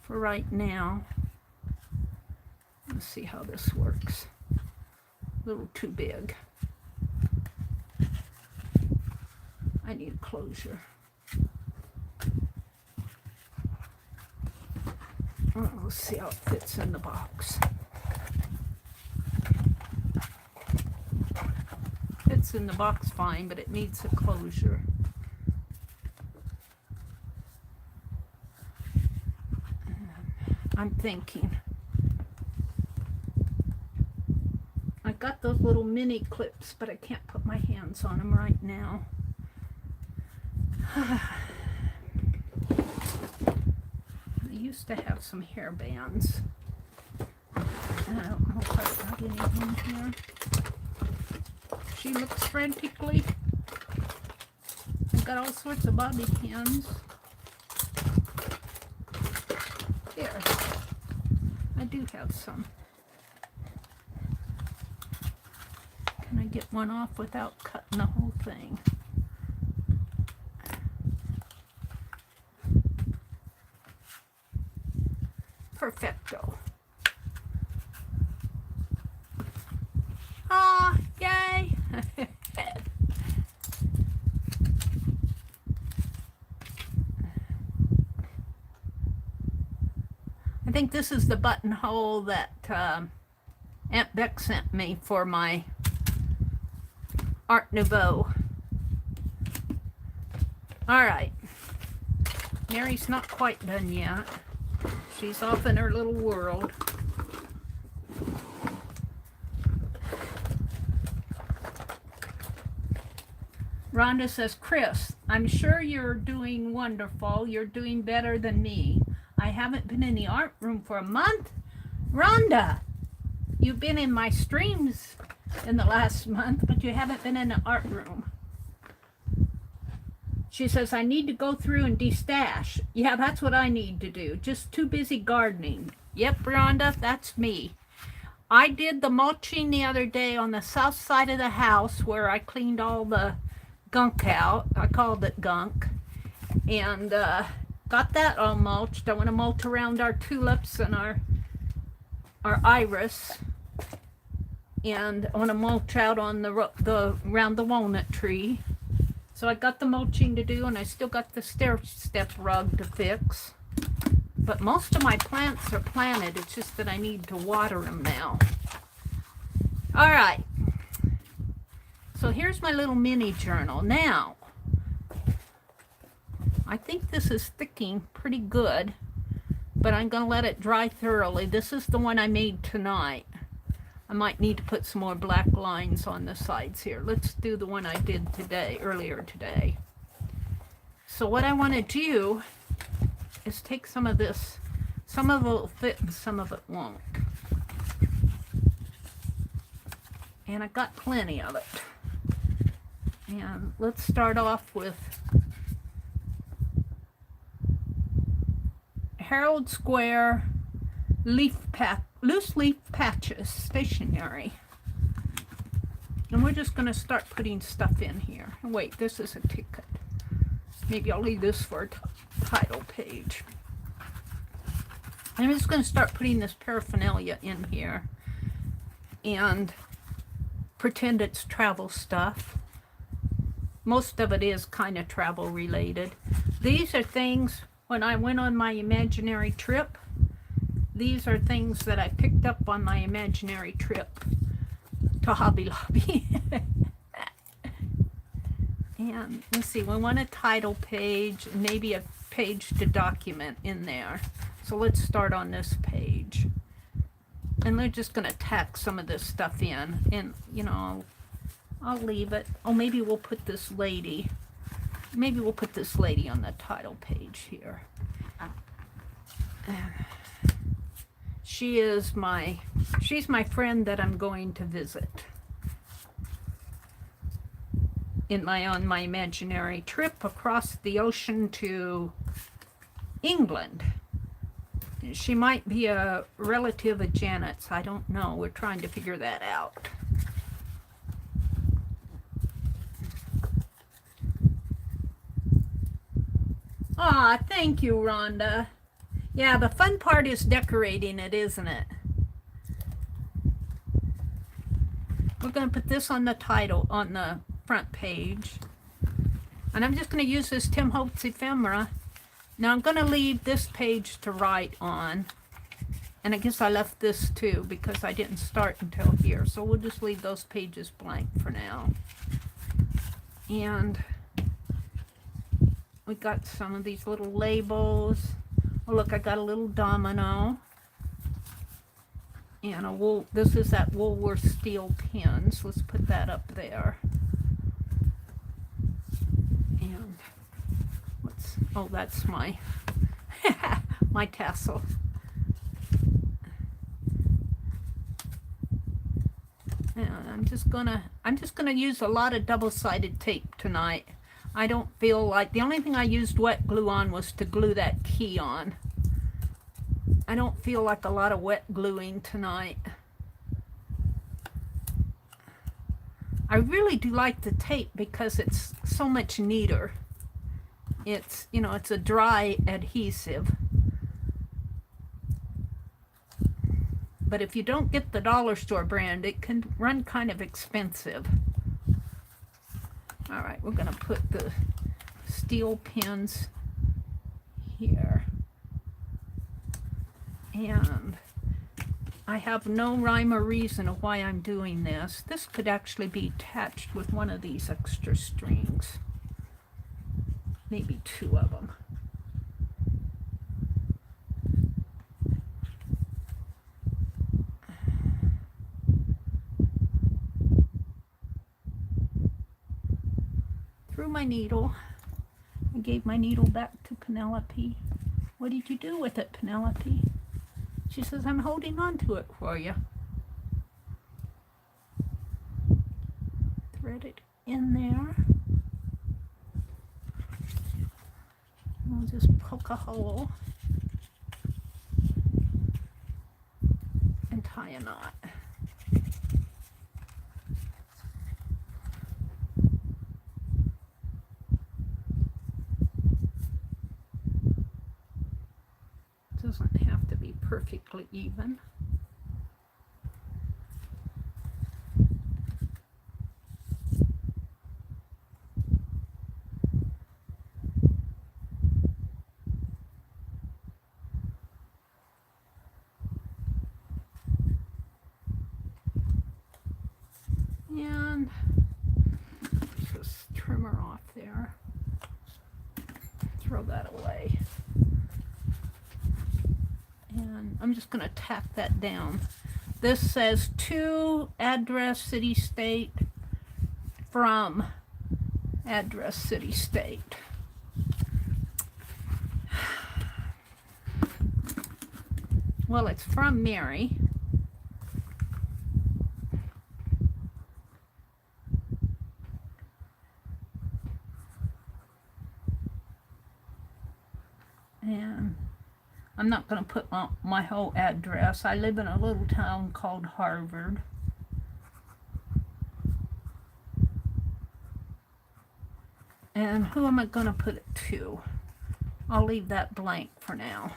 For right now. Let's see how this works. A little too big. I need a closure. Oh, let's see how it fits in the box. Fits in the box fine, but it needs a closure. I'm thinking. I got those little mini clips, but I can't put my hands on them right now. I used to have some hair bands. And I don't know if I've got anything here. She looks frantically. I've got all sorts of bobby pins. Here. I do have some. Can I get one off without cutting the whole thing? Perfecto. Ah, yay! I think this is the buttonhole that Aunt Beck sent me for my Art Nouveau. All right. Mary's not quite done yet. She's off in her little world. Rhonda says, Chris, I'm sure you're doing wonderful. You're doing better than me. I haven't been in the art room for a month. Rhonda, you've been in my streams in the last month, but you haven't been in the art room. She says, I need to go through and destash. Yeah, that's what I need to do. Just too busy gardening. Yep, Rhonda, that's me. I did the mulching the other day on the south side of the house where I cleaned all the gunk out. I called it gunk. And got that all mulched. I want to mulch around our tulips and our iris. And I want to mulch out on the around the walnut tree. So I got the mulching to do, and I still got the stair step rug to fix. But most of my plants are planted. It's just that I need to water them now. All right. So here's my little mini journal. Now, I think this is thicking pretty good, but I'm going to let it dry thoroughly. This is the one I made tonight. I might need to put some more black lines on the sides here. Let's do the one I did today, earlier today. So what I want to do is take some of this. Some of it will fit and some of it won't. And I got plenty of it. And let's start off with Herald Square loose leaf patches, stationery. And we're just going to start putting stuff in here. Wait, this is a ticket. Maybe I'll leave this for a title page. I'm just going to start putting this paraphernalia in here and pretend it's travel stuff. Most of it is kind of travel related. These are things when I went on my imaginary trip. These are things that I picked up on my imaginary trip to Hobby Lobby. And let's see, we want a title page, maybe a page to document in there. So let's start on this page. And they're just going to tack some of this stuff in. And, you know, I'll leave it. Oh, maybe we'll put this lady. Maybe we'll put this lady on the title page here. She's my friend that I'm going to visit on my imaginary trip across the ocean to England. She might be a relative of Janet's. I don't know. We're trying to figure that out. Ah, thank you, Rhonda. Yeah, the fun part is decorating it, isn't it? We're going to put this on the title, on the front page. And I'm just going to use this Tim Holtz ephemera. Now I'm going to leave this page to write on. And I guess I left this too because I didn't start until here. So we'll just leave those pages blank for now. And we got some of these little labels. Oh, look, I got a little domino. And a wool, this is that Woolworth steel pins. Let's put that up there. And what's, oh, that's my, my tassel. And I'm just gonna use a lot of double-sided tape tonight. I don't feel like, the only thing I used wet glue on was to glue that key on. I don't feel like a lot of wet gluing tonight. I really do like the tape because it's so much neater. It's, you know, it's a dry adhesive. But if you don't get the dollar store brand, it can run kind of expensive. All right, we're going to put the steel pins here. And I have no rhyme or reason of why I'm doing this. This could actually be attached with one of these extra strings. Maybe two of them. Through my needle. I gave my needle back to Penelope. What did you do with it, Penelope? She says, I'm holding on to it for you. Thread it in there. We'll just poke a hole and tie a knot. Doesn't have to be perfectly even. And just trimmer off there. Throw that away. And I'm just going to tack that down. This says to address, city, state, from address, city, state. Well, it's from Meri. And I'm not going to put my whole address. I live in a little town called Harvard. And who am I going to put it to? I'll leave that blank for now.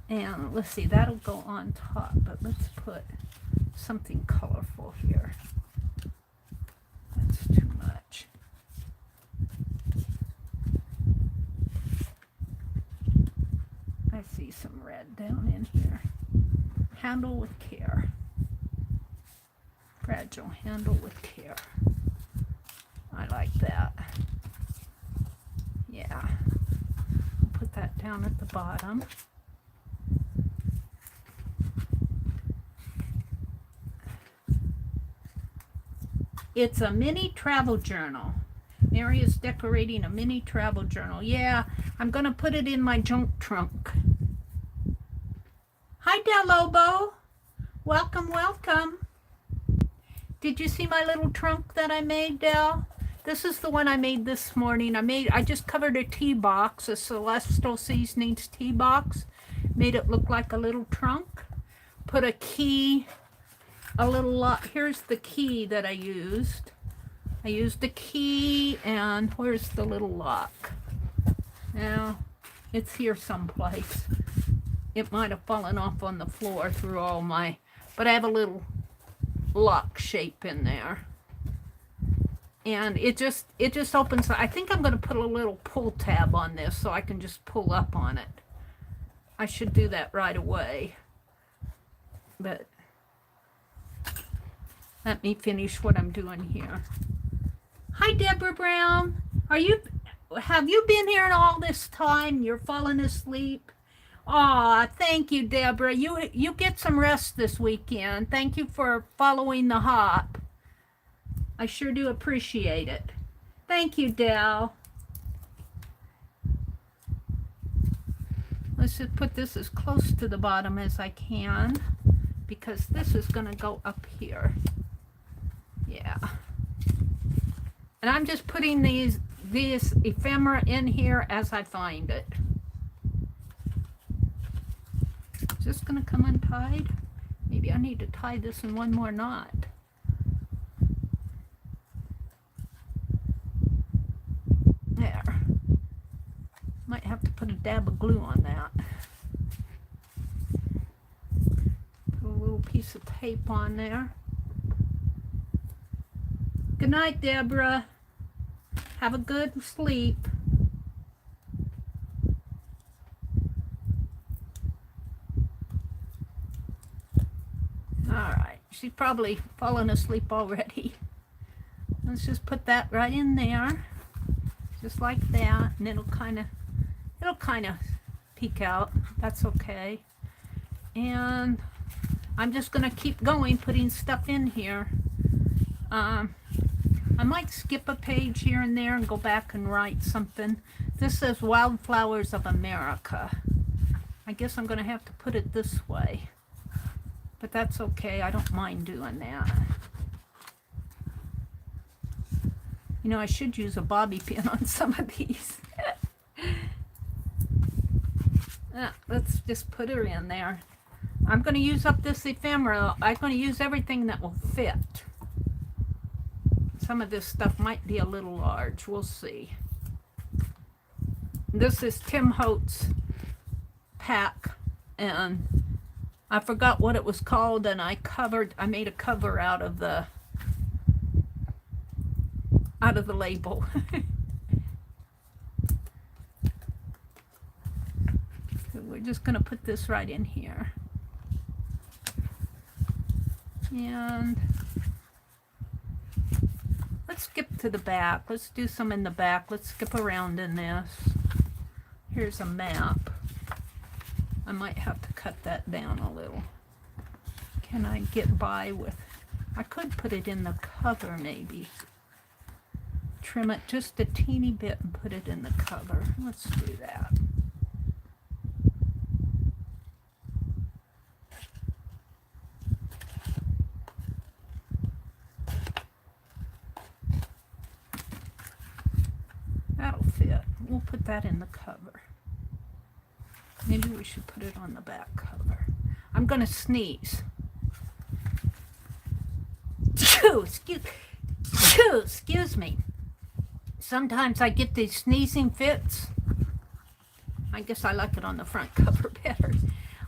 And let's see, that'll go on top, but let's put something colorful here. That's too much. I see some red down in here. Handle with care. Fragile, handle with care. I like that. Yeah. I'll put that down at the bottom. It's a mini travel journal. Meri is decorating a mini travel journal. Yeah, I'm going to put it in my junk trunk. Hi, Del Lobo. Welcome, welcome. Did you see my little trunk that I made, Del? This is the one I made this morning. I just covered a tea box, a Celestial Seasonings tea box. Made it look like a little trunk. Put a key, a little lock. Here's the key that I used. I used the key, and where's the little lock? Now, it's here someplace. It might have fallen off on the floor through all my, but I have a little lock shape in there. And it just opens. I think I'm going to put a little pull tab on this so I can just pull up on it. I should do that right away. But let me finish what I'm doing here. Hi, Deborah Brown. Have you been here all this time? You're falling asleep? Aw, thank you, Deborah. You get some rest this weekend. Thank you for following the hop. I sure do appreciate it. Thank you, Del. Let's just put this as close to the bottom as I can, because this is going to go up here. Yeah. And I'm just putting these ephemera in here as I find it. Is this going to come untied? Maybe I need to tie this in one more knot. There. Might have to put a dab of glue on that. Put a little piece of tape on there. Good night, Deborah. Have a good sleep. All right, she's probably fallen asleep already. Let's just put that right in there, just like that, and it'll kind of peek out. That's okay. And I'm just gonna keep going, putting stuff in here. I might skip a page here and there and go back and write something. This says Wildflowers of America. I guess I'm going to have to put it this way. But that's okay. I don't mind doing that. You know, I should use a bobby pin on some of these. Let's just put her in there. I'm going to use up this ephemera. I'm going to use everything that will fit. So some of this stuff might be a little large. We'll see. This is Tim Holtz pack, and I forgot what it was called, and I made a cover out of the label. So we're just going to put this right in here. And let's skip to the back. Let's do some in the back. Let's skip around in this. Here's a map. I might have to cut that down a little. Can I get by with... I could put it in the cover maybe. Trim it just a teeny bit and put it in the cover. Let's do that. That'll fit. We'll put that in the cover. Maybe we should put it on the back cover. I'm going to sneeze. Excuse me. Sometimes I get these sneezing fits. I guess I like it on the front cover better.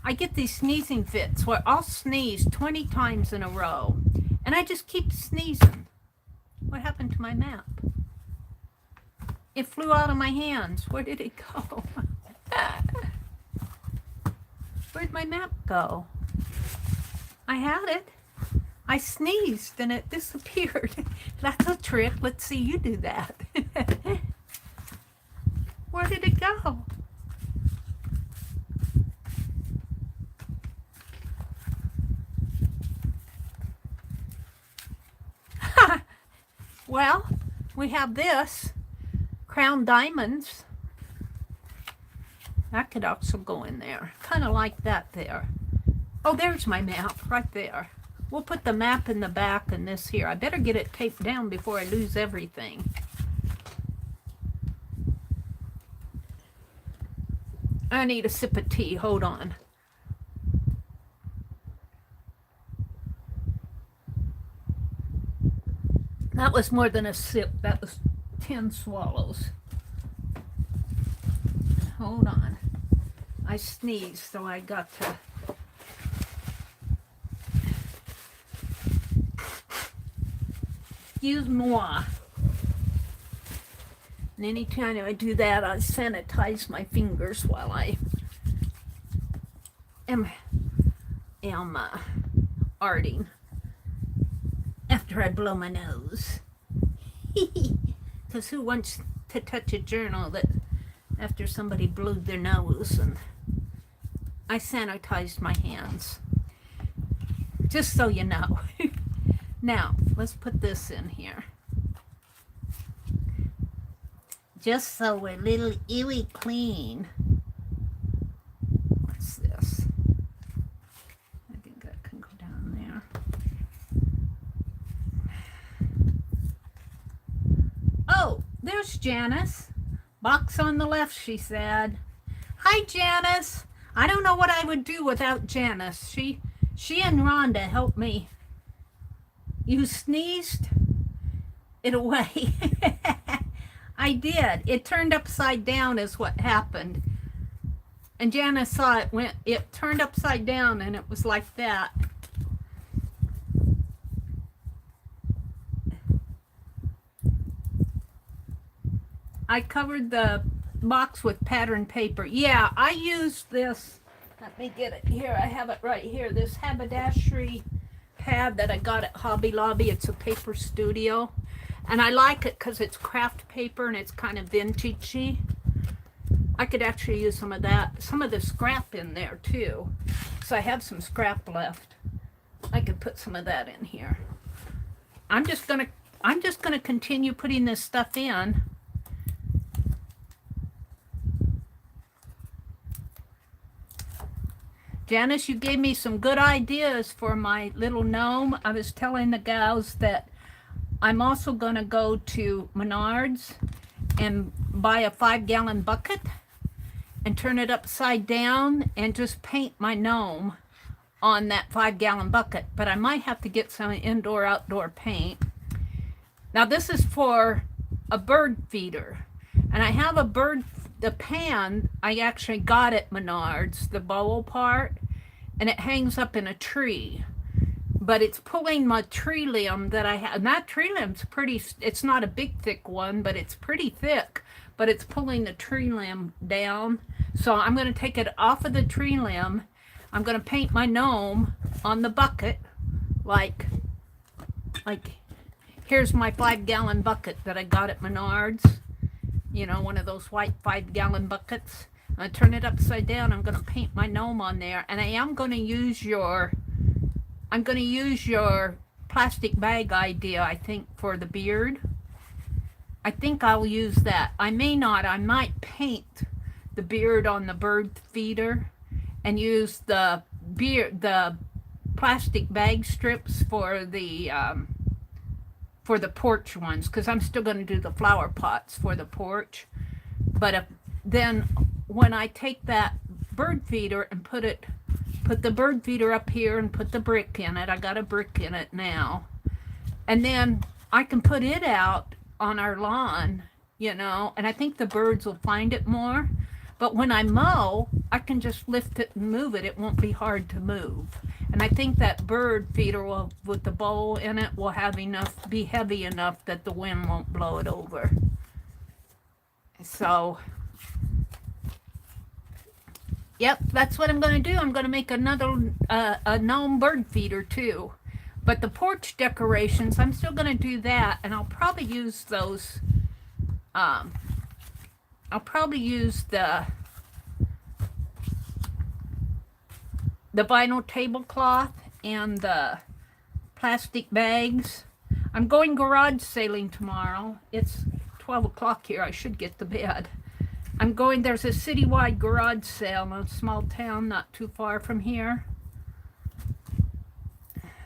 I get these sneezing fits where I'll sneeze 20 times in a row. And I just keep sneezing. What happened to my map? It flew out of my hands. Where did it go? Where'd my map go? I had it. I sneezed and it disappeared. That's a trick. Let's see you do that. Where did it go? Well, we have this. Crown diamonds. That could also go in there. Kind of like that there. Oh, there's my map right there. We'll put the map in the back and this here. I better get it taped down before I lose everything. I need a sip of tea. Hold on. That was more than a sip. That was 10 swallows. Hold on. I sneezed, so I got to... Excuse moi. And anytime I do that, I sanitize my fingers while I am arting. After I blow my nose. Because who wants to touch a journal that after somebody blew their nose? And I sanitized my hands. Just so you know. Now, let's put this in here. Just so we're a little ewy clean. What's this? I think that can go down there. Oh, there's Janice. Box on the left, she said. Hi, Janice. I don't know what I would do without Janice. She and Rhonda helped me. You sneezed it away. I did. It turned upside down is what happened. And Janice saw it turned upside down and it was like that. I covered the box with pattern paper. Yeah, I used this. Let me get it here. I have it right here. This haberdashery pad that I got at Hobby Lobby. It's a paper studio. And I like it because it's craft paper and it's kind of vintagey. I could actually use some of that, some of the scrap in there too. So I have some scrap left. I could put some of that in here. I'm just gonna continue putting this stuff in. Janice, you gave me some good ideas for my little gnome. I was telling the gals that I'm also going to go to Menards and buy a 5-gallon bucket and turn it upside down and just paint my gnome on that 5-gallon bucket. But I might have to get some indoor-outdoor paint. Now this is for a bird feeder. And I have the pan, I actually got at Menards, the bowl part, and it hangs up in a tree. But it's pulling my tree limb that I have. And that tree limb's pretty, it's not a big thick one, but it's pretty thick. But it's pulling the tree limb down. So I'm going to take it off of the tree limb. I'm going to paint my gnome on the bucket. Like here's my 5-gallon bucket that I got at Menards. You know, one of those white 5-gallon buckets. I turn it upside down. I'm going to paint my gnome on there. And I am going to use your plastic bag idea, I think, for the beard. I think I'll use that. I may not. I might paint the beard on the bird feeder and use the plastic bag strips for the porch ones, because I'm still going to do the flower pots for the porch. But then when I take that bird feeder and put the bird feeder up here and put the brick in it, I got a brick in it now, and then I can put it out on our lawn, you know, and I think the birds will find it more. But when I mow, I can just lift it and move it. It won't be hard to move. And I think that bird feeder will, with the bowl in it, will have enough, be heavy enough that the wind won't blow it over. So, yep, that's what I'm going to do. I'm going to make another a gnome bird feeder too. But the porch decorations, I'm still going to do that, and I'll probably use those. I'll probably use the vinyl tablecloth and the plastic bags. I'm going garage sailing tomorrow. It's 12 o'clock here. I should get to bed. I'm going, there's a citywide garage sale in a small town not too far from here.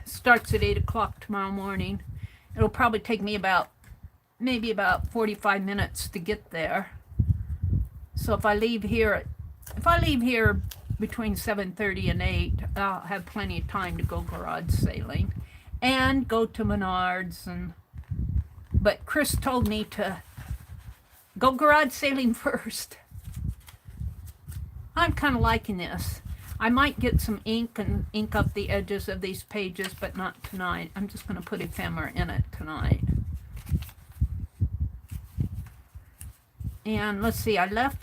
Starts at 8 o'clock tomorrow morning. It'll probably take me maybe about 45 minutes to get there. So if I leave here between 7:30 and 8, I'll have plenty of time to go garage sailing and go to Menards. But Chris told me to go garage sailing first. I'm kind of liking this. I might get some ink and ink up the edges of these pages, but not tonight. I'm just going to put ephemera in it tonight. And let's see, I was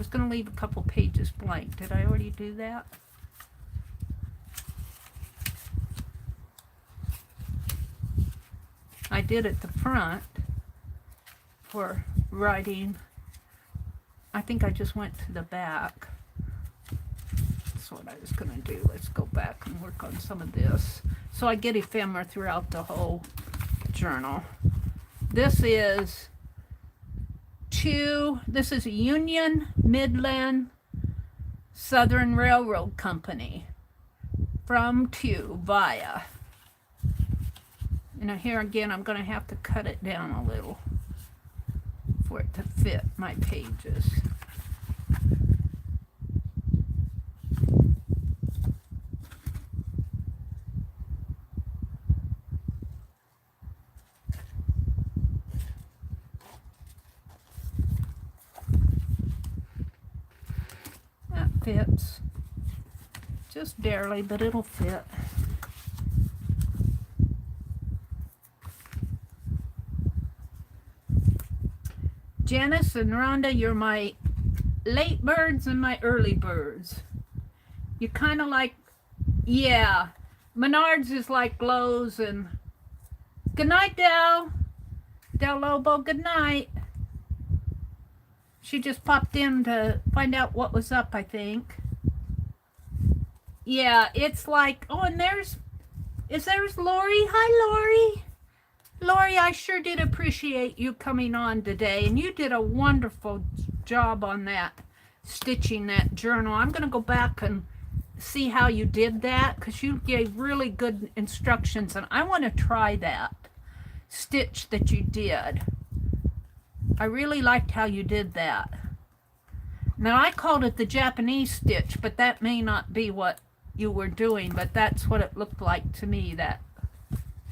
going to leave a couple pages blank. Did I already do that? I did at the front for writing. I think I just went to the back. That's what I was going to do. Let's go back and work on some of this. So I get ephemera throughout the whole journal. This is Union Midland Southern Railroad Company from to via. Now here again, I'm going to have to cut it down a little for it to fit my pages. That fits just barely, but it'll fit. Janice and Rhonda, you're my late birds and my early birds. You kind of like, yeah, Menards is like Lowe's. And good night, Del Lobo, good night. She just popped in to find out what was up, I think. Yeah, it's like, oh, and there's Lori. Hi, Lori. Lori, I sure did appreciate you coming on today, and you did a wonderful job on that, stitching that journal. I'm going to go back and see how you did that, because you gave really good instructions, and I want to try that stitch that you did. I really liked how you did that. Now, I called it the Japanese stitch, but that may not be what you were doing, but that's what it looked like to me, that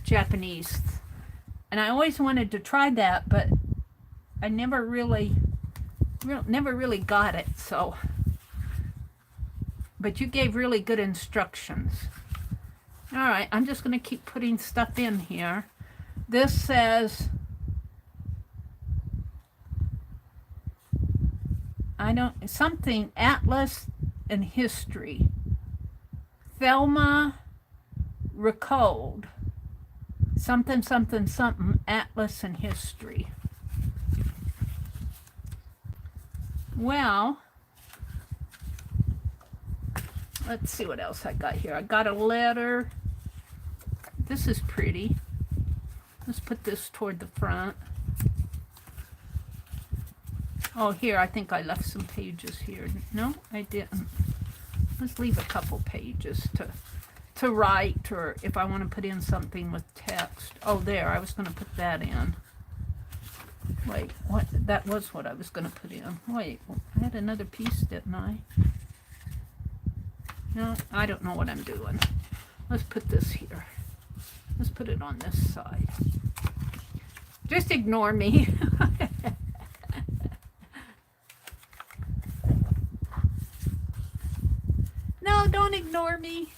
Japanese And I always wanted to try that, but I never really got it. So, but you gave really good instructions. All right, I'm just going to keep putting stuff in here. This says, something Atlas and History. Thelma Recold. Something, something, something, Atlas and History. Well, let's see what else I got here. I got a letter. This is pretty. Let's put this toward the front. Oh, here, I think I left some pages here. No, I didn't. Let's leave a couple pages to write, or if I want to put in something with text. Oh, there, I was going to put that in. Wait, what? That was what I was going to put in. Wait, I had another piece, didn't I? No, I don't know what I'm doing. Let's put this here. Let's put it on this side. Just ignore me. No, don't ignore me.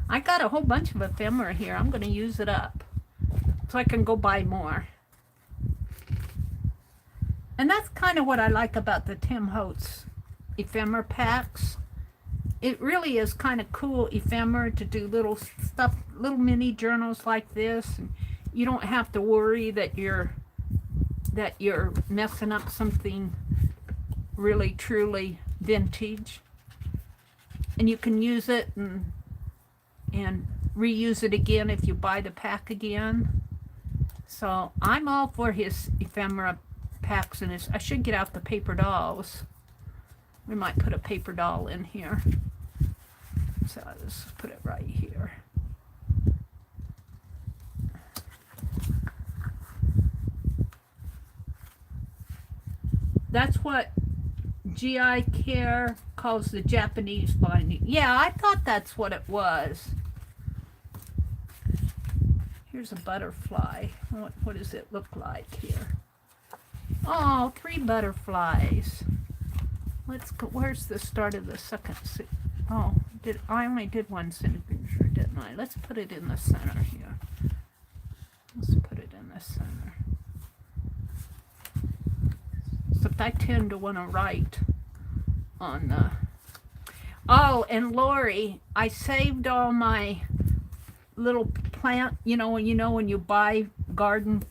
I got a whole bunch of ephemera here. I'm going to use it up so I can go buy more. And that's kind of what I like about the Tim Holtz ephemera packs. It really is kind of cool ephemera to do little stuff, little mini journals like this. And you don't have to worry that you're messing up something really truly vintage. And you can use it and reuse it again if you buy the pack again. So I'm all for his ephemera packs, and I should get out the paper dolls. We might put a paper doll in here. So let's put it right here. That's what GI Care calls the Japanese binding. Yeah, I thought that's what it was. Here's a butterfly. What does it look like here? Oh, 3 butterflies. Let's go. Where's the start of the second? Oh, I only did one signature, didn't I? Let's put it in the center here. Let's put it in the center. Except I tend to want to write on the... Oh, and Lori, I saved all my little plant, when you buy garden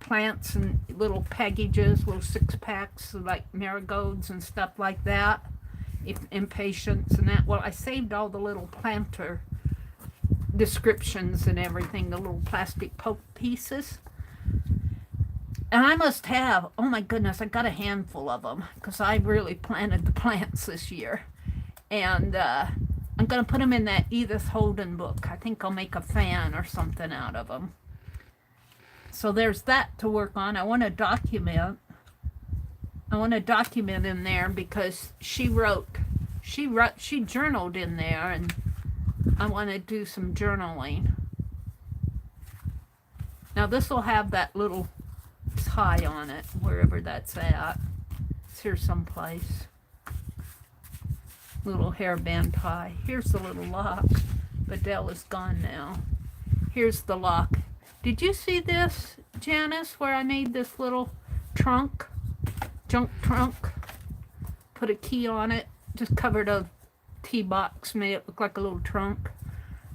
plants and little packages, little 6-packs like marigolds and stuff like that, impatiens and that. Well, I saved all the little planter descriptions and everything, the little plastic poke pieces. And I must have, oh my goodness, I got a handful of them because I really planted the plants this year. And I'm going to put them in that Edith Holden book. I think I'll make a fan or something out of them. So there's that to work on. I want to document in there because she journaled in there, and I want to do some journaling. Now this will have that little tie on it, wherever that's at. It's here someplace. Little hairband tie. Here's the little lock. Meridel is gone now. Here's the lock. Did you see this, Janice, where I made this little trunk? Junk trunk. Put a key on it. Just covered a tea box, made it look like a little trunk.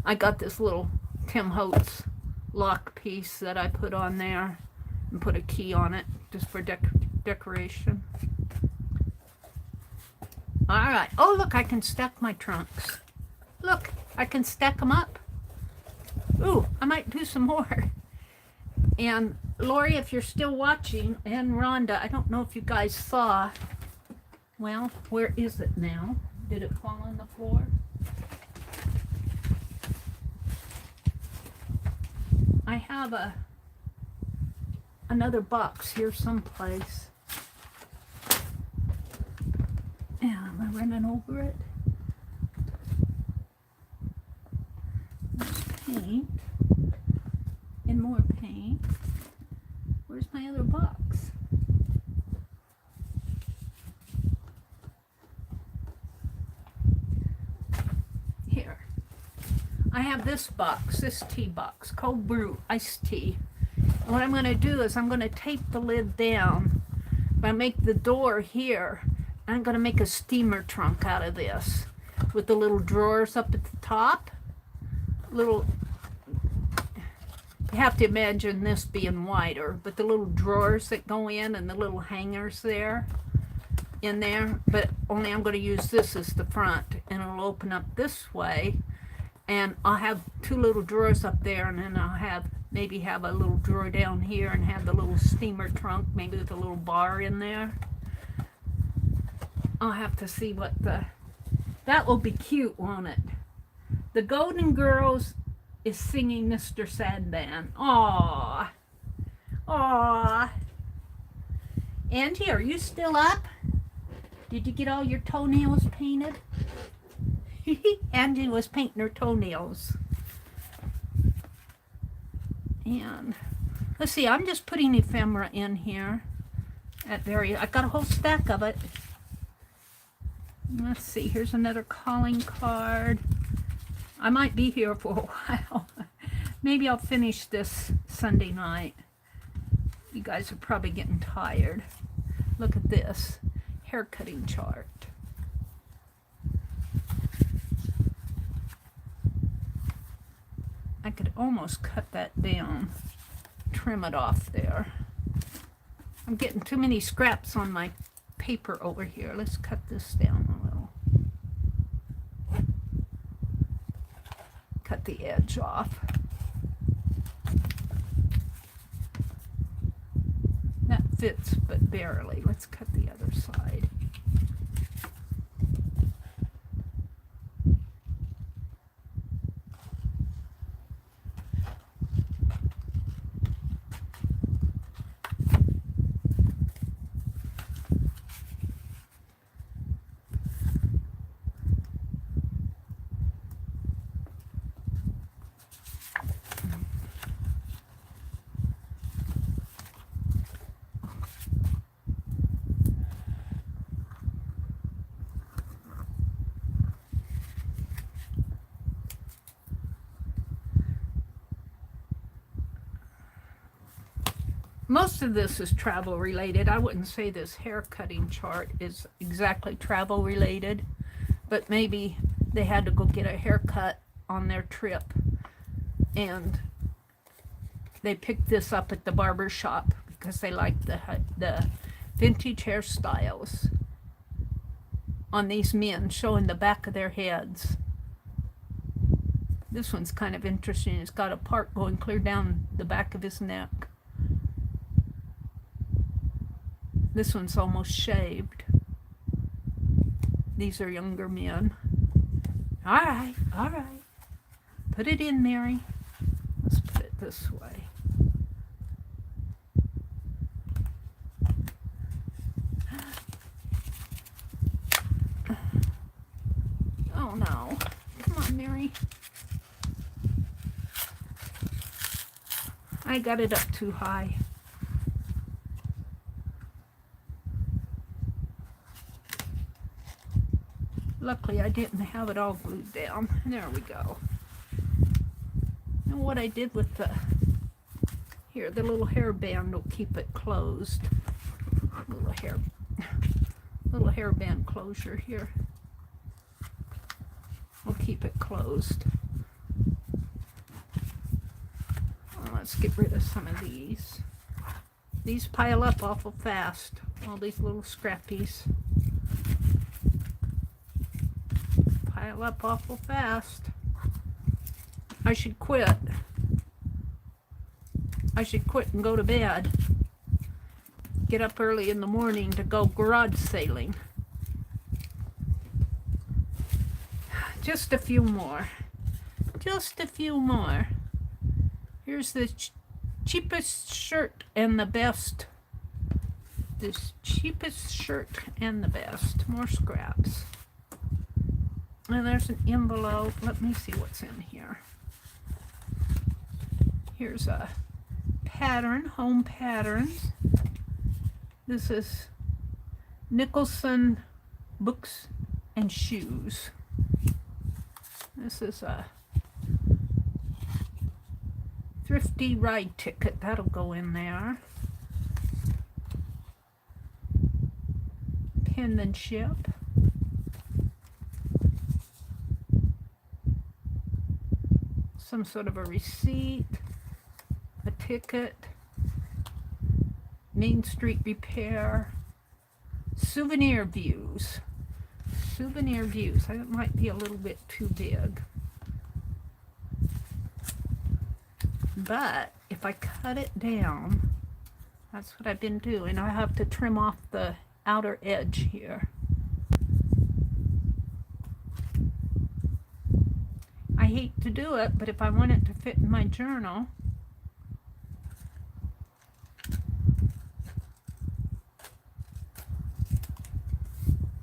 I got this little Tim Holtz lock piece that I put on there and put a key on it just for decoration. All right. Oh, look, I can stack my trunks. Look, I can stack them up. Ooh, I might do some more. And Lori, if you're still watching, and Rhonda, I don't know if you guys saw. Well, where is it now? Did it fall on the floor? I have another box here someplace. Yeah, am I running over it? There's paint. and more paint. Where's my other box? Here. I have this box, this tea box, cold brew iced tea. And what I'm going to do is I'm going to tape the lid down. I make the door here. I'm going to make a steamer trunk out of this with the little drawers up at the top. You have to imagine this being wider, but the little drawers that go in and the little hangers there, in there, but only I'm going to use this as the front, and it'll open up this way, and I'll have two little drawers up there, and then I'll maybe have a little drawer down here and have the little steamer trunk, maybe with a little bar in there. I'll have to see what that will be cute, won't it? The Golden Girls is singing Mr. Sandman. Aww. Aww. Angie, are you still up? Did you get all your toenails painted? Angie was painting her toenails. And let's see, I'm just putting ephemera in here. I got a whole stack of it. Let's see, here's another calling card. I might be here for a while. Maybe I'll finish this Sunday night. You guys are probably getting tired. Look at this hair cutting chart. I could almost cut that down, trim it off there. I'm getting too many scraps on my paper over here. Let's cut this down a little. Cut the edge off. That fits, but barely. Let's cut the other side. Most of this is travel related. I wouldn't say this hair cutting chart is exactly travel related, but maybe they had to go get a haircut on their trip and they picked this up at the barber shop because they like the vintage hairstyles on these men, showing the back of their heads. This one's kind of interesting. It's got a part going clear down the back of his neck. This one's almost shaved. These are younger men. All right, all right. Put it in, Mary. Let's put it this way. Oh no. Come on, Mary. I got it up too high. Luckily, I didn't have it all glued down. There we go. And what I did with the little hair band will keep it closed. Little hair band closure here. We'll keep it closed. Well, let's get rid of some of these. These pile up awful fast. All these little scrappies. Pile up awful fast. I should quit. I should quit and go to bed. Get up early in the morning to go garage sailing. Just a few more. Just a few more. Here's the cheapest shirt and the best. This cheapest shirt and the best. More scraps. And there's an envelope. Let me see what's in here. Here's a pattern, home patterns. This is Nicholson Books and Shoes. This is a thrifty ride ticket. That'll go in there. Penmanship. Some sort of a receipt. A ticket. Main Street Repair. Souvenir views. Souvenir views. That might be a little bit too big. But if I cut it down, that's what I've been doing. I have to trim off the outer edge here. I hate to do it, but if I want it to fit in my journal,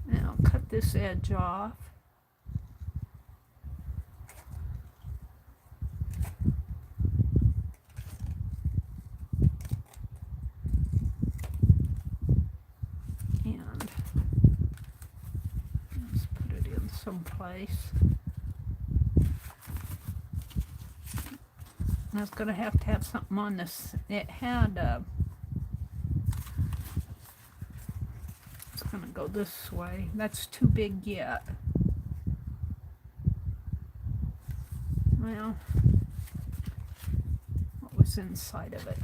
now I'll cut this edge off. And let's put it in someplace. I was going to have something on this. It had, it's going to go this way. That's too big yet. Well, what was inside of it?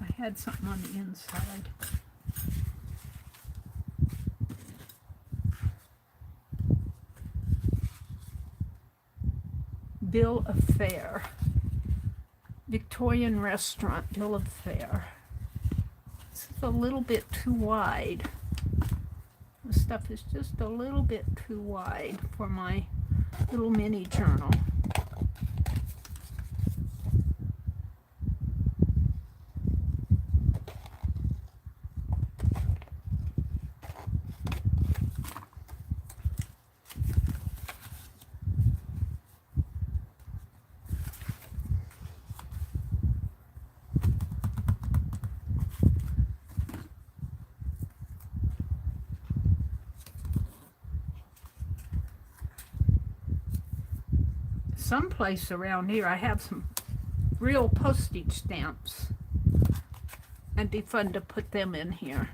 I had something on the inside. Bill of fare. Victorian restaurant bill of fare. This is a little bit too wide. This stuff is just a little bit too wide for my little mini journal. Someplace around here I have some real postage stamps. It'd be fun to put them in here.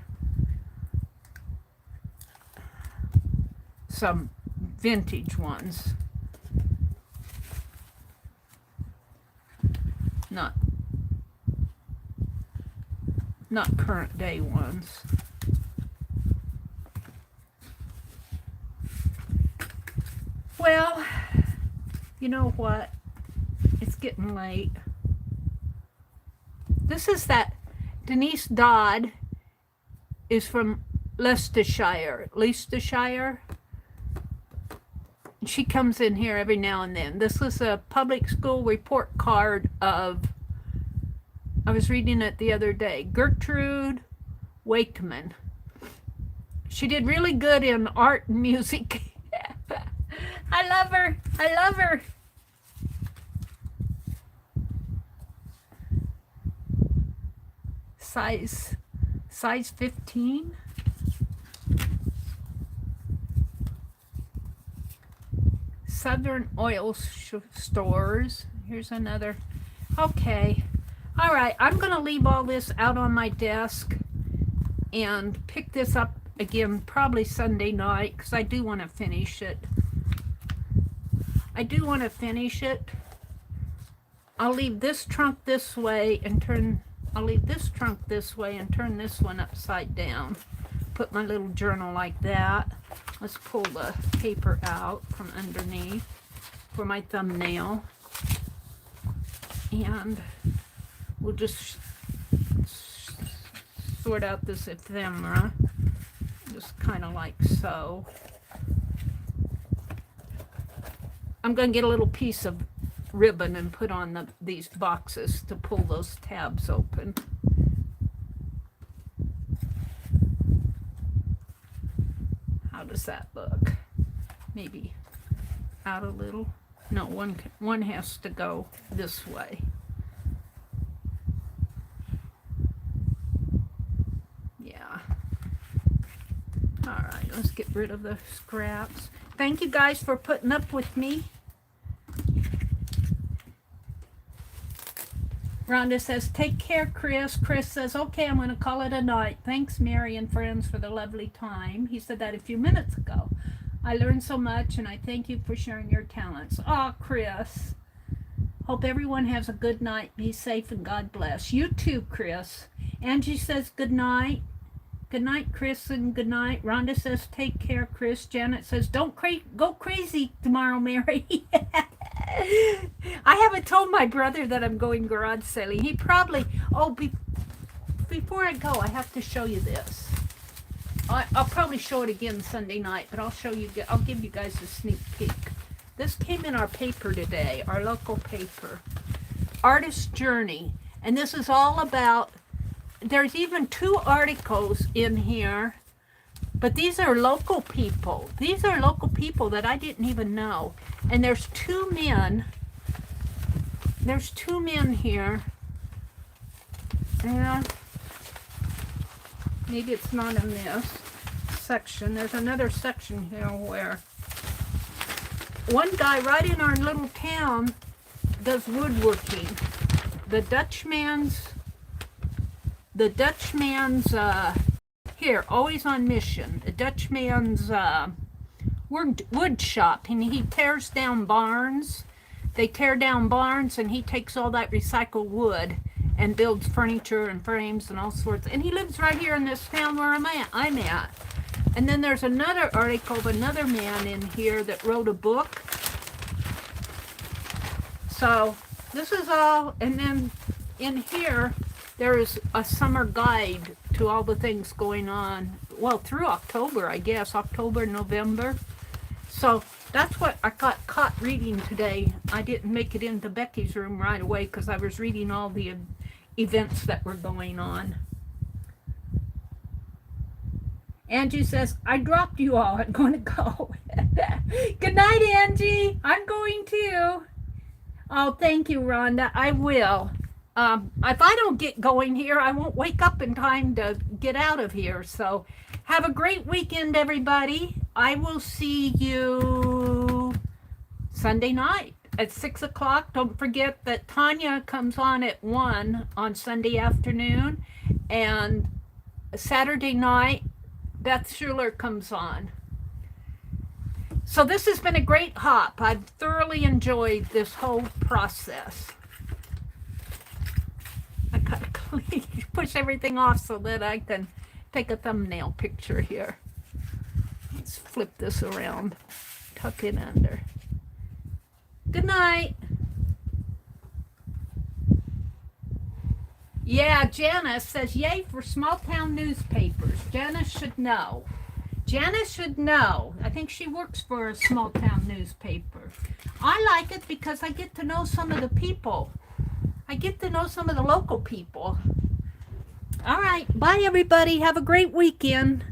Some vintage ones. Not current day ones. Well, you know what? It's getting late. This is that Denise Dodd is from Leicestershire. She comes in here every now and then. This is a public school report card of, I was reading it the other day, Gertrude Wakeman. She did really good in art and music. I love her. I love her. Size 15. Southern Oil Stores. Here's another. Okay. All right. I'm going to leave all this out on my desk and pick this up again probably Sunday night because I do want to finish it. I'll leave this trunk this way and turn this one upside down. Put my little journal like that. Let's pull the paper out from underneath for my thumbnail. And we'll just sort out this ephemera. Just kind of like so. I'm going to get a little piece of ribbon and put on these boxes to pull those tabs open. How does that look? Maybe out a little? No, one has to go this way. All right, let's get rid of the scraps. Thank you guys for putting up with me. Rhonda says, take care, Chris. Chris says, okay, I'm going to call it a night. Thanks, Mary and friends, for the lovely time. He said that a few minutes ago. I learned so much, and I thank you for sharing your talents. Aw, Chris. Hope everyone has a good night. Be safe, and God bless. You too, Chris. Angie says, good night. Good night, Chris, and good night. Rhonda says, take care, Chris. Janet says, don't go crazy tomorrow, Mary. I haven't told my brother that I'm going garage sailing. He probably, before I go, I have to show you this. I'll probably show it again Sunday night, but I'll give you guys a sneak peek. This came in our paper today, our local paper. Artist's Journey. And this is all about, there's even 2 articles in here, but these are local people. These are local people that I didn't even know. And there's 2 men. There's 2 men here. And maybe it's not in this section. There's another section here where one guy right in our little town does woodworking. The Dutchman's here, always on mission. The Dutchman's wood shop, and he tears down barns. They tear down barns, and he takes all that recycled wood and builds furniture and frames and all sorts. And he lives right here in this town where I'm at. And then there's another article of another man in here that wrote a book. So this is all, and then in here there is a summer guide to all the things going on, well, through October, I guess, October, November. So that's what I got caught reading today. I didn't make it into Becky's room right away because I was reading all the events that were going on. Angie says, I dropped you all. I'm going to go. Good night, Angie. I'm going too. Oh, thank you, Rhonda. I will. If I don't get going here, I won't wake up in time to get out of here. So have a great weekend, everybody. I will see you Sunday night at 6 o'clock. Don't forget that Tanya comes on at 1 on Sunday afternoon. And Saturday night, Beth Schuler comes on. So this has been a great hop. I've thoroughly enjoyed this whole process. I gotta push everything off so that I can take a thumbnail picture here. Let's flip this around, tuck it under. Good night. Yeah, Janice says, yay for small town newspapers. Janice should know. Janice should know. I think she works for a small town newspaper. I like it because I get to know some of the people. I get to know some of the local people. All right. Bye, everybody. Have a great weekend.